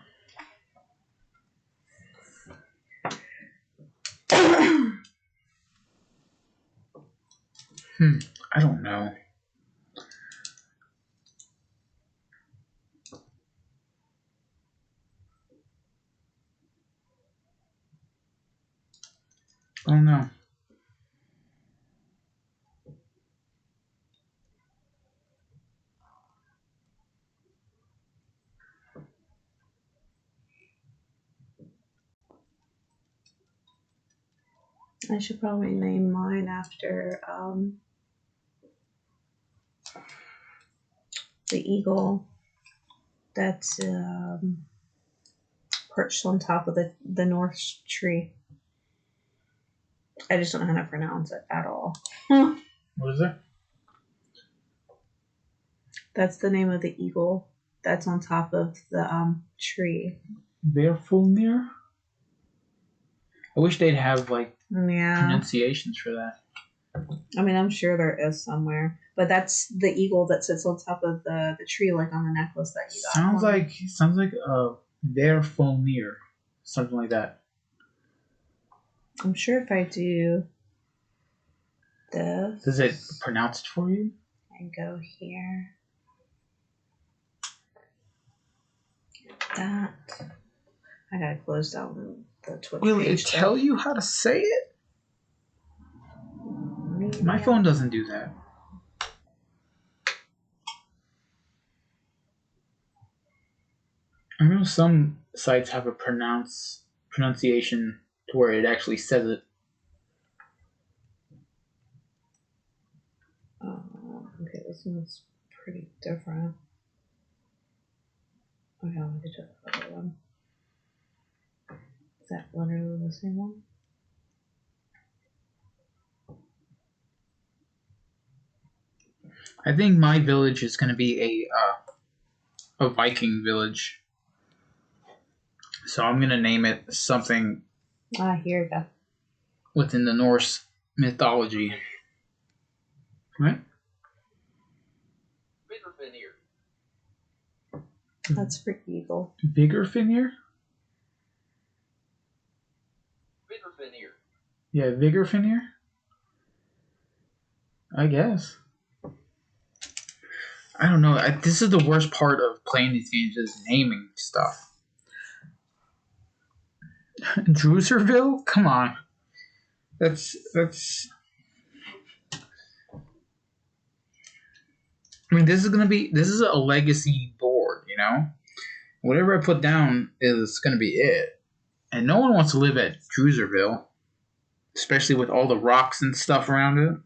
I don't know. I don't know. I should probably name mine after the eagle that's perched on top of the north tree. I just don't know how to pronounce it at all. What is it? That's the name of the eagle that's on top of the tree. Verfulnir? I wish they'd have like Yeah. pronunciations for that. I mean, I'm sure there is somewhere, but that's the eagle that sits on top of the tree, like on the necklace that you got. Sounds like a Verfulnir, something like that. I'm sure if I do this, Does it pronounce it for you? and go here, that I gotta close down the Twitch Will page. it tell you how to say it? My phone doesn't do that. I know some sites have a pronunciation to where it actually says it. Okay, this one's pretty different. Okay, let me check the other one. Is that literally the same one? I think my village is going to be a Viking village. So I'm going to name it something Here we go. within the Norse mythology. Right? That's for eagle. Vigorfinir? Yeah, Vigorfinir? I guess. I don't know. This is the worst part of playing these games is naming stuff. Druserville? Come on. That's. I mean, this is a legacy board, you know? Whatever I put down is going to be it. And no one wants to live at Druserville, especially with all the rocks and stuff around it.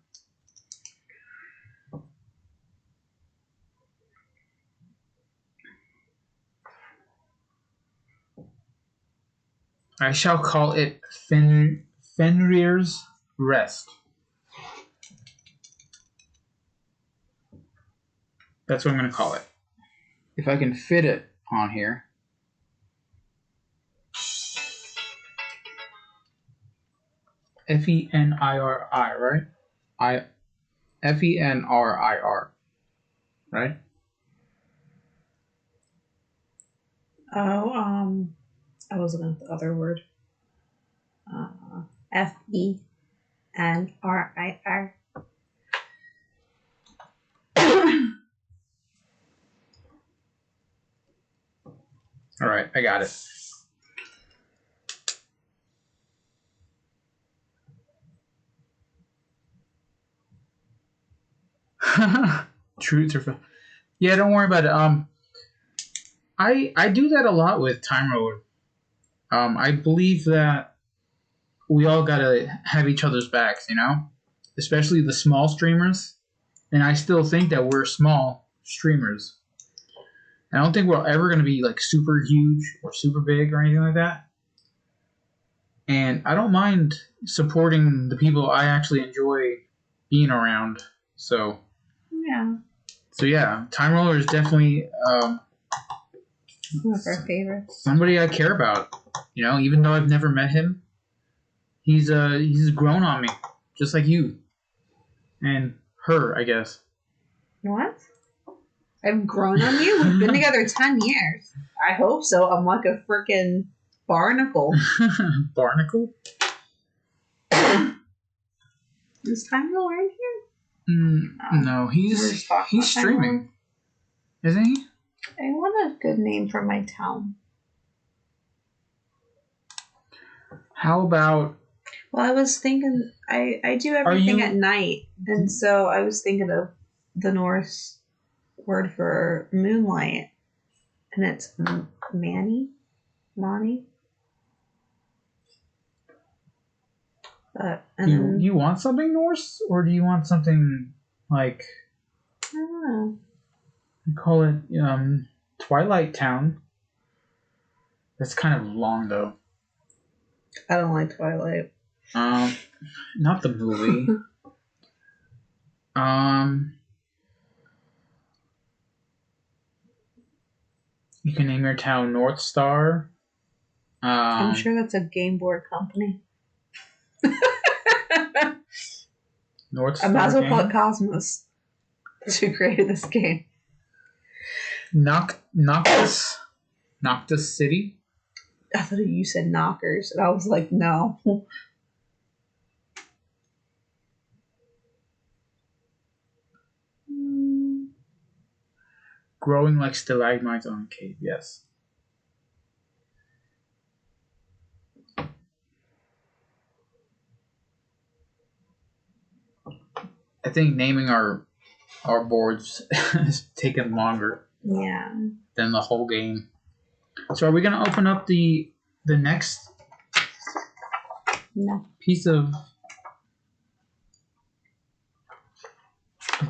I shall call it Fenrir's Rest. That's what I'm going to call it. If I can fit it on here. Feniri, right? Fenrir, right? Oh, I was looking at the other word. Fenrir. All right, I got it. Truth or yeah, don't worry about it. I do that a lot with Time Roller. I believe that we all gotta have each other's backs, you know, especially the small streamers. And I still think that we're small streamers. I don't think we're ever gonna be like super huge or super big or anything like that. And I don't mind supporting the people I actually enjoy being around. So yeah, Time Roller is definitely one of our favorites. somebody I care about. You know, even though I've never met him, he's grown on me, just like you and her, I guess. What? I've grown on you? We've been together 10 years. I hope so. I'm like a freaking barnacle. Barnacle? Is Time Roller in here? No, he's streaming, isn't he? I want a good name for my town. How about? Well, I was thinking I do everything at night, and so I was thinking of the Norse word for moonlight, and it's Mani. But Do and then you want something Norse, or do you want something like, I don't know. we call it Twilight Town? That's kind of long though. I don't like Twilight. Not the movie. You can name your town North Star. I'm sure that's a game board company. North I Star. might as well call Game. it Cosmos. Who created this game? Noctis City. I thought you said knockers, and I was like, no. Growing like stalagmites on a cave. Yes. I think naming our boards is taking longer Yeah. than the whole game. So are we gonna open up the next No. piece of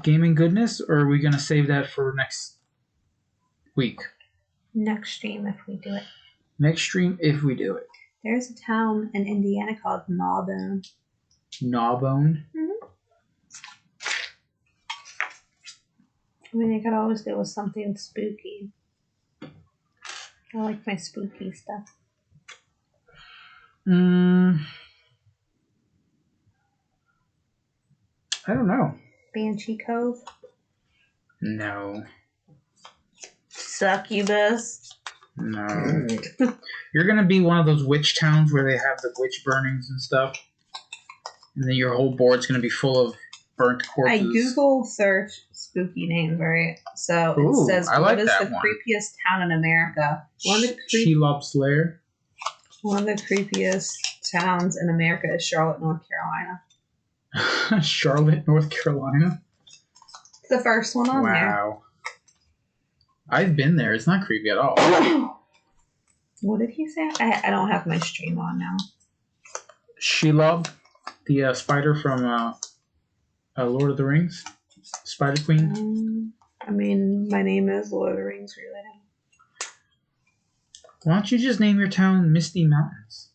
gaming goodness, or are we gonna save that for next week? Next stream if we do it. Next stream if we do it. There's a town in Indiana called Gnawbone. Gnawbone. I mean, I could always go with something spooky. I like my spooky stuff. I don't know. Banshee Cove. No. Succubus. No. You're gonna be one of those witch towns where they have the witch burnings and stuff, and then your whole board's gonna be full of burnt corpses. I Google search spooky names, right? So Ooh, it says, I like what is that the one. creepiest town in America? Shelob's Lair. One of the creepiest towns in America is Charlotte, North Carolina. Charlotte, North Carolina. It's the first one on Wow. I've been there. It's not creepy at all. there. What did he say? I don't have my stream on now. Shelob, the spider from Lord of the Rings. Spider Queen. I mean, my name is Lord of the Rings related. Why don't you just name your town Misty Mountains?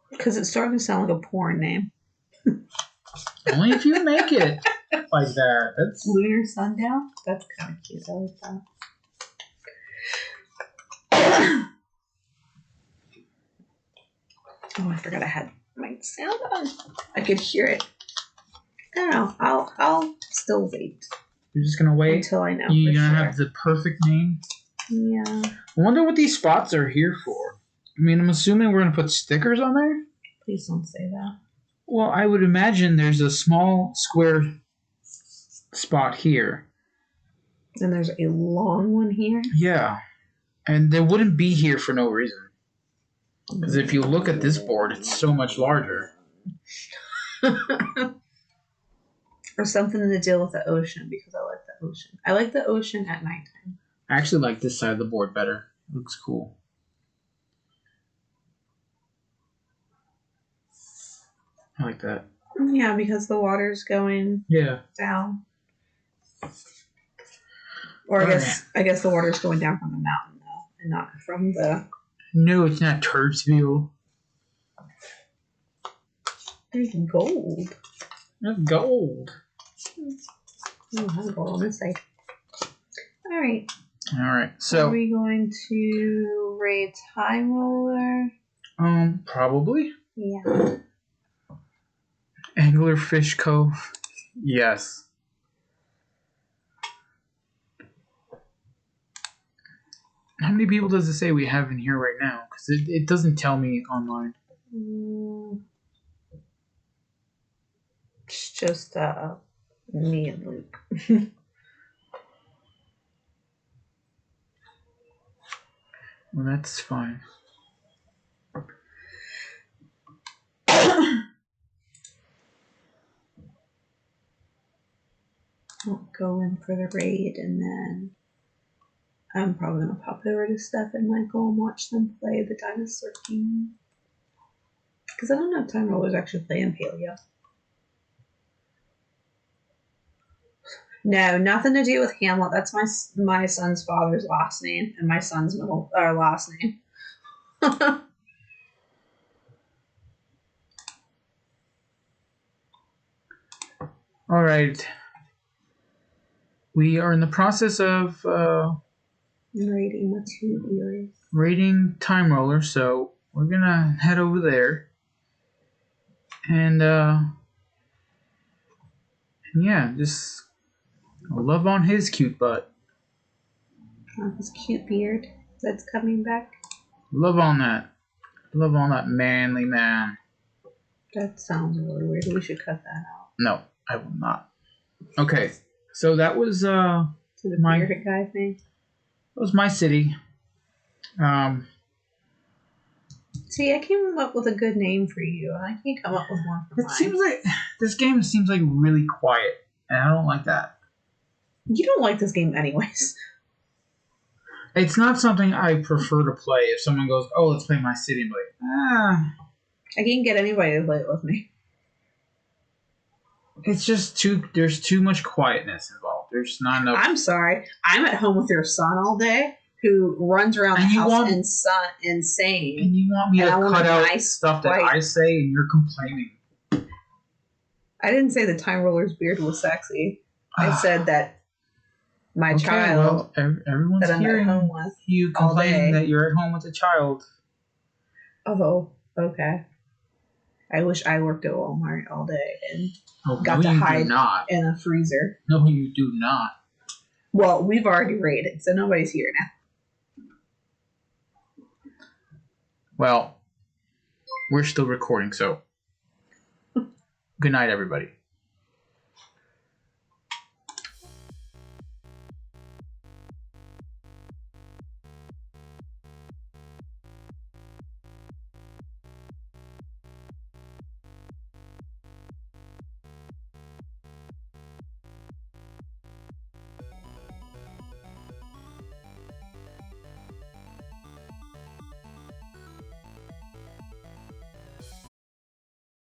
Because it's starting to sound like a porn name. Only if you make it like that. That's Lunar Sundown? That's kind of cute. I like that. Oh, I forgot I had my sound on. I could hear it. I don't know. I'll still wait you're just gonna wait. until I know. You're for gonna sure. have the perfect name. Yeah. I wonder what these spots are here for. I mean, I'm assuming we're gonna put stickers on there. Please don't say that. Well, I would imagine there's a small square spot here. And there's a long one here. Yeah, and they wouldn't be here for no reason. Because if you look at this board, it's so much larger. Or something to deal with the ocean, because I like the ocean. I like the ocean at nighttime. I actually like this side of the board better. It looks cool. I like that. Yeah, because the water's going Yeah. down. Or Alright. I guess the water's going down from the mountain though, and not from the. No, it's not Turdsville. There's gold. That's gold. Oh, has gold on this side. All right. All right. Are So, we going to raid Time Roller? probably Yeah. Anglerfish Cove. Yes. How many people does it say we have in here right now? Because it doesn't tell me online. It's just me and Luke. Well, that's fine. I'll go in for the raid, and then I'm probably gonna pop over to Steph and Michael and watch them play the Dinosaur King. Because I don't know if Time Rollers actually play in Paleo. No, nothing to do with Hamlet. That's my son's father's last name and my son's last name. All right. We are in the process of Rating the 2 ears. rating Time Roller, so we're gonna head over there. And yeah, just love on his cute butt. On his cute beard that's coming back. Love on that. Love on that manly man. That sounds really weird. We should cut that out. No, I will not. Okay, so that was To the my- bearded guy thing. that was my city. See, I came up with a good name for you, and I can't come up with one for It mine. seems like this game seems like really quiet, and I don't like that. You don't like this game anyways. It's not something I prefer to play. If someone goes, "Oh, let's play my city," I'm like, I can't get anybody to play it with me. it's just too. There's too much quietness involved. There's not enough. I'm sorry. I'm at home with your son all day, who runs around the And you house want- insane. And you want me And to I want cut a out nice stuff that white- I say, and you're complaining. I didn't say the Time Roller's beard was sexy. I said that my Okay, child well, everyone's that I'm at hearing home with. you all complaining day. that you're at home with a child. Oh, okay. I wish I worked at Walmart all day and Oh, Got no, to you hide. do not. in a freezer. No, you do not. Well, we've already rated, so nobody's here now. Well, we're still recording, so good night, everybody.